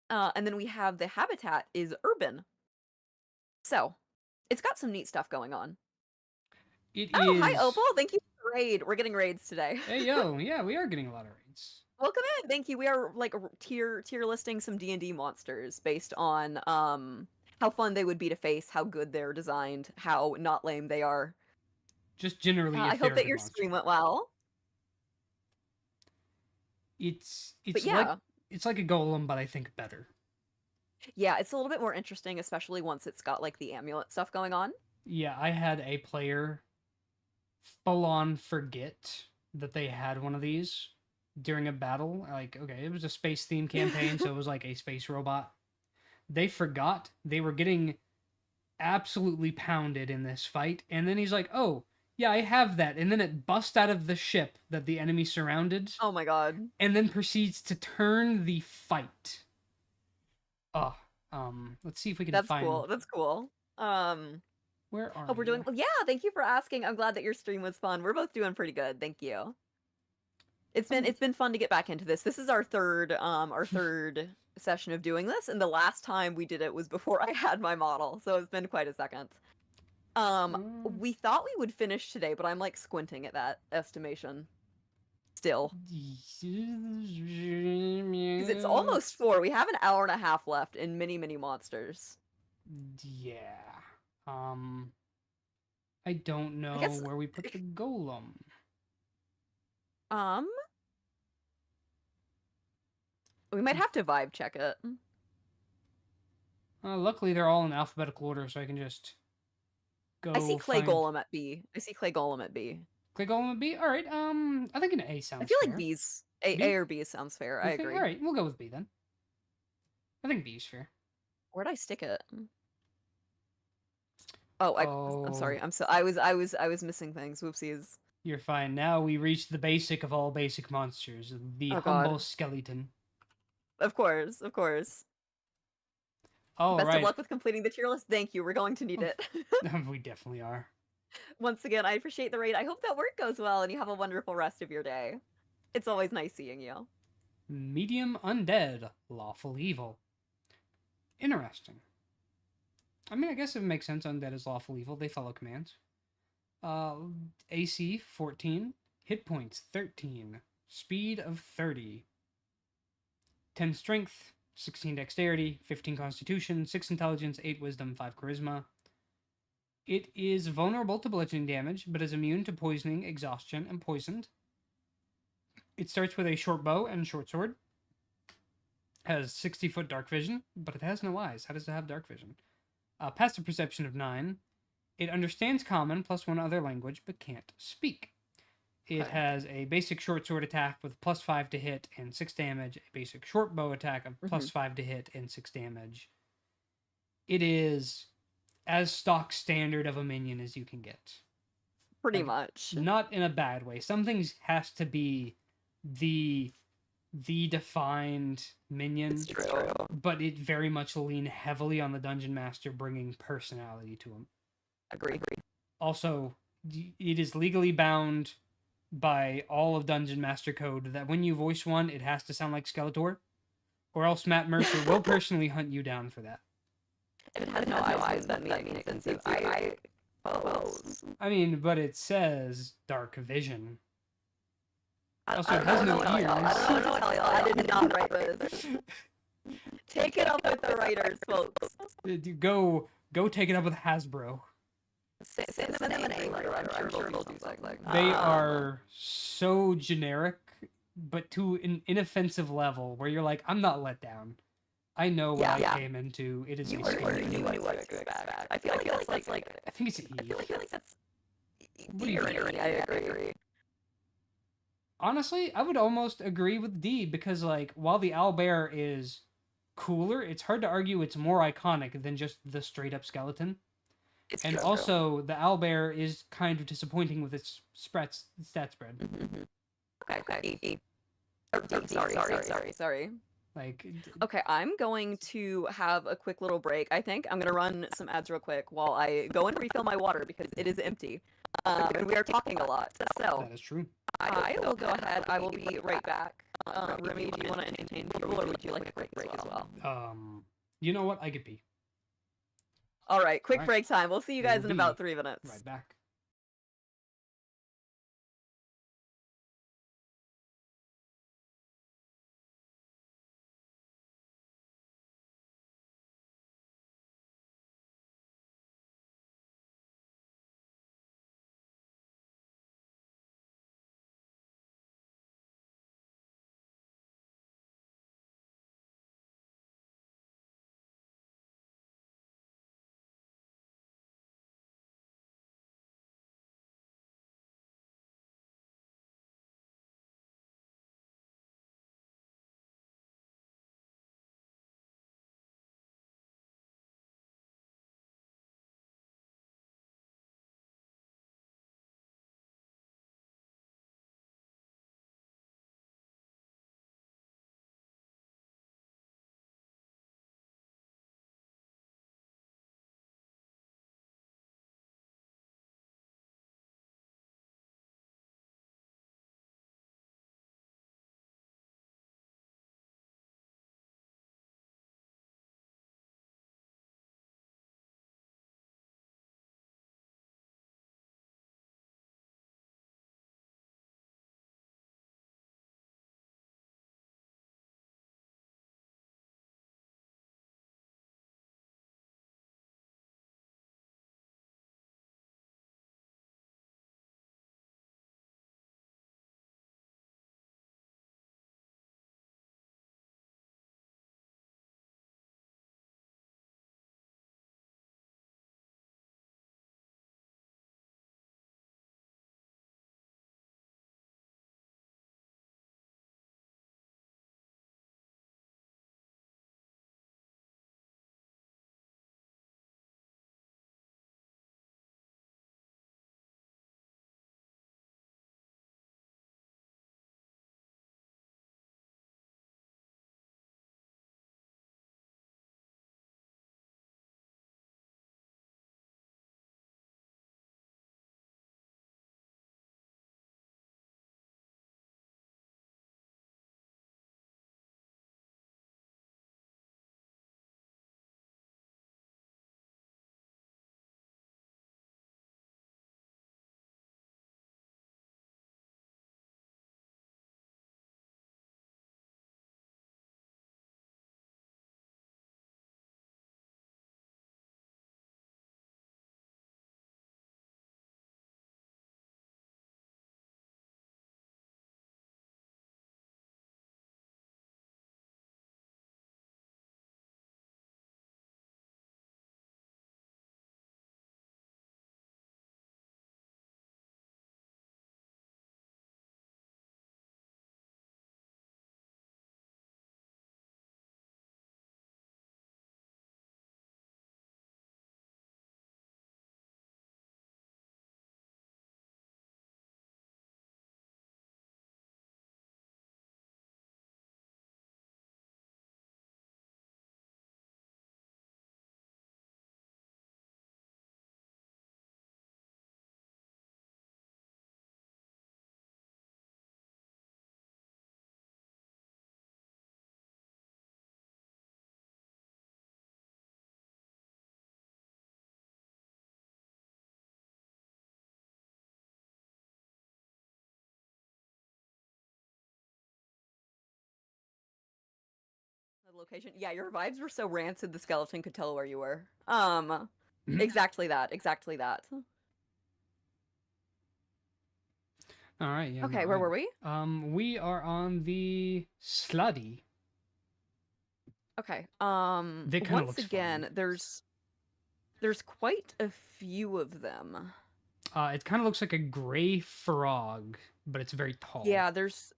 And then we have the habitat is urban. So, it's got some neat stuff going on. It Oh, is. hi, Opal. Thank you for the raid. We're getting raids today. Hey yo, yeah, we are getting a lot of raids. Welcome in. Thank you. We are like tier listing some D&D monsters based on how fun they would be to face, how good they're designed, how not lame they are. Just generally, I if they're hope a that good your monster. stream went well. It's But yeah. it's like a golem, but I think better. Yeah, it's a little bit more interesting, especially once it's got like the amulet stuff going on. Yeah, I had a player full on forget that they had one of these during a battle. Like, okay, it was a space theme campaign, so it was like a space robot. They forgot they were getting absolutely pounded in this fight, and then he's like, "Oh, yeah, I have that." And then it busts out of the ship that the enemy surrounded, Oh my god. and then proceeds to turn the fight. Oh, let's see if we can That's find. cool. That's cool. Where are Hope we're you? doing well. Yeah, thank you for asking. I'm glad that your stream was fun. We're both doing pretty good. Thank you. It's been fun to get back into this. This is our third session of doing this, and the last time we did it was before I had my model, so it's been quite a second. We thought we would finish today, but I'm like squinting at that estimation. Still. Because it's almost 4. We have an hour and a half left in many, many monsters. Yeah. I don't know where we put the golem. We might have to vibe check it. Luckily, they're all in alphabetical order, so I can just go. I see Clay Golem at B. Clay Golem at B. Clay Golem at B? Alright, I think an A sounds fair. I feel like B's. A or B sounds fair. I agree. Alright, we'll go with B then. I think B is fair. Where'd I stick it? Oh, I'm sorry. I was missing things. Whoopsies. You're fine. Now we reach the basic of all basic monsters, the humble skeleton. Of course, of course. All Best of right. luck with completing the tier list. Thank you. We're going to need it. We definitely are. Once again, I appreciate the raid. I hope that work goes well and you have a wonderful rest of your day. It's always nice seeing you. Medium undead, lawful evil. Interesting. I mean, I guess it makes sense. Undead is lawful evil. They follow commands. AC 14, hit points 13, speed of 30, 10 strength, 16 dexterity, 15 constitution, 6 intelligence, 8 wisdom, 5 charisma. It is vulnerable to bludgeoning damage, but is immune to poisoning, exhaustion, and poisoned. It starts with a short bow and short sword. Has 60-foot dark vision, but it has no eyes. How does it have dark vision? Passive perception of 9. It understands common plus 1 other language, but can't speak. It has a basic short sword attack with plus 5 to hit and 6 damage. A basic short bow attack of plus 5 to hit and 6 damage. It is as stock standard of a minion as you can get. Pretty much. Not in a bad way. Some things has to be the defined minion. It's true. But it very much lean heavily on the Dungeon Master bringing personality to him. Agree. Also, it is legally bound by all of Dungeon Master code that when you voice one, it has to sound like Skeletor, or else Matt Mercer will personally hunt you down for that. If it has no eyes, that means it's I suppose. I mean, but it says dark vision. Also, it I has don't no know what to tell ears. y'all. I don't know what to tell y'all. I did not write this. Take it up with the writers, folks. Go take it up with Hasbro. Send them an A letter. I'm sure they'll do something. They are so generic, but to an inoffensive level where you're like, I'm not let down. I know what I came into. It is You a scary knew what to expect. I feel like that's like I think it's E. I feel like that's What do you think? I agree. Honestly, I would almost agree with D because, like, while the owlbear is cooler, it's hard to argue it's more iconic than just the straight up skeleton. It's and true. Also, the owlbear is kind of disappointing with its stat spread. Okay. Sorry. Like, okay, I'm going to have a quick little break. I think I'm going to run some ads real quick while I go and refill my water because it is empty. And we are talking a lot. So that is true. I will go ahead. I will be right back. Remy, do you want to entertain people or would you like a quick break as well? You know what? I could be. All right, quick break time. We'll see you guys in about 3 minutes. Right back. location. Yeah, your vibes were so rancid the skeleton could tell where you were. Exactly that. Exactly that. All right. Yeah. Okay, No, where were we? we are on the slutty. Okay. That kind of Once looks again, fun. there's quite a few of them. It kind of looks like a gray frog, but it's very tall. Yeah, there's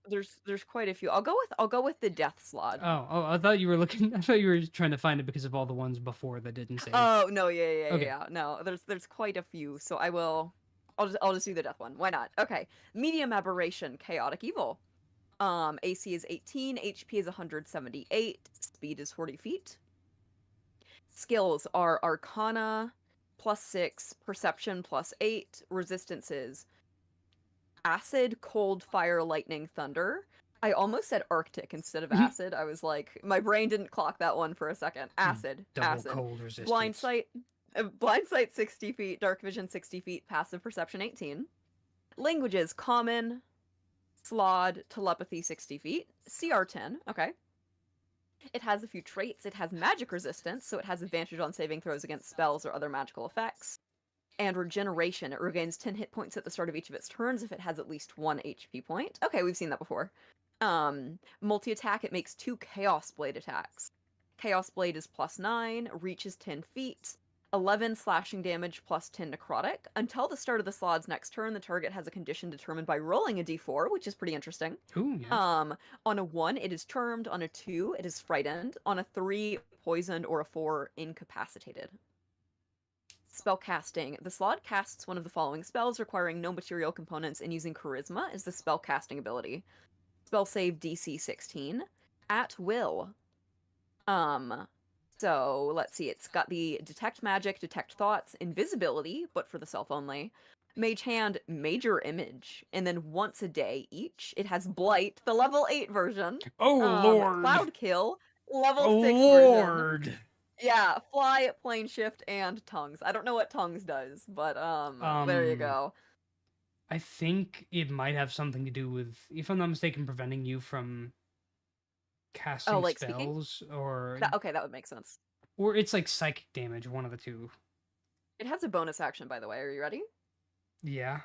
quite a few. I'll go with the death slot. Oh, I thought you were looking. I thought you were trying to find it because of all the ones before that didn't save. Oh, no, yeah. Okay. No, there's quite a few. So I'll just do the death one. Why not? Okay. Medium aberration, chaotic evil. AC is 18, HP is 178, speed is 40 feet. Skills are Arcana +6, Perception +8, resistances Acid, Cold, Fire, Lightning, Thunder. I almost said Arctic instead of Acid. I was like, my brain didn't clock that one for a second. Acid, Double Acid. cold resistance. Blind sight 60 feet, Dark Vision 60 feet, Passive Perception 18. Languages, Common, Slod, Telepathy 60 feet, CR 10. Okay. It has a few traits. It has magic resistance, so it has advantage on saving throws against spells or other magical effects. And regeneration. It regains 10 hit points at the start of each of its turns if it has at least 1 HP point. Okay, we've seen that before. Multi-attack, it makes 2 Chaos Blade attacks. Chaos Blade is +9, reaches 10 feet, 11 slashing damage +10 necrotic. Until the start of the Slod's next turn, the target has a condition determined by rolling a d4, which is pretty interesting. Ooh, yeah. On a 1, it is charmed. On a 2, it is frightened. On a 3, poisoned. Or a 4, incapacitated. Spellcasting. The Slod casts one of the following spells requiring no material components and using Charisma as the spellcasting ability. Spell save DC 16. At will. So, let's see, it's got the Detect Magic, Detect Thoughts, Invisibility, but for the self only. Mage Hand, Major Image, and then once a day each. It has Blight, the level 8 version. Oh, Lord. Cloud Kill, level Oh, 6 Lord. version. Yeah, Fly, Plane Shift, and Tongues. I don't know what Tongues does, but there you go. I think it might have something to do with, if I'm not mistaken, preventing you from casting like spells speaking? or Okay, that would make sense. or it's like psychic damage, one of the two. It has a bonus action, by the way. Are you ready? Yeah.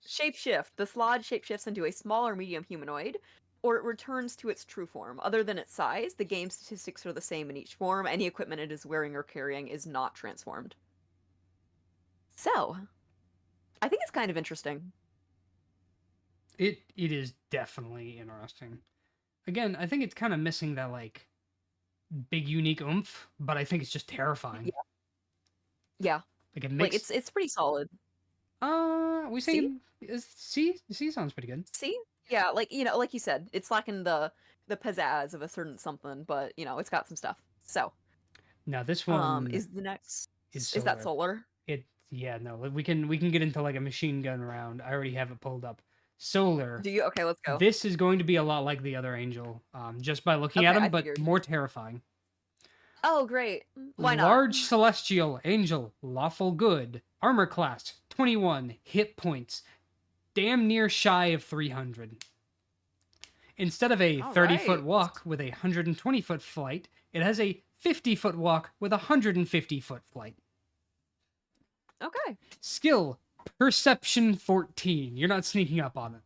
Shapeshift. The Slod shapeshifts into a small or medium humanoid, or it returns to its true form. Other than its size, the game statistics are the same in each form. Any equipment it is wearing or carrying is not transformed. So, I think it's kind of interesting. It is definitely interesting. Again, I think it's kind of missing that like big unique oomph, but I think it's just terrifying. Yeah. Like it makes it's pretty solid. we say C sounds pretty good. See? Yeah, like like you said, it's lacking the pizzazz of a certain something, but it's got some stuff. So now this one is the next is that solar? We can get into like a machine gun round. I already have it pulled up. Solar. Do you? Okay, let's go. This is going to be a lot like the other angel, just by looking at him, but more terrifying. Oh, great. Why not? Large celestial angel, lawful good, armor class 21, hit points, damn near shy of 300. Instead of a 30-foot walk with a 120-foot flight, it has a 50-foot walk with a 150-foot flight. Okay. Skill, Perception 14. You're not sneaking up on it.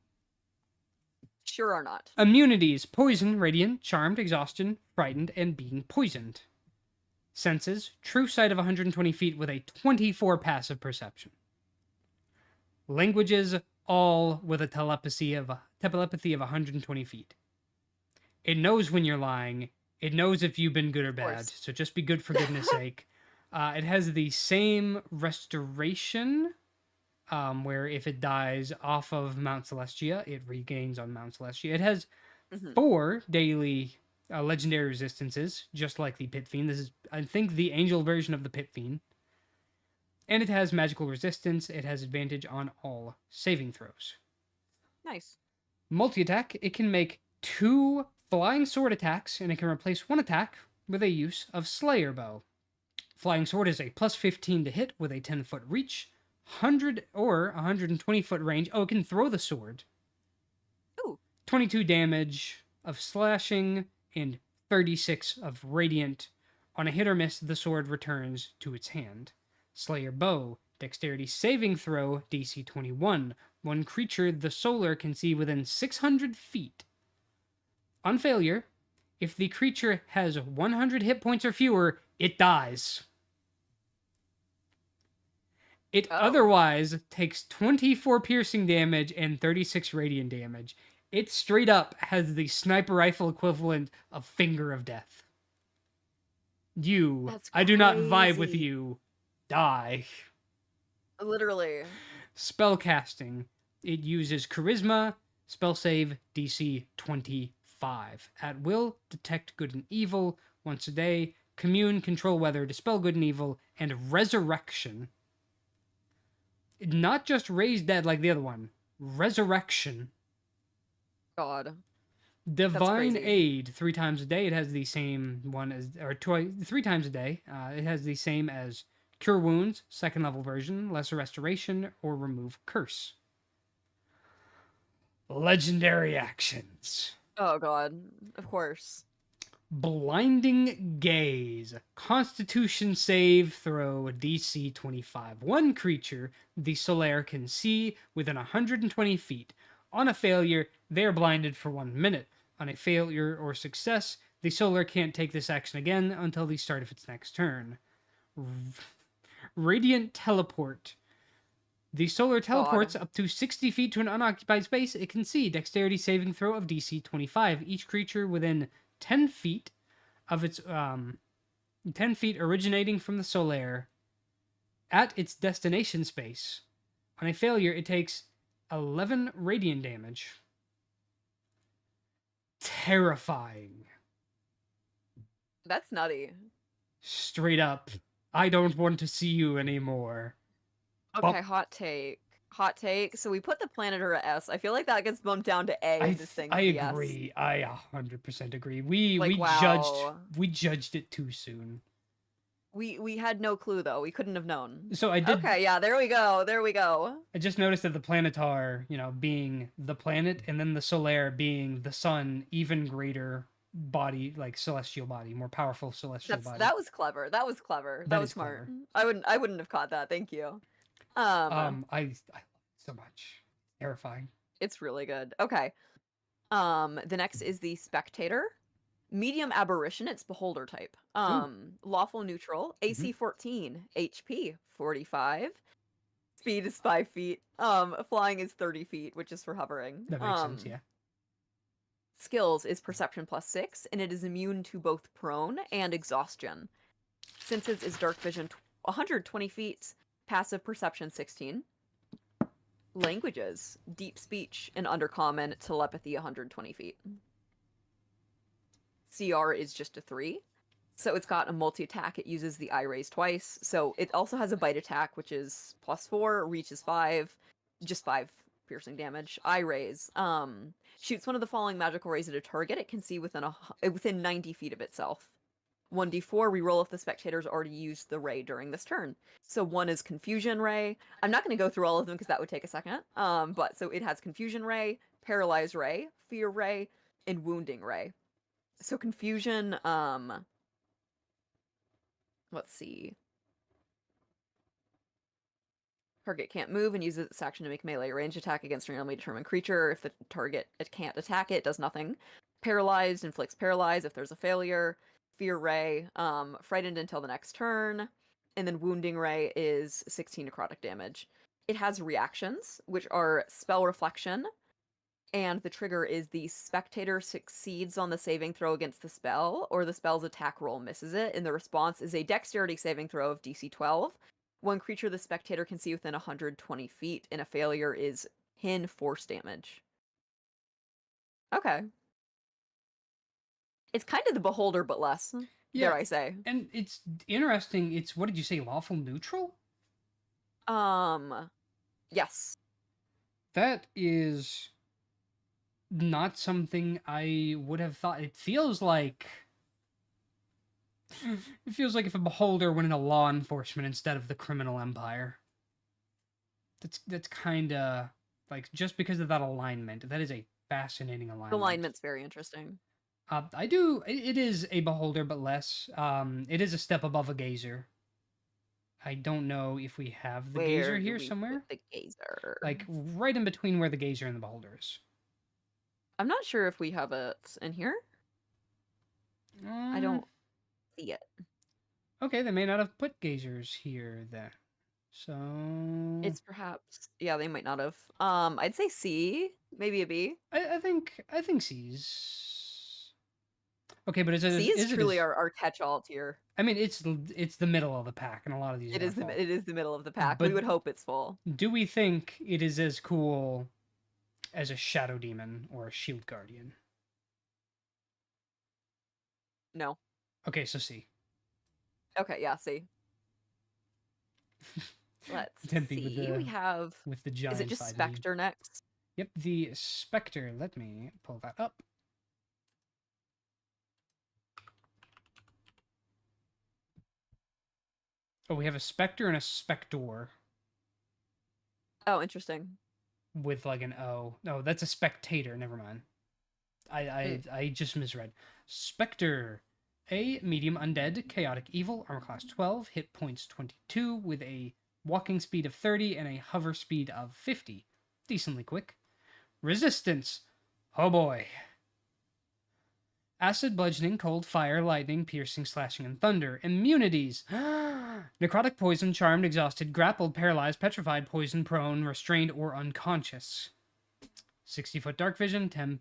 Sure are not. Immunities, Poison, Radiant, Charmed, Exhaustion, Frightened, and Being Poisoned. Senses, True Sight of 120 feet with a 24 passive perception. Languages, all with a telepathy of 120 feet. It knows when you're lying. It knows if you've been good or bad, so just be good for goodness sake. It has the same restoration, where if it dies off of Mount Celestia, it regains on Mount Celestia. It has 4 daily legendary resistances, just like the Pit Fiend. This is, I think, the angel version of the Pit Fiend. And it has magical resistance. It has advantage on all saving throws. Nice. Multi-attack, it can make 2 flying sword attacks, and it can replace 1 attack with a use of Slayer Bow. Flying sword is a +15 to hit with a 10-foot reach, 100 or 120-foot range. Oh, it can throw the sword. Ooh. 22 damage of slashing and 36 of radiant. On a hit or miss, the sword returns to its hand. Slayer Bow, dexterity saving throw, DC 21. One creature the solar can see within 600 feet. On failure, if the creature has 100 hit points or fewer, it dies. It otherwise takes 24 piercing damage and 36 radiant damage. It straight up has the sniper rifle equivalent of Finger of Death. That's I do not vibe with crazy. you. Die. Literally. Spellcasting. It uses Charisma, spell save, DC 25. At will, detect good and evil once a day, commune, control weather, dispel good and evil, and resurrection. Not just raise dead like the other one. Resurrection. God. Divine crazy. Aid 3 times a day. It has the same one as, or 3 times a day. It has the same as Cure Wounds, second level version, Lesser Restoration, or Remove Curse. Legendary actions. Oh God. Of course. Blinding Gaze. Constitution save throw DC 25. One creature the Solaire can see within 120 feet. On a failure, they are blinded for 1 minute. On a failure or success, the Solar can't take this action again until the start of its next turn. Radiant Teleport. The Solar teleports up to 60 feet to an unoccupied space it can see. Dexterity saving throw of DC 25. Each creature within 10 feet of its 10 feet originating from the Solaire at its destination space. On a failure, it takes 11 radiant damage. Terrifying. That's nutty. Straight up. I don't want to see you anymore. Okay, hot take. Hot take. So we put the Planeter at S. I feel like that gets bumped down to A if this thing's I the S. agree. I 100% agree. We wow. judged it too soon. We had no clue though. We couldn't have known. So I did. Okay, yeah, there we go. There we go. I just noticed that the Planetar, being the planet, and then the Solaire being the sun, even greater body, like celestial body, more powerful celestial body. That was clever. That was clever. That was smart. Clever. I wouldn't have caught that. Thank you. I love it so much. Terrifying. It's really good. Okay. The next is the Spectator. Medium Aberration, it's Beholder type. Lawful Neutral, AC 14, HP 45, Speed is 5 feet, Flying is 30 feet, which is for hovering. That makes sense, yeah. Skills is Perception +6, and it is immune to both Prone and Exhaustion. Senses is Dark Vision 120 feet, Passive Perception 16. Languages, Deep Speech, and Undercommon, Telepathy 120 feet. CR is just a 3. So it's got a multi-attack. It uses the eye raise twice. So it also has a bite attack, which is +4, reach is 5, just 5 piercing damage. Eye raise. Shoots one of the following magical rays at a target it can see within 90 feet of itself. 1d4, reroll if the spectator's already used the ray during this turn. So 1 is Confusion Ray. I'm not going to go through all of them because that would take a second. But so it has Confusion Ray, Paralyze Ray, Fear Ray, and Wounding Ray. So Confusion, let's see. Target can't move and uses its action to make melee range attack against a randomly determined creature. If the target can't attack it, does nothing. Paralyzed, inflicts paralyze if there's a failure. Fear Ray, frightened until the next turn. And then Wounding Ray is 16 necrotic damage. It has reactions, which are Spell Reflection, and the trigger is the spectator succeeds on the saving throw against the spell, or the spell's attack roll misses it, and the response is a dexterity saving throw of DC 12. One creature the spectator can see within 120 feet, and a failure is 10 force damage. Okay. It's kind of the Beholder, but less, dare I say. And it's interesting, it's, what did you say, lawful neutral? Yes. That is not something I would have thought. It feels like if a Beholder went into law enforcement instead of the criminal empire. That's kind of like, just because of that alignment. That is a fascinating alignment. The alignment's very interesting. I do. It is a beholder, but less. It is a step above a gazer. I don't know if we have the gazer Where do here we put somewhere. the gazer? Like right in between where the gazer and the beholder is. I'm not sure if we have it in here. I Um, don't see it. okay, they may not have put gazers here then. So It's perhaps, yeah, they might not have. I'd say C, maybe a B. I think C's okay, but C is is it truly as our catch-all tier. I mean it's the middle of the pack, and a lot of these are gonna fall. It is the middle of the pack. We But would hope it's full. do we think it is as cool as a shadow demon or a shield guardian? No. Okay, so C. Okay, yeah, C. Let's Tempe with see. We have. the Is it giant just side lead. Spectre next? Yep, the Spectre. Let me pull that up. Oh, we have a Spectre and a Spector Oh, interesting. with like an O. No, that's a Spectator. Never mind. I just misread. Spectre, a medium undead, chaotic evil, armor class 12, hit points 22, with a walking speed of 30 and a hover speed of 50. Decently quick. Resistance. Oh boy. Acid, bludgeoning, cold, fire, lightning, piercing, slashing, and thunder. Immunities. Necrotic, poison, charmed, exhausted, grappled, paralyzed, petrified, poisoned, prone, restrained, or unconscious. 60-foot dark vision, 10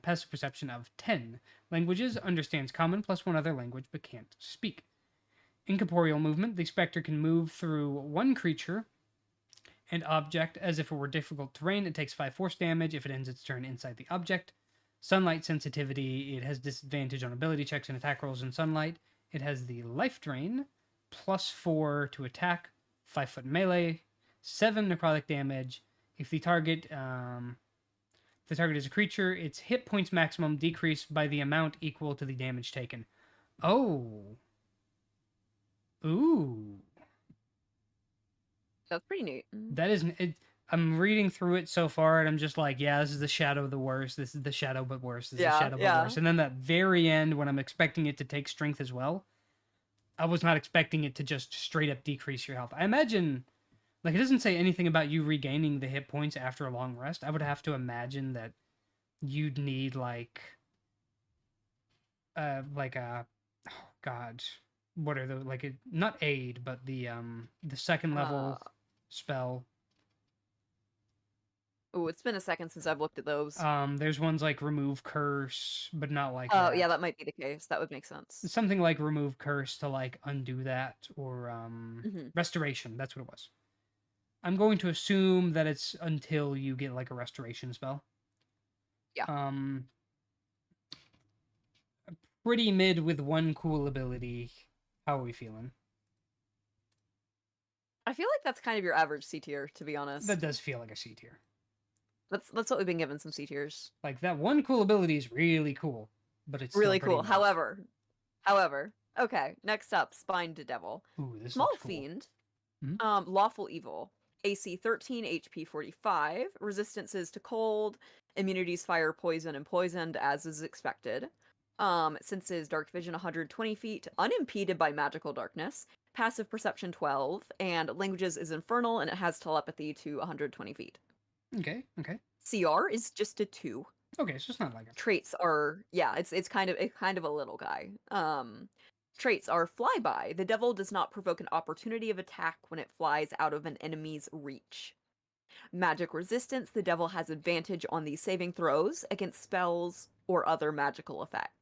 passive perception of 10. Languages, understands common plus one other language but can't speak. Incorporeal movement, the Spectre can move through one creature and object as if it were difficult terrain. It takes 5 force damage if it ends its turn inside the object. Sunlight sensitivity, it has disadvantage on ability checks and attack rolls in sunlight. It has the life drain, plus 4 to attack, 5-foot melee, 7 necrotic damage. If the target is a creature, its hit points maximum decrease by the amount equal to the damage taken. Oh. Ooh. That's pretty neat. That is I'm reading through it so far, and I'm just like, yeah, this is the shadow of the worst. This is the shadow but worse. This is the shadow but worse. And then that very end, when I'm expecting it to take strength as well, I was not expecting it to just straight up decrease your health. I imagine, like, it doesn't say anything about you regaining the hit points after a long rest. I would have to imagine that you'd need like a oh god, what are the not aid, but the second level spell. Oh, it's been a second since I've looked at those. There's ones like remove curse, but not like Oh, yeah, that might be the case. That would make sense. something like remove curse to like undo that, or restoration. That's what it was. I'm going to assume that it's until you get like a restoration spell. Yeah. Pretty mid with one cool ability. How are we feeling? I feel like that's kind of your average C tier, to be honest. That does feel like a C tier. That's what we've been given, some C tiers. Like that one cool ability is really cool, but it's really cool. Nice. However, okay. Next up, Spined Devil. Ooh, this Small looks cool. Fiend. Mm-hmm. Lawful Evil. AC 13, HP 45. Resistances to cold. Immunities fire, poison, and poisoned, as is expected. Senses dark vision 120 feet, unimpeded by magical darkness. Passive perception 12, and languages is infernal, and it has telepathy to 120 feet. Okay. CR is just a 2. Okay, so it's not like traits are it's kind of a little guy. Traits are flyby. The devil does not provoke an opportunity of attack when it flies out of an enemy's reach. Magic resistance. The devil has advantage on these saving throws against spells or other magical effects.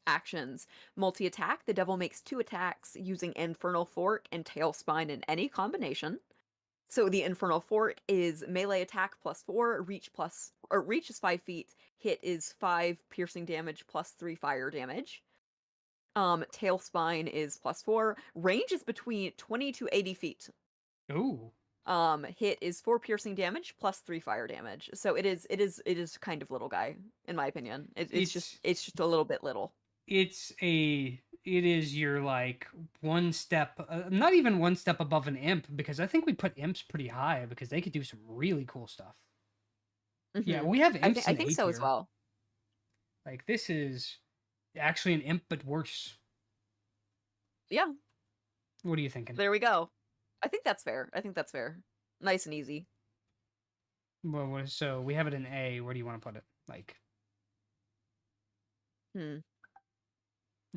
Actions. Multi-attack. The devil makes 2 attacks using Infernal Fork and Tailspine in any combination. So the Infernal Fork is melee attack plus 4, reach is 5 feet, hit is 5 piercing damage plus 3 fire damage. Tailspine is plus 4, range is between 20 to 80 feet. Ooh. Hit is 4 piercing damage plus 3 fire damage. So it is kind of little guy, in my opinion. It's just a little bit little. It is your like one step, not even one step above an imp, because I think we put imps pretty high because they could do some really cool stuff. Mm-hmm. Yeah, we have imps. I think so as well. Like, this is actually an imp, but worse. Yeah, What are you thinking? there we go. I think that's fair. Nice and easy. Well, so we have it in A. Where do you want to put it? Like,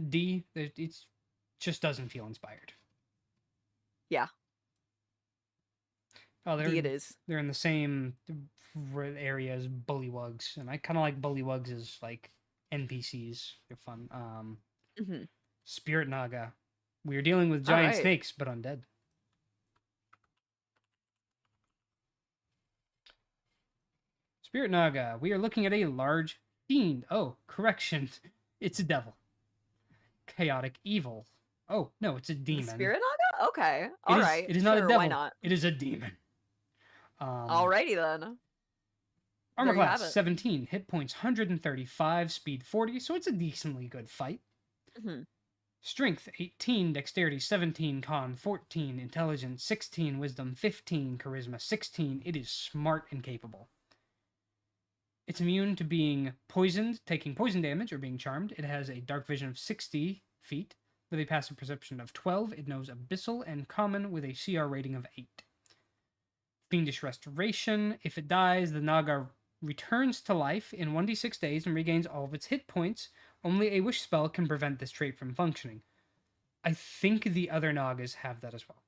D? It just doesn't feel inspired. Yeah. Oh, D it is. they're in the same area as Bullywugs, and I kind of like Bullywugs as like NPCs. They're fun. Spirit Naga. We are dealing with giant snakes, but undead. Spirit Naga. We are looking at a large fiend. Oh, correction. It's a devil. Chaotic evil. Oh, no, it's a demon. Spirit Naga? Okay. All right. It is not a devil. Why not? It is a demon. Alrighty then. Armor class 17, hit points 135, speed 40, so it's a decently good fight. Strength 18, dexterity 17, con 14, intelligence 16, wisdom 15, charisma 16. It is smart and capable. It's immune to being poisoned, taking poison damage, or being charmed. It has a dark vision of 60 feet with a passive perception of 12. It knows abyssal and common with a CR rating of 8. Fiendish Restoration. If it dies, the Naga returns to life in 1d6 days and regains all of its hit points. Only a wish spell can prevent this trait from functioning. I think the other Nagas have that as well.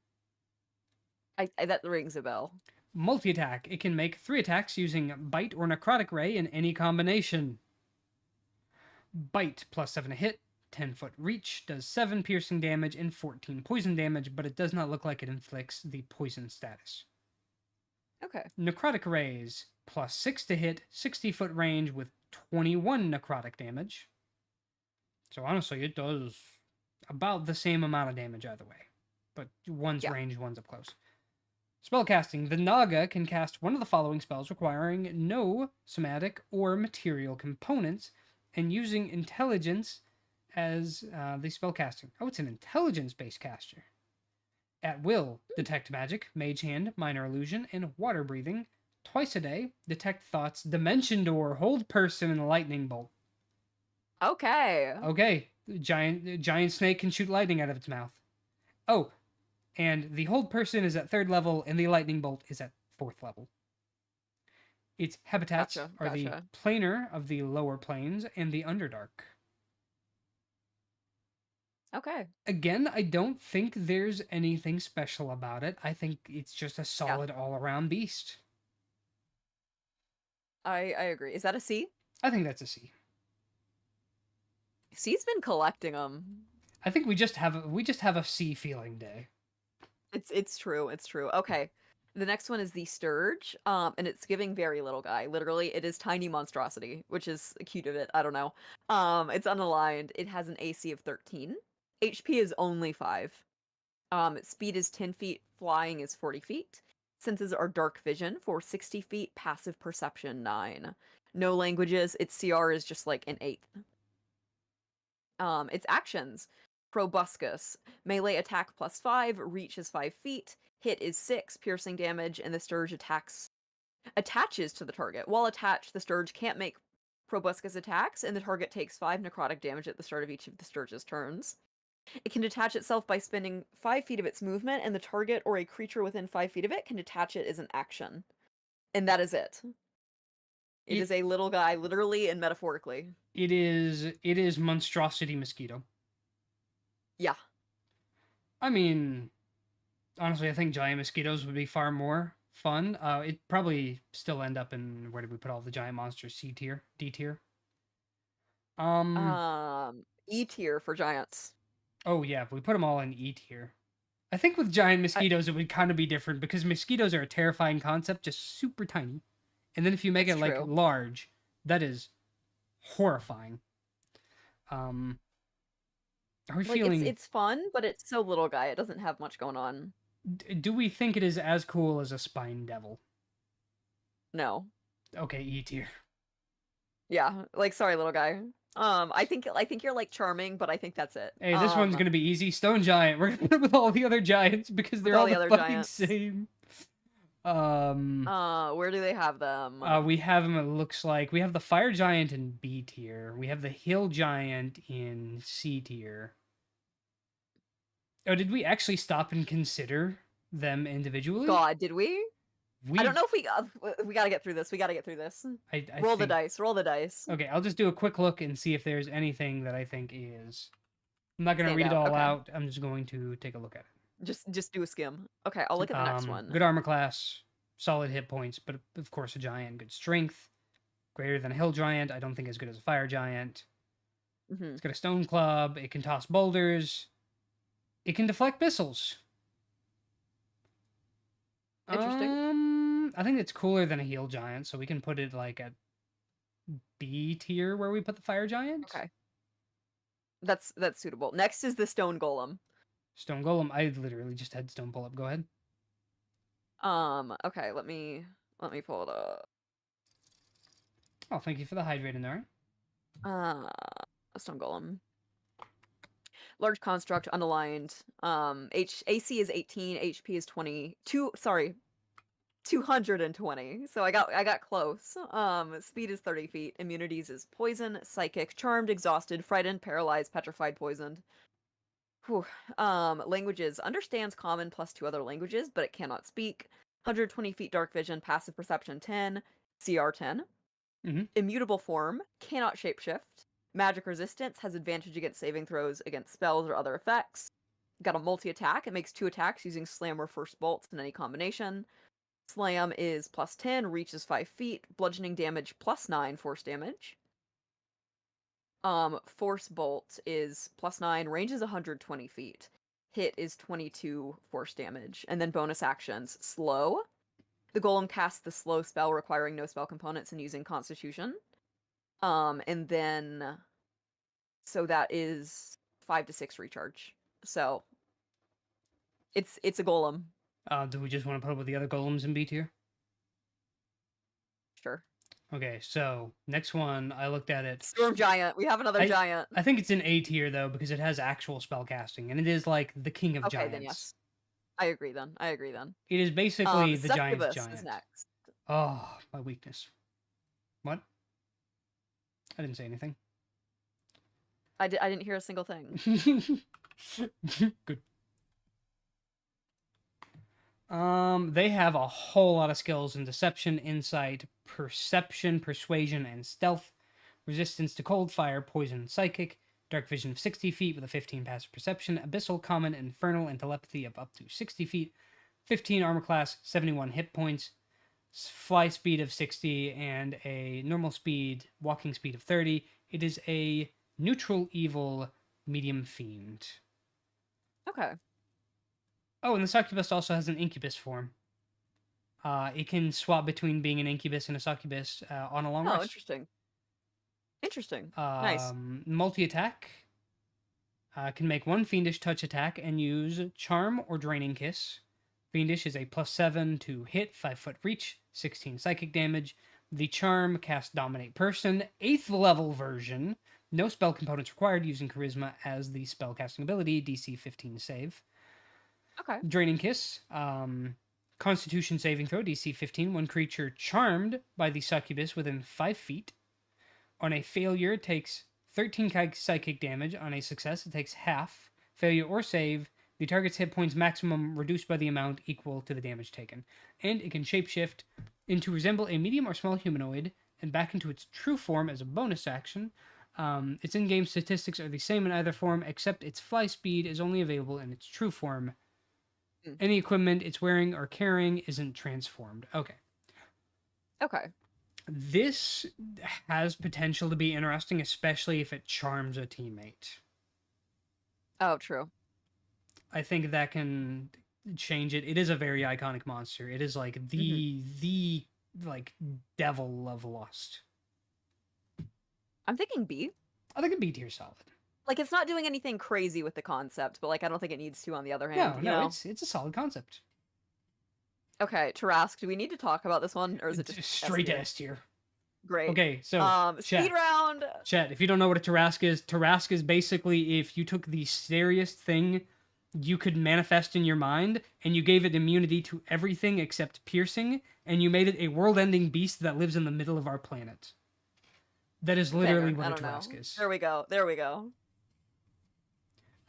That rings a bell. Multi-attack. It can make 3 attacks using Bite or Necrotic Ray in any combination. Bite, plus 7 a hit, 10-foot reach, does 7 piercing damage and 14 poison damage, but it does not look like it inflicts the poison status. Okay. Necrotic Rays, plus 6 to hit, 60-foot range with 21 necrotic damage. So honestly, it does about the same amount of damage either way. But one's range, one's up close. Spellcasting. The Naga can cast one of the following spells requiring no somatic or material components and using intelligence as the spellcasting. Oh, it's an intelligence-based caster. At will, detect magic, mage hand, minor illusion, and water breathing. Twice a day, detect thoughts, dimension door, hold person, and lightning bolt. Okay. Giant snake can shoot lightning out of its mouth. Oh, and the hold person is at 3rd level, and the lightning bolt is at 4th level. Its habitats are the planar of the lower planes and the underdark. Okay. Again, I don't think there's anything special about it. I think it's just a solid all-around beast. I agree. Is that a C? I think that's a C. C's been collecting them. I think we just have a C feeling day. It's true. Okay. The next one is the Sturge, and it's giving very little guy. Literally, it is tiny monstrosity, which is cute of it. I don't know. It's unaligned. It has an AC of 13. HP is only 5. Its speed is 10 feet. Flying is 40 feet. Senses are dark vision for 60 feet. Passive perception 9. No languages. Its CR is just like an 8. Its actions. Proboscis. Melee attack plus 5. Reach is 5 feet. Hit is 6 piercing damage, and the Sturge attaches to the target. While attached, the Sturge can't make proboscis attacks, and the target takes 5 necrotic damage at the start of each of the Sturge's turns. It can detach itself by spending 5 feet of its movement, and the target or a creature within 5 feet of it can detach it as an action. And that is it. It is a little guy, literally and metaphorically. It is monstrosity mosquito. Yeah. I mean, honestly, I think giant mosquitoes would be far more fun. It'd probably still end up in, where did we put all the giant monsters? C tier? D tier? E tier for giants. Oh yeah, if we put them all in E tier. I think with giant mosquitoes it would kind of be different because mosquitoes are a terrifying concept, just super tiny. And then if you make it like large, that is horrifying. Are we feeling it's fun, but it's so little guy. It doesn't have much going on. Do we think it is as cool as a spine devil? No. Okay, E tier. Yeah, like sorry, little guy. I think you're like charming, but I think that's it. Hey, this one's gonna be easy. Stone giant. We're gonna put it with all the other giants because they're all the fucking same. Where do they have them? We have them. It looks like we have the fire giant in B tier. We have the hill giant in C tier. Oh, did we actually stop and consider them individually? God, did we? We I don't know if we gotta get through this. We gotta get through this. I Roll the think... dice. Roll the dice. Okay, I'll just do a quick look and see if there's anything that I think is. I'm not gonna Stand read it out, all okay. out. I'm just going to take a look at it. Just do a skim. Okay, I'll look at the next one. Good armor class, solid hit points, but of course a giant. Good strength, greater than a hill giant. I don't think as good as a fire giant. It's got a stone club. It can toss boulders. It can deflect missiles. Interesting. I think it's cooler than a heal giant, so we can put it like at B tier where we put the fire giant. Okay. That's suitable. Next is the stone golem. Stone golem. I literally just had stone pull up. Go ahead. Okay, let me pull it up. Oh, thank you for the hydrate in there. Stone golem. Large construct, unaligned. AC is 18, HP is 220. So I got close. Speed is 30 feet. Immunities is poison, psychic, charmed, exhausted, frightened, paralyzed, petrified, poisoned. Whew. Languages understands common plus 2 other languages, but it cannot speak. 120 feet dark vision, passive perception 10, CR 10. Immutable form, cannot shapeshift. Magic resistance, has advantage against saving throws against spells or other effects. Got a multi-attack, it makes 2 attacks using slam or first bolts in any combination. Slam is plus 10, reaches 5 feet, bludgeoning damage plus 9, force damage. Force bolt is plus 9, range is 120 feet. Hit is 22 force damage. And then bonus actions, slow. The golem casts the slow spell requiring no spell components and using constitution. And then, so that is 5 to 6 recharge. So, it's a golem. Do we just want to put up with the other golems in B tier? Sure. Okay, so next one, I looked at it. Storm giant. We have another giant. I think it's in A tier though because it has actual spell casting and it is like the king of giants. Then yes. I agree then. It is basically the Succubus giant's giant. Is next. Oh, my weakness. What? I didn't say anything. I didn't hear a single thing. Good. They have a whole lot of skills in deception, insight, perception, persuasion, and stealth. Resistance to cold, fire, poison, psychic. Dark vision of 60 feet with a 15 passive perception. Abyssal, common, infernal, and telepathy of up to 60 feet. 15 armor class, 71 hit points. Fly speed of 60 and a normal speed, walking speed of 30. It is a neutral evil medium fiend. Okay. Oh, and the succubus also has an incubus form. It can swap between being an incubus and a succubus on a long rest. Oh, interesting. Nice. Multi-attack. Can make 1 fiendish touch attack and use charm or draining kiss. Fiendish is a +7 to hit, 5-foot reach, 16 psychic damage. The charm casts dominate person, 8th level version. No spell components required, using charisma as the spellcasting ability, DC 15 save. Okay. Draining kiss. Constitution saving throw, DC 15. One creature charmed by the succubus within 5 feet. On a failure, it takes 13 psychic damage. On a success, it takes half. Failure or save, the target's hit points maximum reduced by the amount equal to the damage taken. And it can shapeshift into resemble a medium or small humanoid and back into its true form as a bonus action. Its in-game statistics are the same in either form, except its fly speed is only available in its true form. Any equipment it's wearing or carrying isn't transformed. Okay. This has potential to be interesting, especially if it charms a teammate. Oh, true. I think that can change it. It is a very iconic monster. It is like the like devil of lust. I'm thinking B. I think a B tier solid. Like, it's not doing anything crazy with the concept, but like I don't think it needs to on the other hand. No, it's a solid concept. Okay, Tarask, do we need to talk about this one, or is it just straight to S tier? Great. Okay, so speed round. Chat, if you don't know what a Tarask is basically if you took the scariest thing you could manifest in your mind, and you gave it immunity to everything except piercing, and you made it a world-ending beast that lives in the middle of our planet. That is literally Fair. what I a don't know. Tarrasque is. There we go. There we go.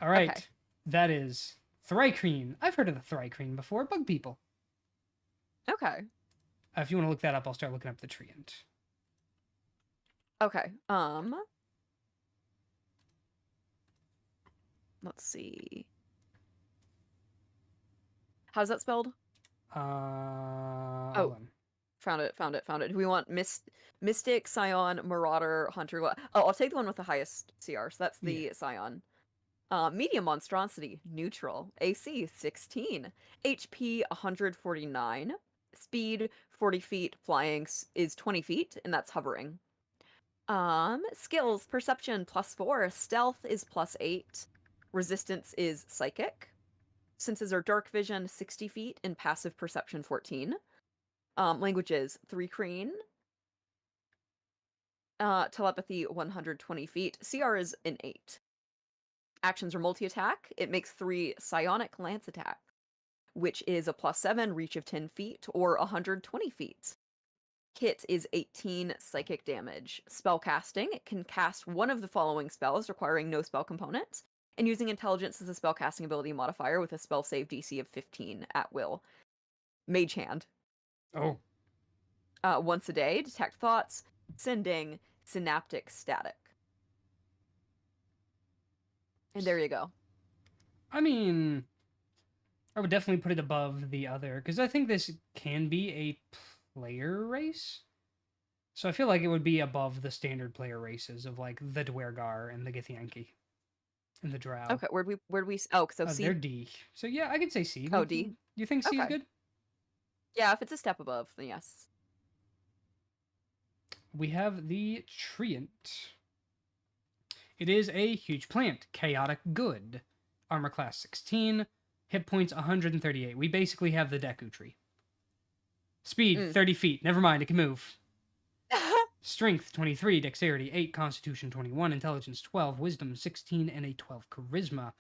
All Okay. right. That is Thrycreen. I've heard of the Thrycreen before. Bug people. Okay. If you want to look that up, I'll start looking up the treant. Okay. Let's see. How's that spelled? Hold Oh, on. found it. Do we want Mystic, Scion, Marauder, Hunter? Oh, I'll take the one with the highest CR. So that's the Yeah. Scion. Medium monstrosity, neutral. AC 16. HP 149. Speed 40 feet. Flying is 20 feet, and that's hovering. Skills, perception +4. Stealth is +8. Resistance is psychic. Senses are dark vision 60 feet and passive perception 14. Languages 3 Kreen. Telepathy 120 feet. CR is an 8. Actions are multi-attack. It makes 3 psionic lance attacks, which is a +7, reach of 10 feet, or 120 feet. Hit is 18 psychic damage. Spellcasting, it can cast one of the following spells requiring no spell component, and using intelligence as a spellcasting ability modifier with a spell save DC of 15 at will. Mage Hand. Oh. Once a day, detect thoughts, sending synaptic static. And there you go. I mean, I would definitely put it above the other, because I think this can be a player race. So I feel like it would be above the standard player races of like the Dwergar and the Githyanki and the Drow. Okay, where'd we oh, so They're C? D. So yeah, I could say C. Oh, D. You think C is Okay. good? Yeah, if it's a step above, then yes. We have the Treant. It is a huge plant, chaotic good. Armor class 16, hit points 138. We basically have the Deku tree. Speed 30 feet. Never mind, it can move. Strength 23, dexterity 8, constitution 21, intelligence 12, wisdom 16, and a 12 charisma.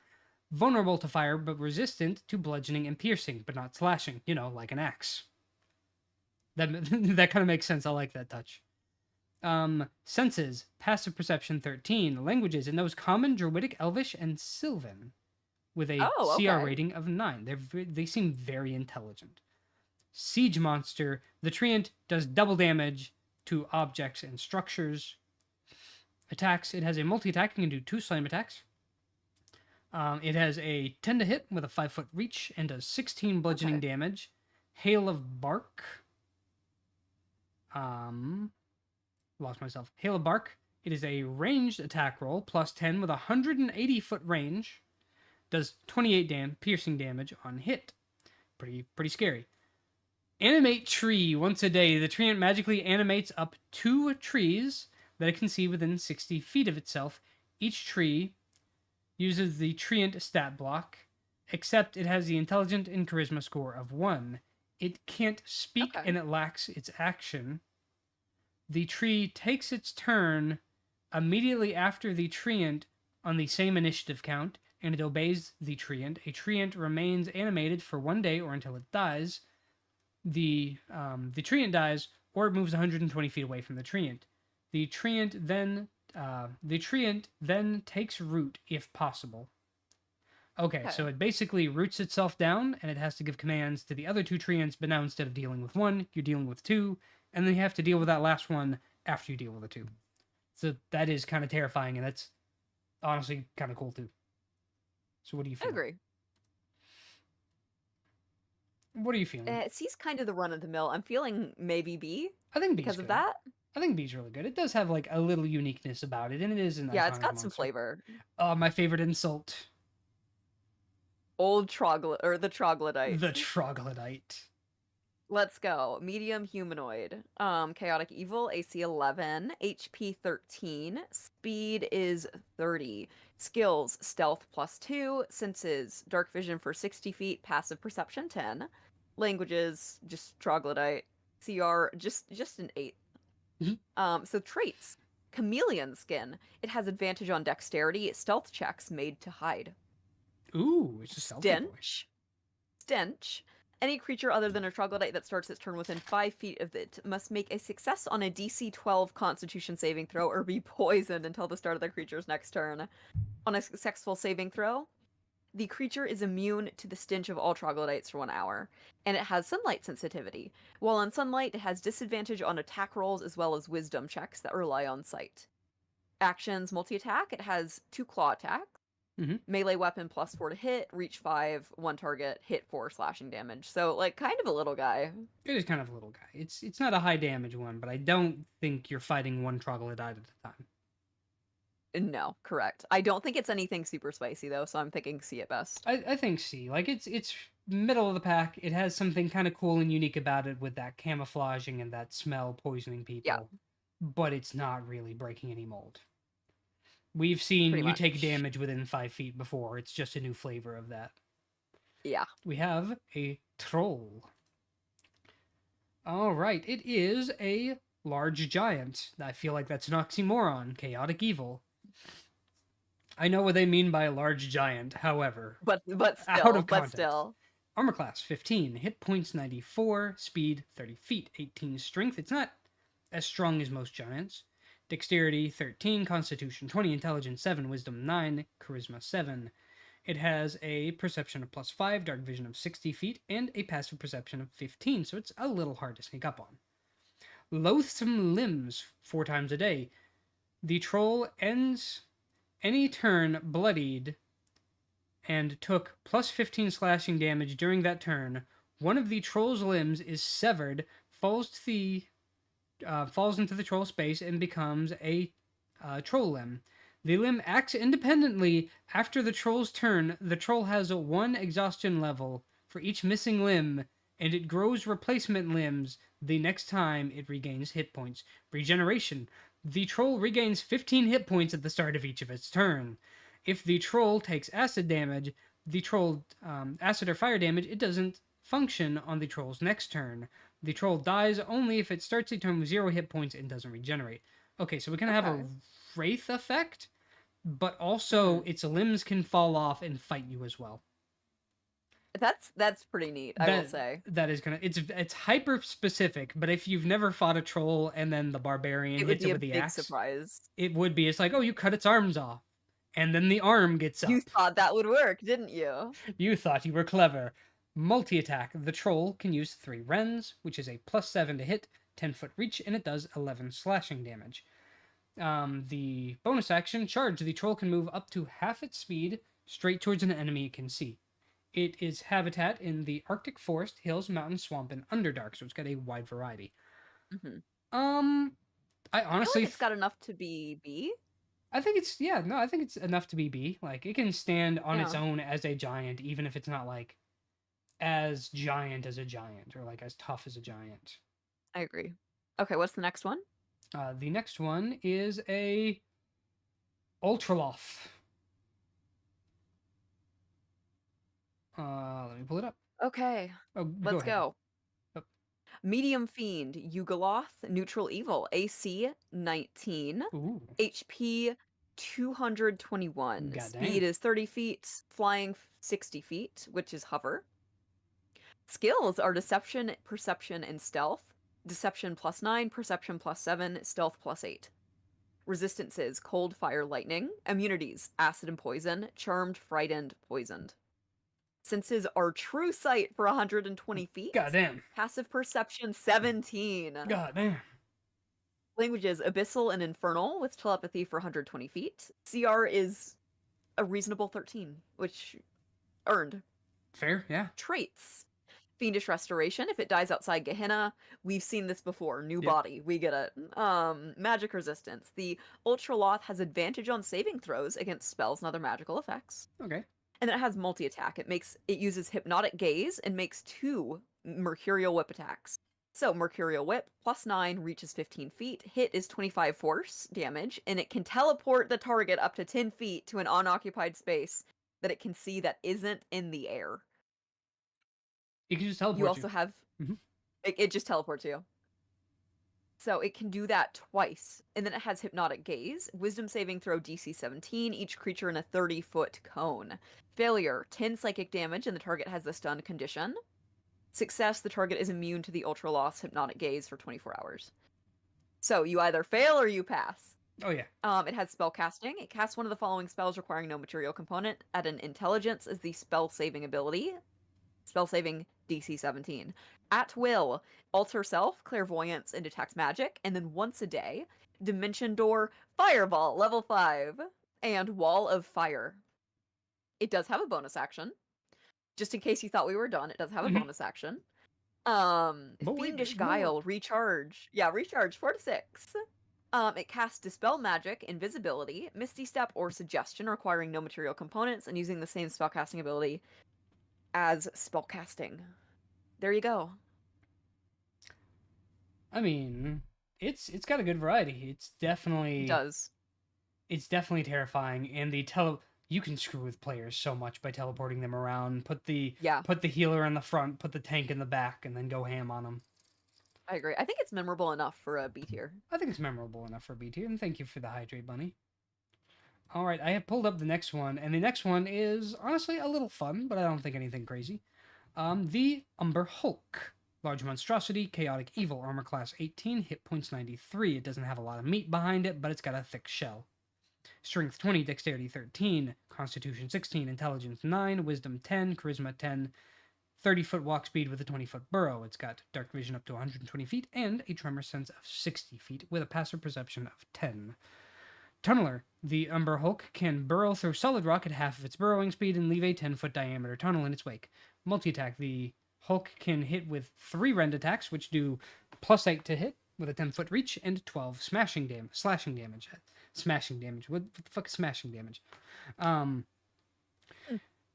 Vulnerable to fire, but resistant to bludgeoning and piercing, but not slashing, like an axe. That that kind of makes sense. I like that touch. Senses, passive perception 13, languages, it knows Common, Druidic, Elvish, and Sylvan, with a CR rating of 9. They seem very intelligent. Siege monster, the Treant does double damage to objects and structures. Attacks, it has a multi-attack, it can do 2 slam attacks. It has a 10 to hit with a 5-foot reach and does 16 bludgeoning damage. Hail of Bark. Lost myself. Hail of Bark. It is a ranged attack roll, +10 with 180-foot range. Does 28 piercing damage on hit. Pretty scary. Animate tree once a day. The treant magically animates up 2 trees that it can see within 60 feet of itself. Each tree uses the treant stat block, except it has the intelligence and charisma score of 1. It can't speak and it lacks its action. The tree takes its turn immediately after the treant on the same initiative count, and it obeys the treant. A treant remains animated for 1 day or until it dies. The treant dies, or it moves 120 feet away from the treant. The treant then takes root if possible. Okay, so it basically roots itself down, and it has to give commands to the other 2 treants, but now instead of dealing with 1, you're dealing with 2, and then you have to deal with that last one after you deal with the 2. So that is kind of terrifying, and that's honestly kind of cool too. So what do you feel? I agree. What are you feeling? C's kind of the run of the mill. I'm feeling maybe B. I think B's because good. of that. I think B's really good. It does have like a little uniqueness about it, and it is an it's got monster. some flavor. My favorite insult. Old troglodyte. The troglodyte. The troglodyte. Let's go. Medium humanoid. Chaotic evil, AC 11, HP 13, speed is 30. Skills, stealth +2, senses, dark vision for 60 feet, passive perception 10. Languages, just troglodyte. CR, just an 8. So traits. Chameleon skin. It has advantage on dexterity, stealth checks made to hide. Ooh, it's a stealthy boy. Stench. Any creature other than a troglodyte that starts its turn within 5 feet of it must make a success on a DC 12 Constitution saving throw or be poisoned until the start of the creature's next turn. On a successful saving throw, the creature is immune to the stench of all troglodytes for 1 hour, and it has sunlight sensitivity. While on sunlight, it has disadvantage on attack rolls as well as wisdom checks that rely on sight. Actions multi-attack, it has 2 claw attacks. Mhm. Melee weapon +4 to hit, reach 5, 1 target, hit 4 slashing damage. So, like, kind of a little guy. It is kind of a little guy. It's not a high damage one, but I don't think you're fighting one troglodyte at a time. No, correct. I don't think it's anything super spicy, though, so I'm thinking C at best. I think C. Like, it's middle of the pack. It has something kind of cool and unique about it with that camouflaging and that smell poisoning people. Yeah. But it's not really breaking any mold. We've seen Pretty you much. take damage within 5 feet before. It's just a new flavor of that. Yeah. We have a troll. All right, it is a large giant. I feel like that's an oxymoron. Chaotic evil. I know what they mean by a large giant, however. But Out still, of but context. still. Armor class 15, hit points 94, speed 30 feet, 18 strength. It's not as strong as most giants. Dexterity 13, constitution 20, intelligence 7, wisdom 9, charisma 7. It has a perception of +5, dark vision of 60 feet, and a passive perception of 15, so it's a little hard to sneak up on. Loathsome limbs 4 times a day. The troll ends any turn bloodied and took +15 slashing damage during that turn. One of the troll's limbs is severed, falls into the troll space, and becomes a troll limb. The limb acts independently after the troll's turn. The troll has a 1 exhaustion level for each missing limb, and it grows replacement limbs the next time it regains hit points. Regeneration. The troll regains 15 hit points at the start of each of its turn. If the troll takes acid damage, acid or fire damage, it doesn't function on the troll's next turn. The troll dies only if it starts a turn with 0 hit points and doesn't regenerate. Okay, so we can have a wraith effect, but also its limbs can fall off and fight you as well. That's pretty neat, I will say. That is gonna. It's hyper specific, but if you've never fought a troll and then the barbarian hits it with the axe, surprise. It would be. It's like, oh, you cut its arms off, and then the arm gets up. You thought that would work, didn't you? You thought you were clever. Multi-attack. The troll can use 3 rends, which is a +7 to hit, 10-foot reach, and it does 11 slashing damage. The bonus action, charge. The troll can move up to half its speed straight towards an enemy it can see. It is habitat in the Arctic forest, hills, mountains, swamp, and underdark, so it's got a wide variety. Mm-hmm. I honestly... it's got enough to be B? I think it's... Yeah, no, I think it's enough to be B. Like, it can stand on its own as a giant, even if it's not, like, as giant as a giant, or, like, as tough as a giant. I agree. Okay, what's the next one? The next one is a Ultraloth. Let me pull it up. Okay, let's go. Oh. Medium Fiend, Yugoloth, Neutral Evil, AC 19, Ooh. HP 221. God Speed is 30 feet, flying 60 feet, which is hover. Skills are Deception, Perception, and Stealth. Deception +9, Perception +7, Stealth +8. Resistances, Cold, Fire, Lightning. Immunities, Acid and Poison, Charmed, Frightened, Poisoned. Senses are True Sight for 120 feet. Goddamn. Passive Perception 17. Goddamn. Languages, Abyssal and Infernal, with Telepathy for 120 feet. CR is a reasonable 13, which earned. Fair, yeah. Traits. Fiendish Restoration, if it dies outside Gehenna. We've seen this before. New body, we get it. Magic Resistance. The Ultraloth has advantage on saving throws against spells and other magical effects. Okay. And then it has multi-attack. It uses Hypnotic Gaze and makes 2 Mercurial Whip attacks. So Mercurial Whip, +9, reaches 15 feet, hit is 25 force damage, and it can teleport the target up to 10 feet to an unoccupied space that it can see that isn't in the air. It can just teleport you. Also have... Mm-hmm. It just teleports you. So it can do that twice. And then it has Hypnotic Gaze, Wisdom saving throw DC 17, each creature in a 30-foot cone. Failure, 10 psychic damage, and the target has the stun condition. Success, the target is immune to the Ultra Lost Hypnotic Gaze for 24 hours. So you either fail or you pass. Oh yeah. It has spell casting. It casts one of the following spells requiring no material component at an intelligence as the spell saving ability. Spell saving DC 17. At will, alter self, clairvoyance, and detect magic, and then once a day, dimension door, fireball, level 5, and wall of fire. It does have a bonus action. Just in case you thought we were done, it does have a Mhm. bonus action. But wait, Fiendish there's more. Guile, recharge. Yeah, recharge, 4 to 6. It casts Dispel Magic, Invisibility, Misty Step, or Suggestion, requiring no material components, and using the same spellcasting ability as spellcasting. There you go. I mean, it's got a good variety. It does. It's definitely terrifying, and you can screw with players so much by teleporting them around. Yeah, Put the healer in the front, put the tank in the back, and then go ham on them. I agree. I think it's memorable enough for a B tier. I think it's memorable enough for B tier, and thank you for the hydrate bunny. All right, I have pulled up the next one, and the next one is honestly a little fun, but I don't think anything crazy. The Umber Hulk. Large monstrosity, chaotic evil, armor class 18, hit points 93. It doesn't have a lot of meat behind it, but it's got a thick shell. Strength 20, dexterity 13, constitution 16, intelligence 9, wisdom 10, charisma 10, 30-foot walk speed with a 20-foot burrow. It's got dark vision up to 120 feet and a tremor sense of 60 feet with a passive perception of 10. Tunneler. The Umber Hulk can burrow through solid rock at half of its burrowing speed and leave a 10-foot diameter tunnel in its wake. Multi-attack. The Hulk can hit with 3 rend attacks, which do +8 to hit with a 10-foot reach and 12 slashing damage. Smashing damage. What the fuck is smashing damage?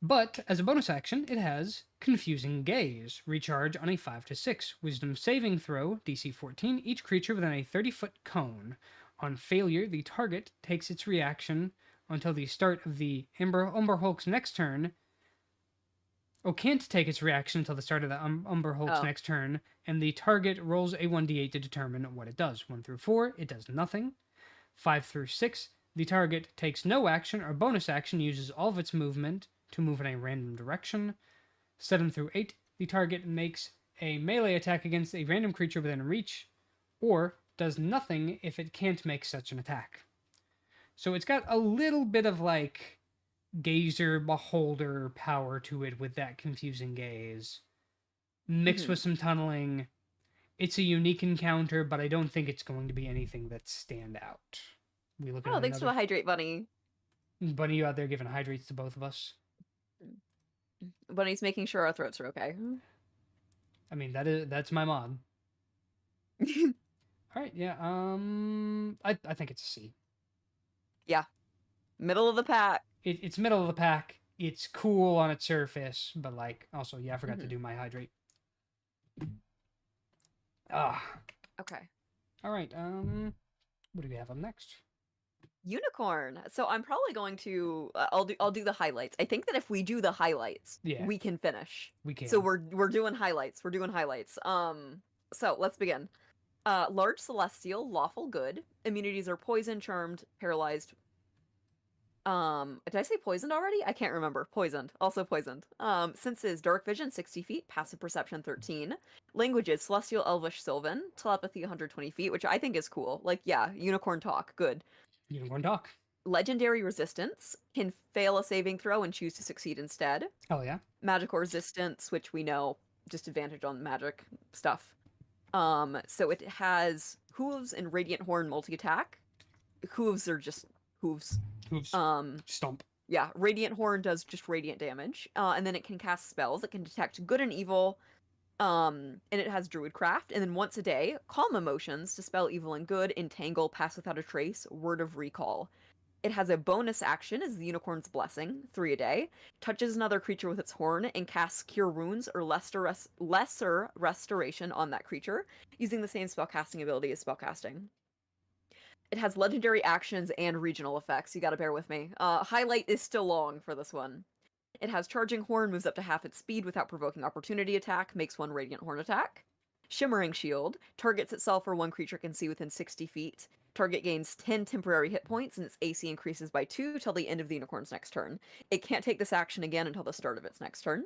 But as a bonus action, it has Confusing Gaze. Recharge on a 5 to 6. Wisdom saving throw, DC 14. Each creature within a 30-foot cone. On failure, the target takes its reaction until the start of the Umber Hulk's next turn. Can't take its reaction until the start of the Umber Hulk's next turn, and the target rolls a 1d8 to determine what it does. 1 through 4, it does nothing. 5 through 6, the target takes no action or bonus action, uses all of its movement to move in a random direction. 7 through 8, the target makes a melee attack against a random creature within reach, or does nothing if it can't make such an attack. So it's got a little bit of like gazer beholder power to it with that Confusing Gaze, mixed with some tunneling. It's a unique encounter, but I don't think it's going to be anything that stand out. We look at thanks for the hydrate, Bunny. Bunny, you out there giving hydrates to both of us? Bunny's making sure our throats are okay. I mean, that's my mod. All right, yeah. I think it's a C. Yeah, middle of the pack. It's middle of the pack. It's cool on its surface, but like also, yeah, I forgot to do my hydrate. Okay. All right. What do we have up next? Unicorn. So I'm probably going to I'll do the highlights. I think that if we do the highlights, we can finish. We can. So we're doing highlights. So let's begin. Large celestial, lawful good. Immunities are poison, charmed, paralyzed. Did I say poisoned already? I can't remember. Poisoned. Also poisoned. Senses, dark vision 60 feet, passive perception 13. Languages, celestial, elvish, sylvan, telepathy 120 feet, which I think is cool. Like, yeah, unicorn talk. Good. Unicorn talk. Legendary resistance, can fail a saving throw and choose to succeed instead. Oh yeah. Magical resistance, which we know, disadvantage on magic stuff. So it has hooves and radiant horn multi-attack. Hooves are just hooves. Hooves. Stomp. Yeah, radiant horn does just radiant damage. And then it can cast spells. It can detect good and evil. And it has druidcraft. And then once a day, calm emotions, dispel evil and good, entangle, pass without a trace, word of recall. It has a bonus action as the unicorn's blessing, 3 a day, touches another creature with its horn, and casts cure wounds or lesser restoration on that creature, using the same spellcasting ability as spellcasting. It has legendary actions and regional effects. You gotta bear with me. Highlight is still long for this one. It has charging horn, moves up to half its speed without provoking opportunity attack, makes 1 radiant horn attack. Shimmering Shield targets itself or one creature can see within 60 feet. Target gains 10 temporary hit points and its AC increases by 2 till the end of the unicorn's next turn. It can't take this action again until the start of its next turn.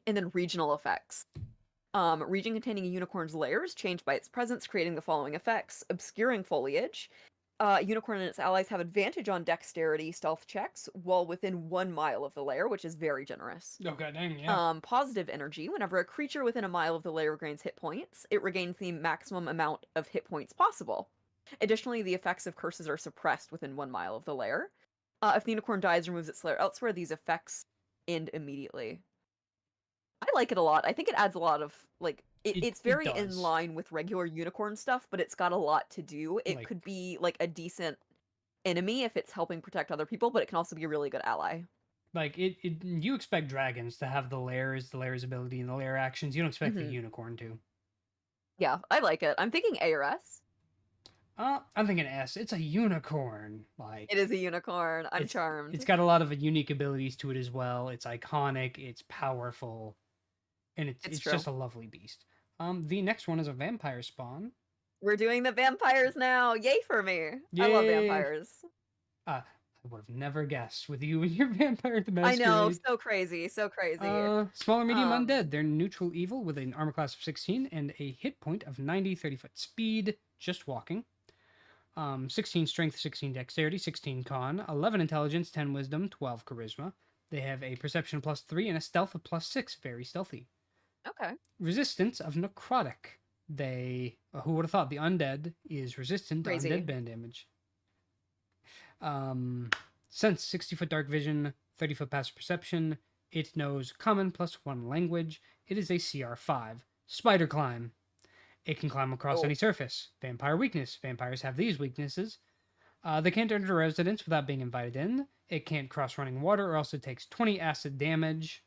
And then regional effects. Region containing a unicorn's lair is changed by its presence, creating the following effects: obscuring foliage. Unicorn and its allies have advantage on dexterity stealth checks while within 1 mile of the lair, which is very generous. Oh god dang, yeah. Positive energy. Whenever a creature within a mile of the lair regains hit points, it regains the maximum amount of hit points possible. Additionally, the effects of curses are suppressed within 1 mile of the lair. If the unicorn dies or moves its lair elsewhere, these effects end immediately. I like it a lot. I think it adds a lot of it's very in does. line with regular unicorn stuff, but it's got a lot to do. It Like- could be like a decent enemy if it's helping protect other people, but it can also be a really good ally. Like you expect dragons to have the lair's ability, and the lair actions. You don't expect the Mhm. unicorn to. Yeah, I like it. I'm thinking A or S. I'm thinking S. It's a unicorn. Like It is a unicorn. I'm it's charmed. it's got a lot of unique abilities to it as well. It's iconic. It's powerful, and it's true. just a lovely beast. The next one is a vampire spawn. We're doing the vampires now. Yay for me. I love Yay. vampires. I would have never guessed with you and your vampire the I masquerade. know, so crazy, so crazy. Small or medium Um, undead. They're neutral evil with an armor class of 16 and a hit point of 90, 30-foot speed, just walking. 16 strength, 16 dexterity, 16 con, 11 intelligence, 10 wisdom, 12 charisma. They have a perception +3 and a stealth of +6, very stealthy. Okay. Resistance of necrotic. They who would have thought the undead is resistant to Crazy. undead band damage. Sense 60-foot dark vision, 30-foot passive perception. It knows common +1 language. It is a CR5. Spider climb. It can climb across any surface. Vampire weakness. Vampires have these weaknesses. They can't enter a residence without being invited in. It can't cross running water, or else it takes 20 acid damage.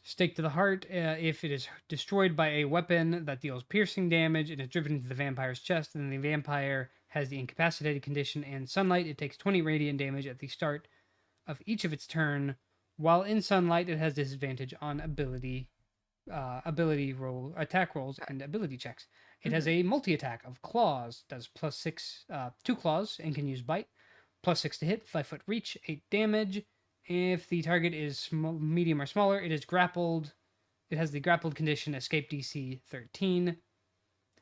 Stake to the heart. If it is destroyed by a weapon that deals piercing damage, it is driven into the vampire's chest, and the vampire has the incapacitated condition and sunlight. It takes 20 radiant damage at the start of each of its turn. While in sunlight, it has disadvantage on ability roll, attack rolls, and ability checks. It has a multi-attack of claws, does +6, 2 claws, and can use bite. +6 to hit, 5-foot reach, 8 damage. If the target is medium or smaller, it is grappled. It has the grappled condition, escape DC 13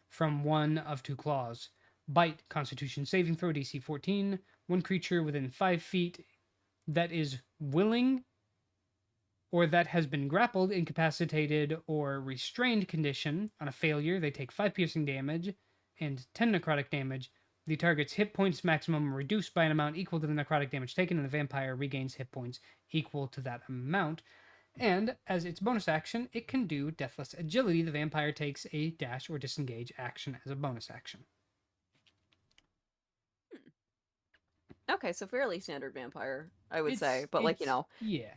from one of 2 claws. Bite, Constitution saving throw, DC 14. One creature within 5 feet that is willing or that has been grappled, incapacitated, or restrained condition. On a failure, they take 5 piercing damage and 10 necrotic damage. The target's hit points maximum are reduced by an amount equal to the necrotic damage taken, and the vampire regains hit points equal to that amount. And as its bonus action, it can do Deathless Agility. The vampire takes a dash or disengage action as a bonus action. Okay, so fairly standard vampire, I would say. But like, yeah.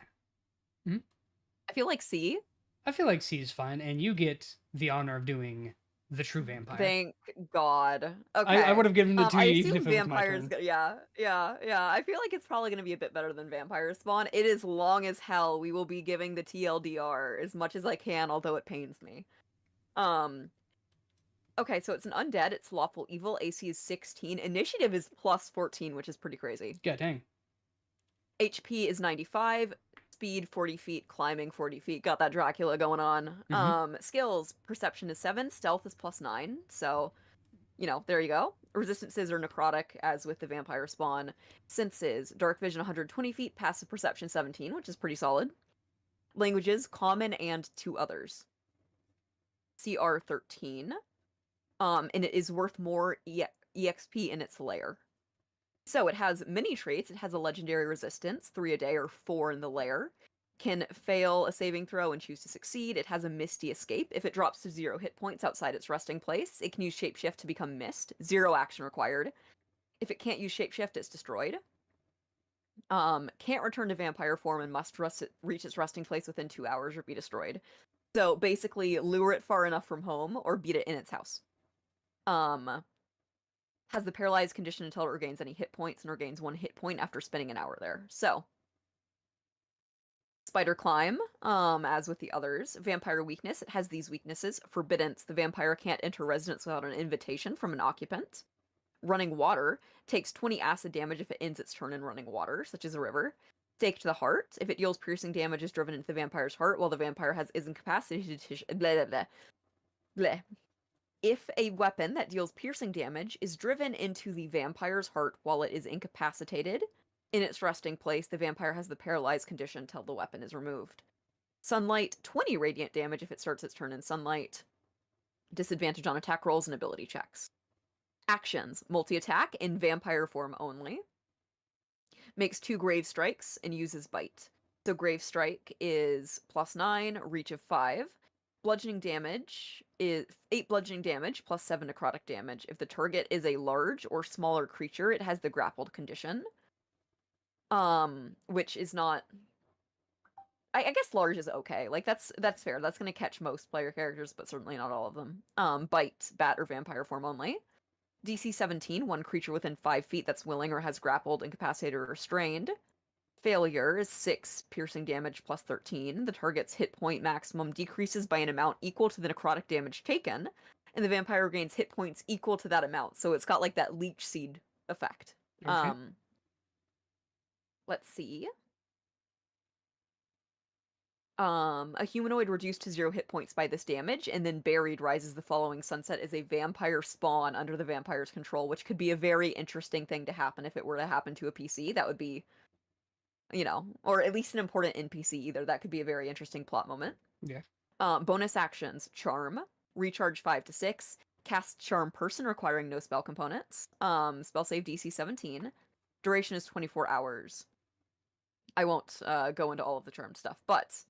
I feel like C. I feel like C is fine, and you get the honor of doing the true vampire. Thank God. Okay. I would have given it to I you even assume if it was my vampires. turn. Yeah. I feel like it's probably going to be a bit better than vampire spawn. It is long as hell. We will be giving the TLDR as much as I can, although it pains me. Okay, so it's an undead. It's lawful evil. AC is 16. Initiative is +14, which is pretty crazy. God dang. HP is 95. Speed 40 feet, climbing 40 feet. Got that Dracula going on. Skills, perception is 7, stealth is +9. So, there you go. Resistances are necrotic, as with the vampire spawn. Senses, dark vision 120 feet, passive perception 17, which is pretty solid. Languages, common and 2 others. CR 13. And it is worth more EXP in its lair. So it has many traits. It has a legendary resistance, 3 a day or 4 in the lair. Can fail a saving throw and choose to succeed. It has a misty escape. If it drops to 0 hit points outside its resting place, it can use shapeshift to become mist. 0 action required. If it can't use shapeshift, it's destroyed. Can't return to vampire form and must reach its resting place within 2 hours or be destroyed. So basically, lure it far enough from home or beat it in its house. Has the paralyzed condition until it regains any hit points and regains 1 hit point after spending an hour there. So, Spider climb, as with the others. Vampire weakness, it has these weaknesses. Forbiddance, the vampire can't enter residence without an invitation from an occupant. Running water, takes 20 acid damage if it ends its turn in running water, such as a river. Stake to the heart, if it deals piercing damage, is driven into the vampire's heart while the vampire is incapacitated to blah, blah, blah. Blah. If a weapon that deals piercing damage is driven into the vampire's heart while it is incapacitated, in its resting place, the vampire has the paralyzed condition till the weapon is removed. Sunlight, 20 radiant damage if it starts its turn in sunlight. Disadvantage on attack rolls and ability checks. Actions, multi-attack in vampire form only. Makes 2 grave strikes and uses bite. So grave strike is +9, reach of 5. Bludgeoning damage is 8 bludgeoning damage plus 7 necrotic damage. If the target is a large or smaller creature, it has the grappled condition. Which is not. I guess large is okay. Like that's fair. That's gonna catch most player characters, but certainly not all of them. Bite, bat, or vampire form only. DC 17, one creature within 5 feet that's willing or has grappled, incapacitated, or restrained. Failure is 6 piercing damage plus 13. The target's hit point maximum decreases by an amount equal to the necrotic damage taken, and the vampire gains hit points equal to that amount. So it's got like that leech seed effect. Okay. Let's see. A humanoid reduced to 0 hit points by this damage, and then buried rises the following sunset as a vampire spawn under the vampire's control, which could be a very interesting thing to happen if it were to happen to a PC. That would be, or at least an important NPC either. That could be a very interesting plot moment. Yeah. Bonus actions, Charm, recharge 5 to 6, cast Charm Person requiring no spell components, spell save DC 17, duration is 24 hours. I won't go into all of the charmed stuff, but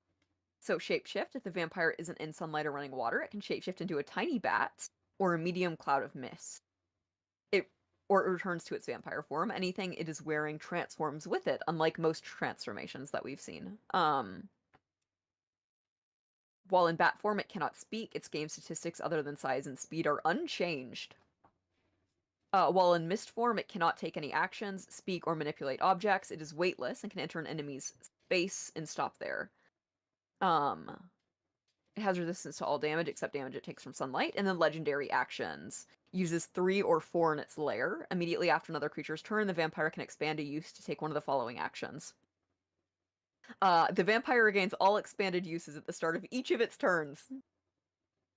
so shapeshift, if the vampire isn't in sunlight or running water, it can shapeshift into a tiny bat or a medium cloud of mist. Or it returns to its vampire form. Anything it is wearing transforms with it, unlike most transformations that we've seen. While in bat form, it cannot speak. Its game statistics other than size and speed are unchanged. While in mist form, it cannot take any actions, speak, or manipulate objects. It is weightless and can enter an enemy's space and stop there. It has resistance to all damage except damage it takes from sunlight, and then legendary actions. Uses 3 or 4 in its lair. Immediately after another creature's turn, the vampire can expand a use to take one of the following actions. The vampire regains all expanded uses at the start of each of its turns.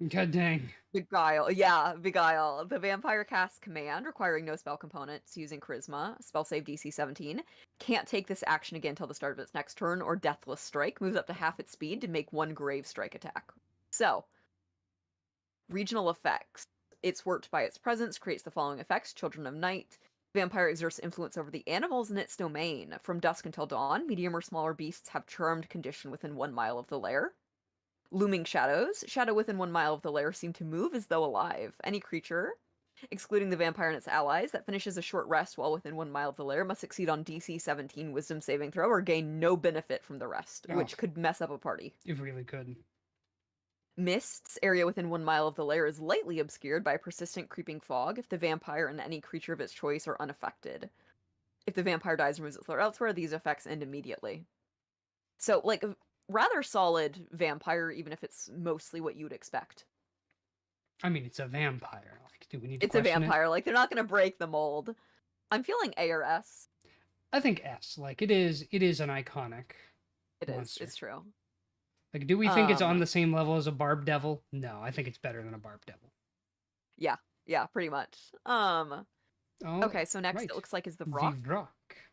God dang. Beguile. Yeah, Beguile. The vampire casts Command, requiring no spell components, using Charisma, spell save DC 17. Can't take this action again until the start of its next turn, or Deathless Strike. Moves up to half its speed to make 1 Grave Strike attack. So, regional effects. It's worked by its presence, creates the following effects. Children of Night. Vampire exerts influence over the animals in its domain. From dusk until dawn, medium or smaller beasts have charmed condition within 1 mile of the lair. Looming shadows. Shadow within 1 mile of the lair seem to move as though alive. Any creature, excluding the vampire and its allies, that finishes a short rest while within 1 mile of the lair must succeed on DC 17 Wisdom saving throw or gain no benefit from the rest, which could mess up a party. It really could. Mists. Area within 1 mile of the lair is lightly obscured by a persistent creeping fog if the vampire and any creature of its choice are unaffected. If the vampire dies or moves its lair elsewhere, these effects end immediately. So, like, rather solid vampire, even if it's mostly what you would expect. I mean, it's a vampire. Like, do we need to It's a question vampire. it? Like, they're not going to break the mold. I'm feeling A or S. I think S. Like, it is an iconic It is. monster. It's true. Like, do we think it's on the same level as a Barb Devil? No, I think it's better than a Barb Devil. Yeah, pretty much. Okay, so next right. it looks like is the Vrock.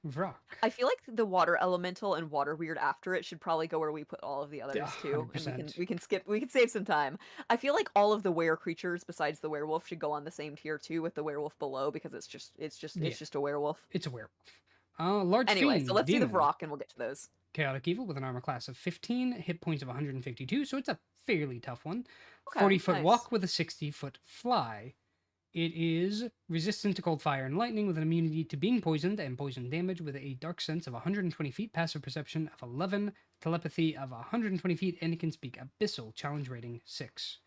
Vrock. I feel like the water elemental and water weird after it should probably go where we put all of the others too, and 100%. we can save some time. I feel like all of the were creatures besides the werewolf should go on the same tier too, with the werewolf below, because it's just a werewolf. It's a werewolf. Large Anyway, fiend, so let's demon. do the Vrock and we'll get to those. Chaotic Evil with an armor class of 15, hit points of 152, so it's a fairly tough one. Okay, 40-foot nice. walk with a 60-foot fly. It is resistant to cold fire and lightning with an immunity to being poisoned and poison damage with a dark sense of 120 feet, passive perception of 11, telepathy of 120 feet, and it can speak abyssal, challenge rating 6.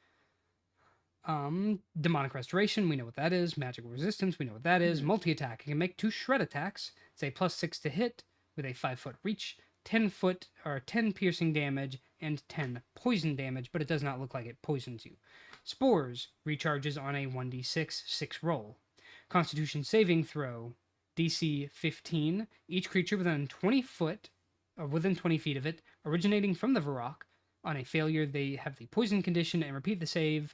Demonic Restoration, we know what that is. Magical Resistance, we know what that is. Multi-attack, it can make 2 shred attacks. It's a +6 to hit with a 5-foot reach. 10 foot or 10 piercing damage and 10 poison damage, but it does not look like it poisons you. Spores recharges on a 1d6 6 roll. Constitution saving throw DC 15. Each creature within 20 foot or within 20 feet of it, originating from the Varrock. On a failure, they have the poison condition and repeat the save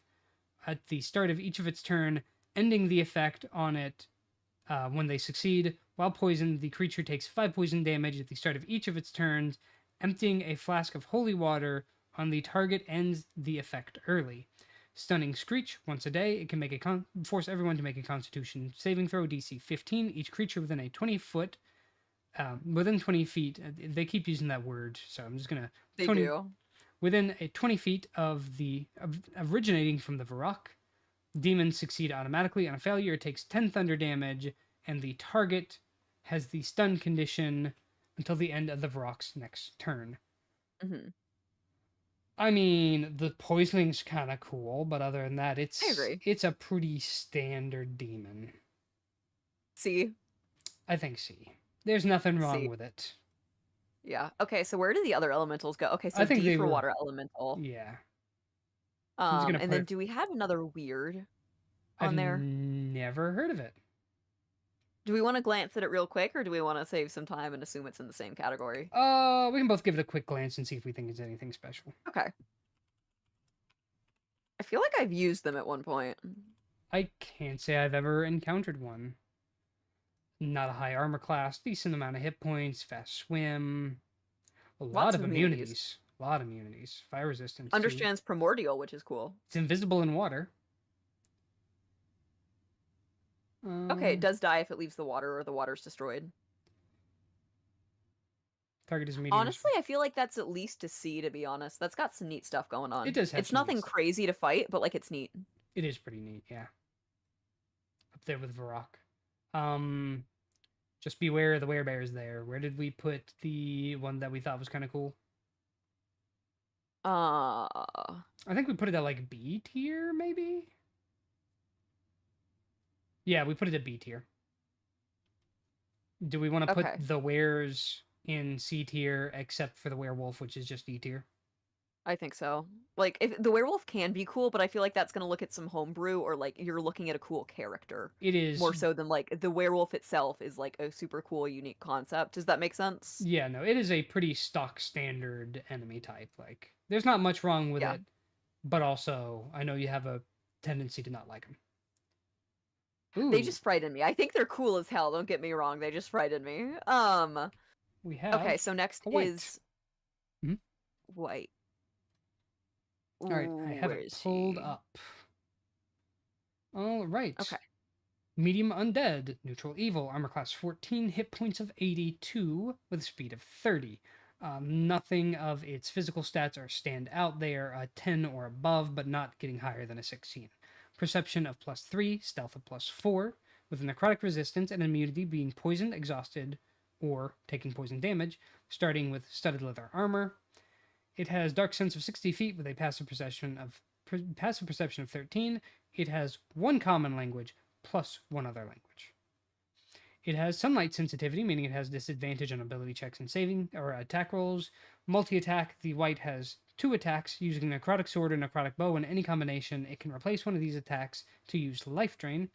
at the start of each of its turn, ending the effect on it when they succeed. While poisoned, the creature takes 5 poison damage at the start of each of its turns. Emptying a flask of holy water on the target ends the effect early. Stunning Screech once a day. It can make force everyone to make a Constitution saving throw DC 15. Each creature within a 20 foot, within 20 feet. They keep using that word, so I'm just gonna. They 20, do. Within a 20 feet of the originating from the Varrock, demons succeed automatically. On a failure, it takes 10 thunder damage, and the target has the stun condition until the end of the Varrock's next turn. Mm-hmm. I mean, the poisoning's kind of cool, but other than that, I agree. it's a pretty standard demon. C. I think C. There's nothing wrong C. with it. Yeah. Okay, so where do the other elementals go? Okay, so I think D they for were- water elemental. Yeah. I'm just gonna And put then it- do we have another weird I've on there? never heard of it. Do we want to glance at it real quick, or do we want to save some time and assume it's in the same category? We can both give it a quick glance and see if we think it's anything special. Okay. I feel like I've used them at one point. I can't say I've ever encountered one. Not a high armor class, decent amount of hit points, fast swim, a lot Lots of of immunities. A lot of immunities. Fire resistance. too. Understands primordial, which is cool. It's invisible in water. Okay, it does die if it leaves the water or the water's destroyed. Target is medium. Honestly, I feel like that's at least a C, to be honest. That's got some neat stuff going on. It does have It's some neat nothing stuff. crazy to fight, but like it's neat. It is pretty neat, yeah. Up there with Varrock. Just beware of the werebears there. Where did we put the one that we thought was kind of cool? I think we put it at like B tier, maybe? Yeah, we put it at B tier. Do we want to put Okay. the wares in C tier except for the werewolf, which is just D tier? I think so. Like, if the werewolf can be cool, but I feel like that's gonna look at some homebrew, or like you're looking at a cool character It is more so than like the werewolf itself is like a super cool, unique concept. Does that make sense? Yeah, no, it is a pretty stock standard enemy type. Like, there's not much wrong with Yeah. it, but also I know you have a tendency to not like them. They just frighten me. I think they're cool as hell. Don't get me wrong. They just frighten me. We have Okay, so next a white. is Mhm. white. All right, I have Where it is pulled he? up. All right. Okay. Medium undead, neutral evil, armor class 14, hit points of 82 with a speed of 30. Nothing of its physical stats are stand out. They are a 10 or above, but not getting higher than a 16. Perception of +3, stealth of +4, with a necrotic resistance and immunity being poisoned, exhausted, or taking poison damage, starting with studded leather armor. It has dark sense of 60 feet with a passive perception of 13. It has one common language plus one other language. It has sunlight sensitivity, meaning it has disadvantage on ability checks and saving or attack rolls. Multi-attack, the white has 2 attacks using necrotic sword or necrotic bow. In any combination, it can replace one of these attacks to use life drain.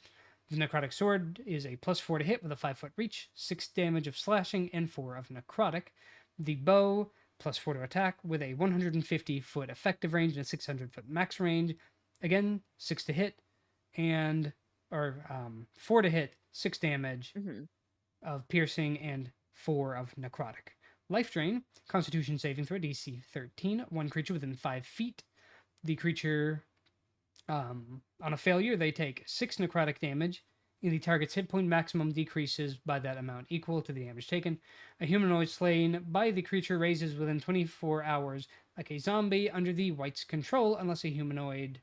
The necrotic sword is a +4 to hit with a 5-foot reach, 6 damage of slashing, and 4 of necrotic. The bow, +4 to attack with a 150-foot effective range and a 600-foot max range. Again, 6 to hit, and 4 to hit, 6 damage of piercing, and 4 of necrotic. Life drain, Constitution saving throw, DC 13. One creature within 5 feet. The creature, on a failure, they take 6 necrotic damage, and the target's hit point maximum decreases by that amount equal to the damage taken. A humanoid slain by the creature raises within 24 hours like a zombie under the white's control unless a humanoid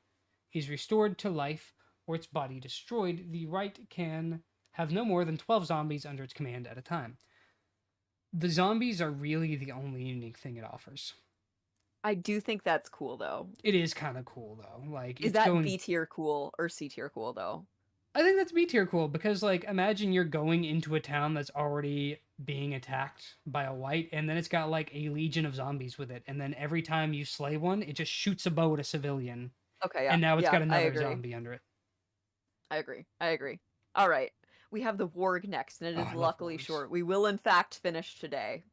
is restored to life or its body destroyed. The white can have no more than 12 zombies under its command at a time. The zombies are really the only unique thing it offers. I do think that's cool though. It is kind of cool though. Like, Is it's that going B tier cool or C tier cool though? I think that's B tier cool because, like, imagine you're going into a town that's already being attacked by a white, and then it's got like a legion of zombies with it, and then every time you slay one, it just shoots a bow at a civilian, Okay, yeah. and now it's Yeah, got I another agree. zombie under it. I agree. I agree. All right. We have the warg next, and it Oh, is I love luckily wargs. short. We will in fact finish today.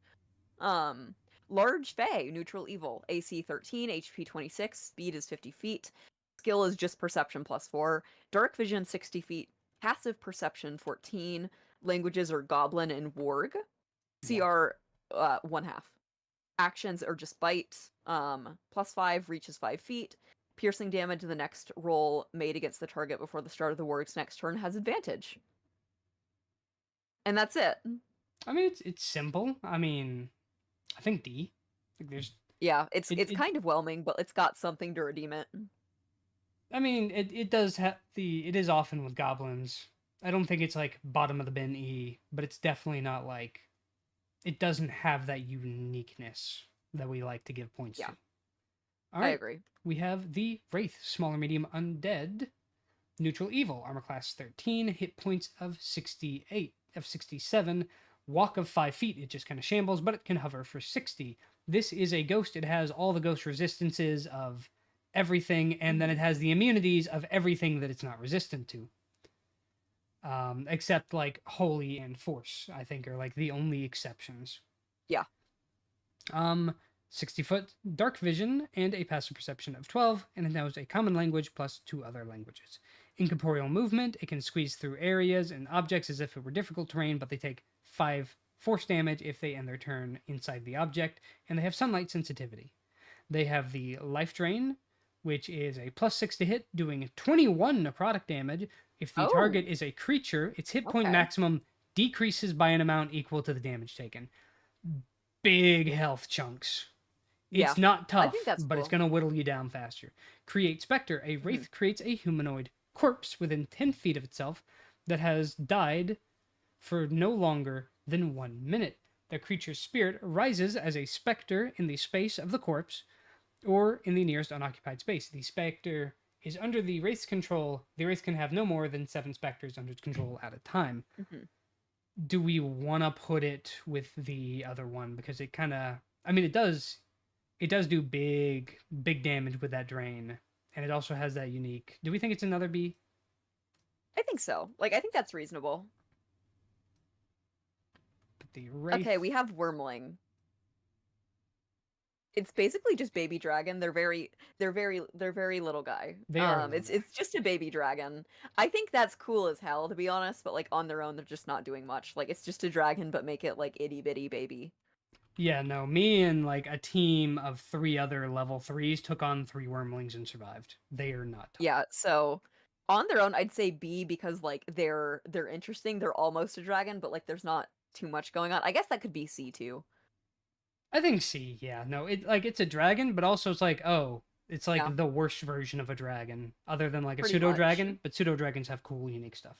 Um, Large Fae, neutral evil, AC 13, HP 26, speed is 50 feet, skill is just perception plus 4, dark vision 60 feet, passive perception 14, languages are goblin and warg, Wow. CR 1/2. Actions are just bite, plus 5, reaches 5 feet, piercing damage the next roll made against the target before the start of the warg's next turn has advantage. And that's it. I mean, it's simple. I mean, I think D. Like, there's Yeah, it's it. it's kind of whelming, but it's got something to redeem it. I mean, it does have the. It is often with goblins. I don't think it's like bottom of the bin E, but it's definitely not like. It doesn't have that uniqueness that we like to give points Yeah, to. All I right, agree. we have the Wraith, small or medium undead, neutral evil, armor class 13, hit points of 68, of 67, walk of 5 feet. It just kind of shambles, but it can hover for 60. This is a ghost. It has all the ghost resistances of everything, and then it has the immunities of everything that it's not resistant to. Except like holy and force, I think, are like the only exceptions. Yeah. 60-foot dark vision and a passive perception of 12, and it knows a common language plus 2 other languages. Incorporeal movement, it can squeeze through areas and objects as if it were difficult terrain, but they take 5 force damage if they end their turn inside the object, and they have sunlight sensitivity. They have the life drain, which is a plus 6 to hit, doing 21 necrotic damage. If the Oh, target is a creature, its hit point okay. maximum decreases by an amount equal to the damage taken. Big health chunks. Yeah. It's not I think tough, that's but it's cool. going to whittle you down faster. Create Spectre. A Mhm. Wraith creates a humanoid corpse within 10 feet of itself that has died for no longer than 1 minute. The creature's spirit rises as a specter in the space of the corpse or in the nearest unoccupied space. The specter is under the Wraith's control. The Wraith can have no more than 7 specters under its control at a time. Mhm. Do we want to put it with the other one? Because it kind of, I mean, it does do big damage with that drain, and it also has that unique. Do we think it's another B? I think so. Like, I think that's reasonable. But the Okay, Wraith, we have Wormling. It's basically just baby dragon. They're very little guy. they are a little It's guy. it's just a baby dragon. I think that's cool as hell, to be honest, but like on their own they're just not doing much. Like it's just a dragon, but make it like itty bitty baby. Yeah, no, me and like a team of 3 other level 3s took on 3 Wormlings and survived. They are not tough. Yeah, so on their own I'd say B because like they're interesting. They're almost a dragon, but like there's not too much going on. I guess that could be C too. I think C, yeah. No, it's a dragon, but also it's like, oh, it's Yeah, like the worst version of a dragon, other than like a pretty pseudo much. dragon, but pseudo dragons have cool, unique stuff.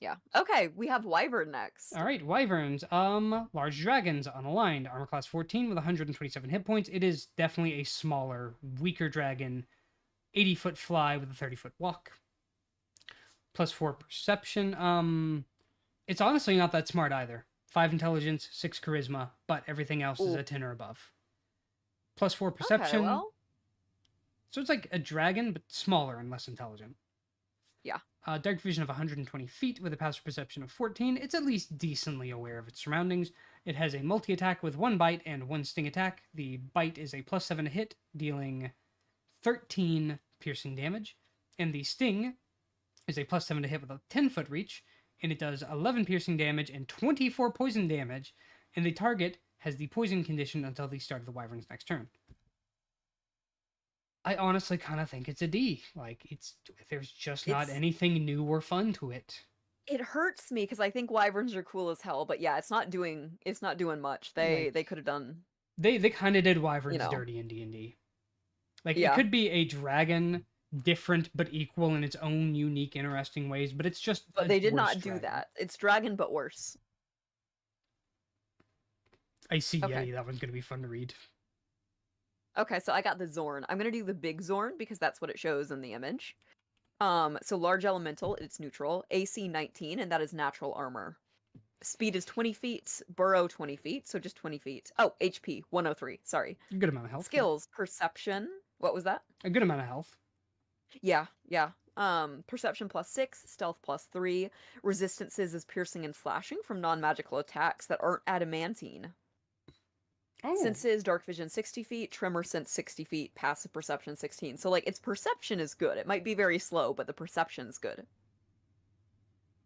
Yeah. Okay, we have Wyvern next. All right, wyverns. Large dragons unaligned, armor class 14 with 127 hit points. It is definitely a smaller, weaker dragon. 80-foot fly with a 30-foot walk. Plus 4 perception. It's honestly not that smart either. 5 intelligence, 6 charisma, but everything else is Ooh. a 10 or above. Plus 4 Okay, perception. well, So it's like a dragon, but smaller and less intelligent. yeah. Dark vision of 120 feet with a passive perception of 14. It's at least decently aware of its surroundings. It has a multi attack with 1 bite and 1 sting attack. The bite is a plus 7 to hit, dealing 13 piercing damage. And the sting is a plus 7 to hit with a 10-foot reach. And it does 11 piercing damage and 24 poison damage. And the target has the poison condition until the start of the wyvern's next turn. I honestly kind of think it's a D. Like there's just not It's anything new or fun to it. it hurts me because I think wyverns are cool as hell, but yeah, it's not doing much. They Like they could have done, they kind of did you wyverns know. dirty in D&D. Like it Yeah. could be a dragon, different but equal in its own unique, interesting ways, but it's just But a they did worse not do dragon. that. It's dragon but worse. I see Okay. Yeti. That one's gonna be fun to read. Okay, so I got the Zorn. I'm gonna do the big Zorn because that's what it shows in the image. So large elemental, it's neutral. AC 19, and that is natural armor. Speed is 20 feet, burrow 20 feet, so just 20 feet. Oh, HP 103, sorry. A good amount of health. Skills, perception. What was that? A good amount of health. Yeah, yeah. Perception +6, stealth +3. Resistances is piercing and slashing from non-magical attacks that aren't adamantine. Oh. Senses, dark vision 60 feet, tremor sense 60 feet, passive perception 16. So, like, its perception is good. It might be very slow, but the perception's good.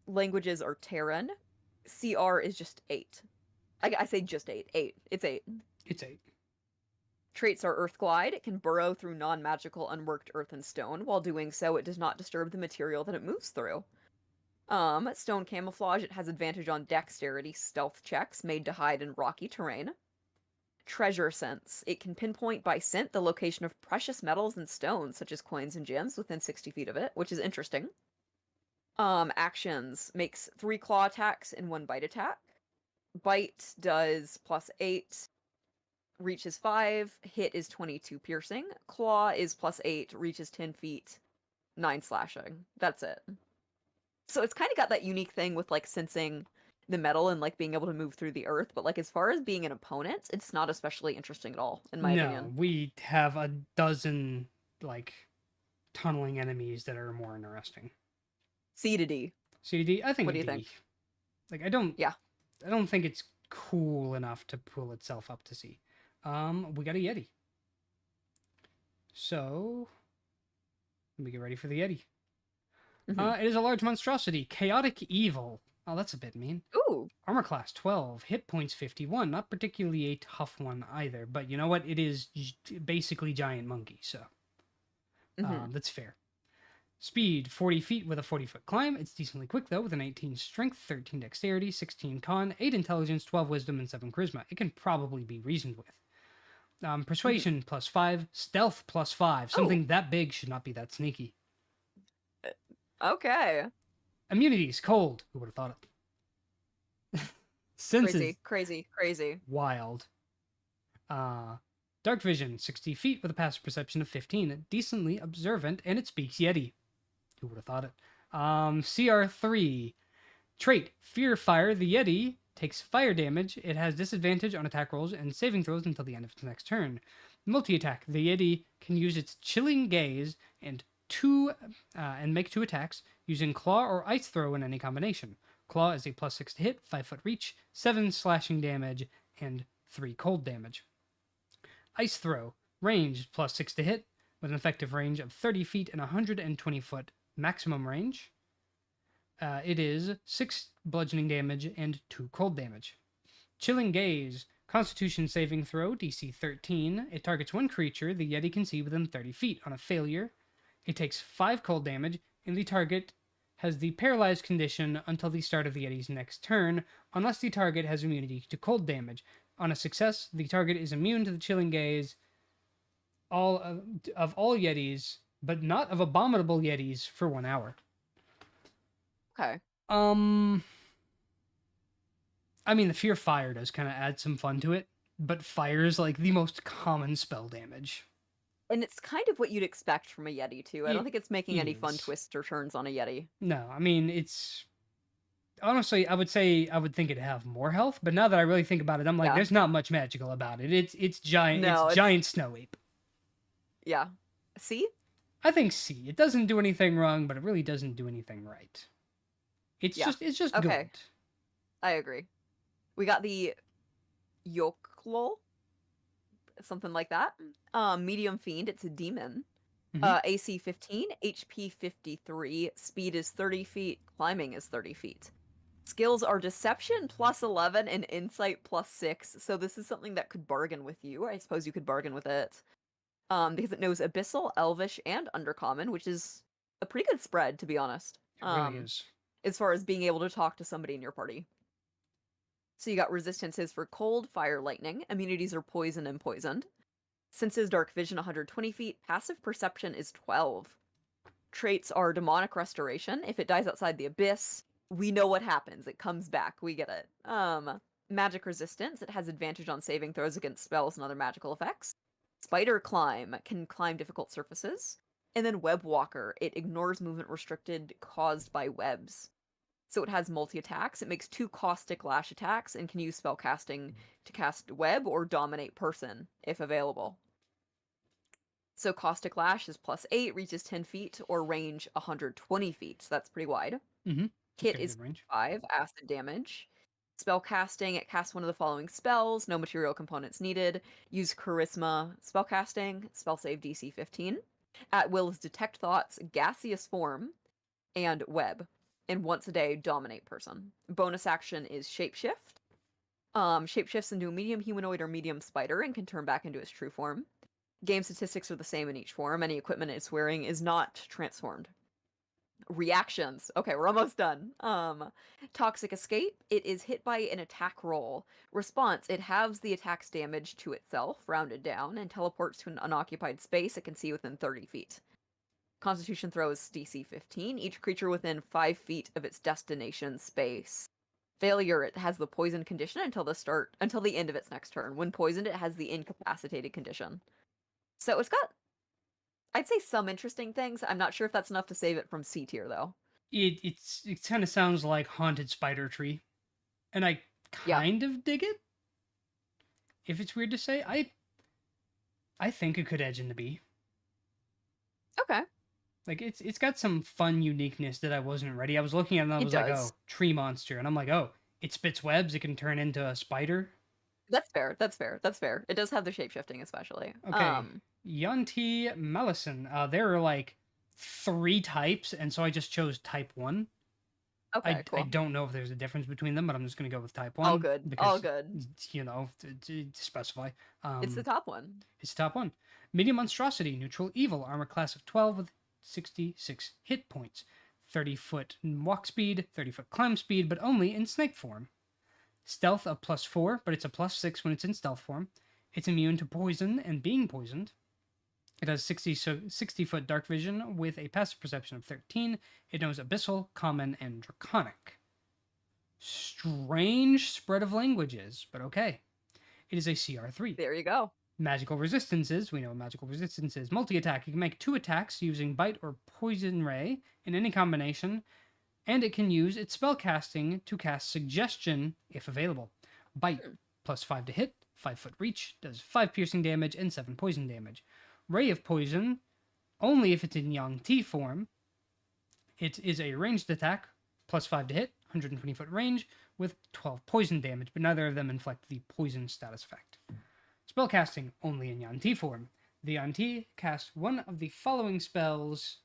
Languages are Terran. CR is just 8. I say just 8. 8. It's 8. It's 8. Traits are Earth Glide. It can burrow through non-magical unworked earth and stone. While doing so, it does not disturb the material that it moves through. Stone Camouflage. It has advantage on dexterity stealth checks made to hide in rocky terrain. Treasure Sense. It can pinpoint by scent the location of precious metals and stones, such as coins and gems, within 60 feet of it, which is interesting. Actions. Makes 3 claw attacks and 1 bite attack. Bite does +8, reach is 5, hit is 22 piercing. Claw is +8, reaches 10 feet, 9 slashing. That's it. So it's kind of got that unique thing with, like, sensing the metal and, like, being able to move through the earth, but, like, as far as being an opponent, it's not especially interesting at all, in my opinion. We have a dozen, like, tunneling enemies that are more interesting. C to D. C to D? I think What do a you D. think? Like, I don't... Yeah. I don't think it's cool enough to pull itself up to C. We got a Yeti. So, let me get ready for the Yeti. Mhm. It is a large monstrosity. Chaotic Evil. Oh, that's a bit mean. Ooh. Armor class 12. Hit points 51. Not particularly a tough one either. But you know what? It is basically giant monkey, so Mhm. that's fair. Speed 40 feet with a 40-foot climb. It's decently quick though, with an 18 strength, 13 dexterity, 16 con, 8 intelligence, 12 wisdom, and 7 charisma. It can probably be reasoned with. Persuasion +5, stealth +5. Something that big should not be that sneaky. Okay. Immunities, cold. Who would have thought it? Senses, Crazy. wild. Dark vision, 60 feet with a passive perception of 15. Decently observant, and it speaks Yeti. Who would have thought it? CR3. Trait, Fear Fire. The Yeti takes fire damage. It has disadvantage on attack rolls and saving throws until the end of its next turn. Multi-attack. The Yeti can use its Chilling Gaze and make 2 attacks using Claw or Ice Throw in any combination. Claw is a +6 to hit, 5-foot reach, 7 slashing damage, and 3 cold damage. Ice Throw, range +6 to hit, with an effective range of 30 feet and 120-foot maximum range. It is 6 bludgeoning damage and 2 cold damage. Chilling Gaze, Constitution saving throw, DC 13. It targets one creature the Yeti can see within 30 feet. On a failure, it takes 5 cold damage, and the target has the paralyzed condition until the start of the Yeti's next turn, unless the target has immunity to cold damage. On a success, the target is immune to the Chilling Gaze of all Yetis, but not of abominable Yetis for 1 hour. Okay. I mean, the Fear Fire does kind of add some fun to it, but fire is like the most common spell damage. And it's kind of what you'd expect from a Yeti, too. I don't think it's making any fun twists or turns on a Yeti. No, I mean, it's... Honestly, I would think it'd have more health, but now that I really think about it, I'm like, there's not much magical about it. It's giant. It's giant snow ape. Yeah. C? I think C. It doesn't do anything wrong, but it really doesn't do anything right. It's just okay. good. I agree. We got the Yoklol, something like that. Medium Fiend, it's a demon. AC 15, HP 53, speed is 30 feet, climbing is 30 feet. Skills are Deception +11 and Insight +6, so this is something that could bargain with you. I suppose you could bargain with it. Because it knows Abyssal, Elvish, and Undercommon, which is a pretty good spread, to be honest. It really is. As far as being able to talk to somebody in your party. So you got resistances for cold, fire, lightning. Immunities are poison and poisoned. Senses dark vision 120 feet. Passive perception is 12. Traits are demonic restoration. If it dies outside the abyss, we know what happens. It comes back. We get it. Magic resistance. It has advantage on saving throws against spells and other magical effects. Spider climb. Can climb difficult surfaces. And then Web Walker, it ignores movement restricted caused by webs. So it has multi-attacks. It makes 2 Caustic Lash attacks and can use spell casting to cast Web or Dominate Person, if available. So Caustic Lash is +8, reaches 10 feet, or range 120 feet. So that's pretty wide. Mm-hmm. Hit is range. 5, acid damage. Spell casting, it casts one of the following spells, no material components needed. Use Charisma spellcasting, spell save DC 15. At will is Detect Thoughts, Gaseous Form, and Web. And once a day, Dominate Person. Bonus action is Shapeshift. Shapeshifts into a medium humanoid or medium spider and can turn back into its true form. Game statistics are the same in each form. Any equipment it's wearing is not transformed. Reactions. Okay, we're almost done. Toxic Escape. It is hit by an attack roll. Response. It halves the attack's damage to itself, rounded down, and teleports to an unoccupied space it can see within 30 feet. Constitution throw is DC 15. Each creature within 5 feet of its destination space. Failure. It has the poison condition until the end of its next turn. When poisoned, it has the incapacitated condition. So it's got, I'd say, some interesting things. I'm not sure if that's enough to save it from C tier, though. It kind of sounds like Haunted Spider Tree, and I kind of dig it. If it's weird to say, I think it could edge in the B. Okay. Like it's got some fun uniqueness that I wasn't ready. I was looking at it and I was like, oh, tree monster, and I'm like, oh, it spits webs. It can turn into a spider. That's fair. That's fair. That's fair. It does have the shapeshifting, especially. Okay. Yuan-ti Malison. There are like 3 types, and so I just chose type 1. Okay, cool. I don't know if there's a difference between them, but I'm just going to go with type 1. All good. Because, all good. You know, to specify. It's the top one. It's the top one. Medium Monstrosity, Neutral Evil, armor class of 12 with 66 hit points. 30-foot walk speed, 30-foot climb speed, but only in snake form. Stealth of +4, but it's a +6 when it's in stealth form. It's immune to poison and being poisoned. It has 60-foot dark vision with a passive perception of 13. It knows Abyssal, Common, and Draconic. Strange spread of languages, but okay. It is a CR3. There you go. Magical resistances. We know what magical resistance is. Multi-attack. You can make 2 attacks using Bite or Poison Ray in any combination. And it can use its spellcasting to cast Suggestion if available. Bite, +5 to hit, 5-foot reach, does 5 piercing damage and 7 poison damage. Ray of Poison, only if it's in Yang-Ti form. It is a ranged attack, +5 to hit, 120-foot range, with 12 poison damage, but neither of them inflict the poison status effect. Spellcasting, only in Yuan-ti form. The Yuan-ti cast one of the following spells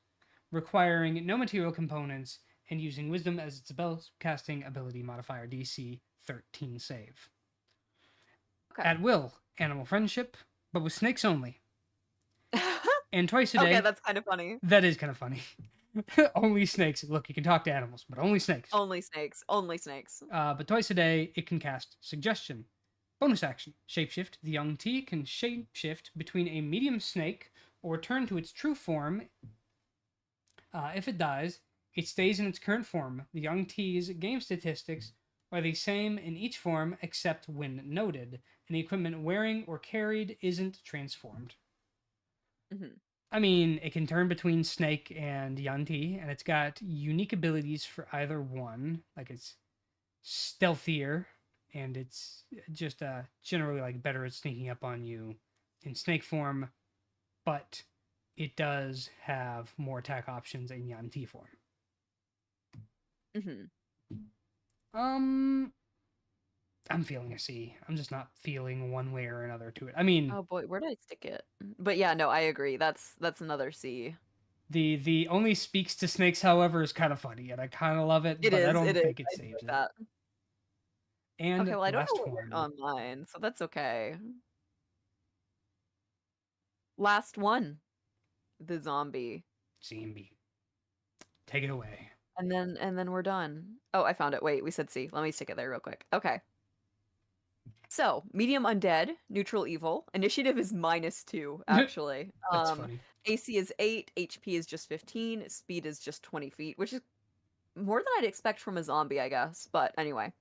requiring no material components and using Wisdom as its spellcasting ability modifier DC 13 save. Okay. At will, animal friendship, but with snakes only. And twice a day. Okay, that's kind of funny. That is kind of funny. Only snakes. Look, you can talk to animals, but only snakes. Only snakes. Only snakes. But twice a day, it can cast Suggestion. Bonus action. Shapeshift. The Yuan-ti can shapeshift between a medium snake or return to its true form. If it dies, it stays in its current form. The Yuan-ti's game statistics are the same in each form except when noted, and the equipment wearing or carried isn't transformed. Mm-hmm. I mean, it can turn between snake and Yuan-ti, and it's got unique abilities for either one. Like, it's stealthier, and it's just generally like better at sneaking up on you in snake form, but it does have more attack options in Yuan-ti form. Mm-hmm. I'm feeling a C. I'm just not feeling one way or another to it. I mean, oh boy, where did I stick it? But yeah, no, I agree. That's another C. The only speaks to snakes, however, is kind of funny, and I kind of love it, but I don't think it saves it. That. And okay, well, I don't last know what one. on mine, so that's okay. Last one, the zombie. ZMB. Take it away. And then we're done. Oh, I found it. Wait, we said C. Let me stick it there real quick. Okay. So, medium undead, neutral evil. Initiative is -2, actually. That's funny. AC is 8, HP is just 15, speed is just 20 feet, which is more than I'd expect from a zombie, I guess. But anyway.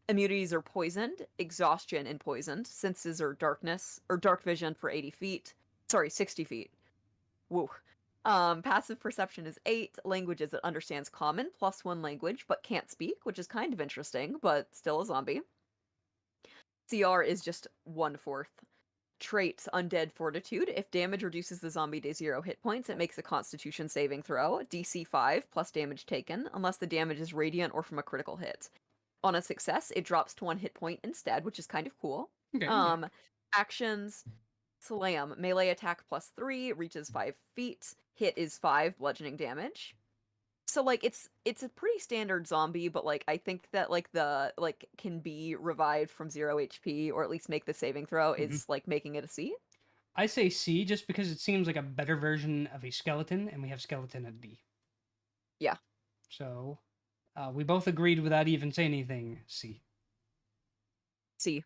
Immunities are poisoned, exhaustion and poisoned. Senses are darkness, or dark vision for 80 feet. Sorry, 60 feet. Woo. Passive perception is 8. Languages it understands common, +1 language, but can't speak, which is kind of interesting, but still a zombie. CR is just 1/4. Traits Undead Fortitude. If damage reduces the zombie to 0 hit points, it makes a Constitution saving throw. DC 5 plus damage taken, unless the damage is radiant or from a critical hit. On a success, it drops to 1 hit point instead, which is kind of cool. Okay, yeah. Actions Slam. Melee attack +3, reaches 5 feet. Hit is 5 bludgeoning damage. So like it's a pretty standard zombie, but like I think that like the like can be revived from 0 HP or at least make the saving throw is like making it a C. I say C just because it seems like a better version of a skeleton, and we have skeleton at D. Yeah. So we both agreed without even saying anything. C. C.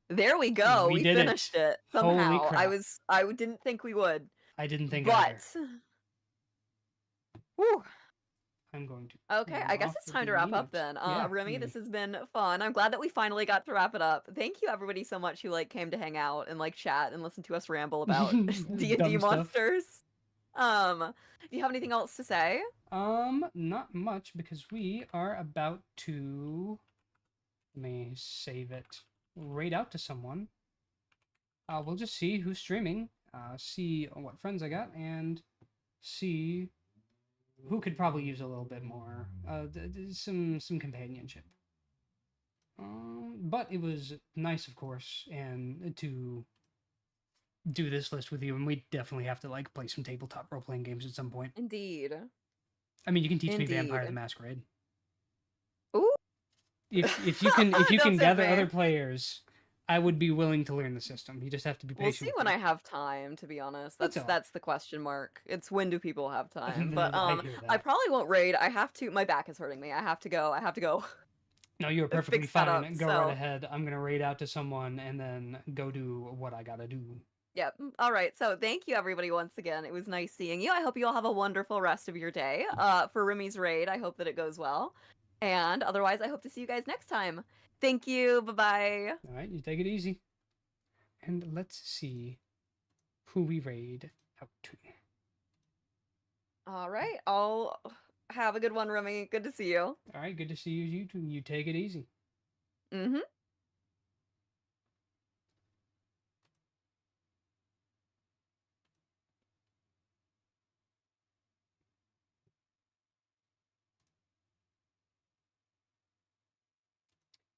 There we go. We did finished it Holy somehow. crap. I didn't think we would. I didn't think But either. whew. I'm going to. Okay, I guess it's time to wrap up then. Yeah, Remy, this has been fun. I'm glad that we finally got to wrap it up. Thank you everybody so much who like came to hang out and like chat and listen to us ramble about D&D Dumb stuff. monsters. Do you have anything else to say? Not much because we are about to, let me save it, raid out to someone. We'll just see who's streaming, see what friends I got, and see who could probably use a little bit more, some companionship. But it was nice, of course, and to do this list with you, and we definitely have to like play some tabletop role-playing games at some point. Indeed. I mean, you can teach me Vampire the Masquerade. Ooh. If you can gather fair. other players, I would be willing to learn the system. You just have to be patient. We'll see when I have time, to be honest. That's the question mark. It's when do people have time? But I probably won't raid. I have to. My back is hurting me. I have to go. No, you're perfectly fix that fine. up, Go so- right ahead. I'm gonna raid out to someone and then go do what I gotta do. Yep. All right. So thank you everybody once again. It was nice seeing you. I hope you all have a wonderful rest of your day. For Remy's raid, I hope that it goes well. And otherwise, I hope to see you guys next time. Thank you. Bye-bye. All right, you take it easy. And let's see who we raid out to. All right. I'll have a good one, Remy. Good to see you. All right, good to see you. You too. You take it easy. Mm-hmm.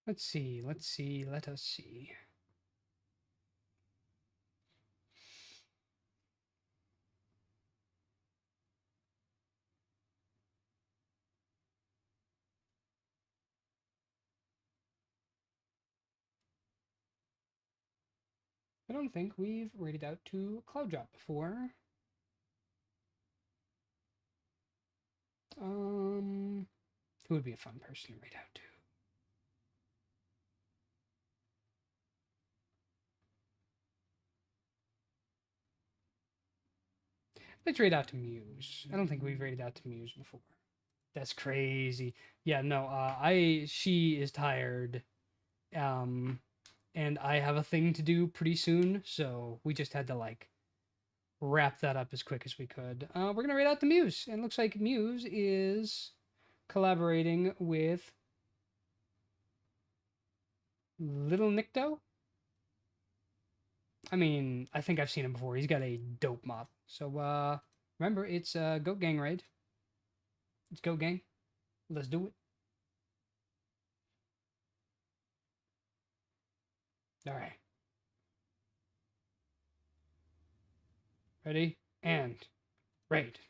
Let's see. Let us see. I don't think we've raided out to Cloud Drop before. Who would be a fun person to raid out to? Let's raid out to Muse. I don't think we've raided out to Muse before. That's crazy. Yeah, no, she is tired. And I have a thing to do pretty soon, so we just had to like wrap that up as quick as we could. We're gonna raid out to Muse, and it looks like Muse is collaborating with Little Nicto. I mean, I think I've seen him before. He's got a dope mod. So, remember, it's Goat Gang raid. It's Goat Gang. Let's do it. All right. Ready? And raid.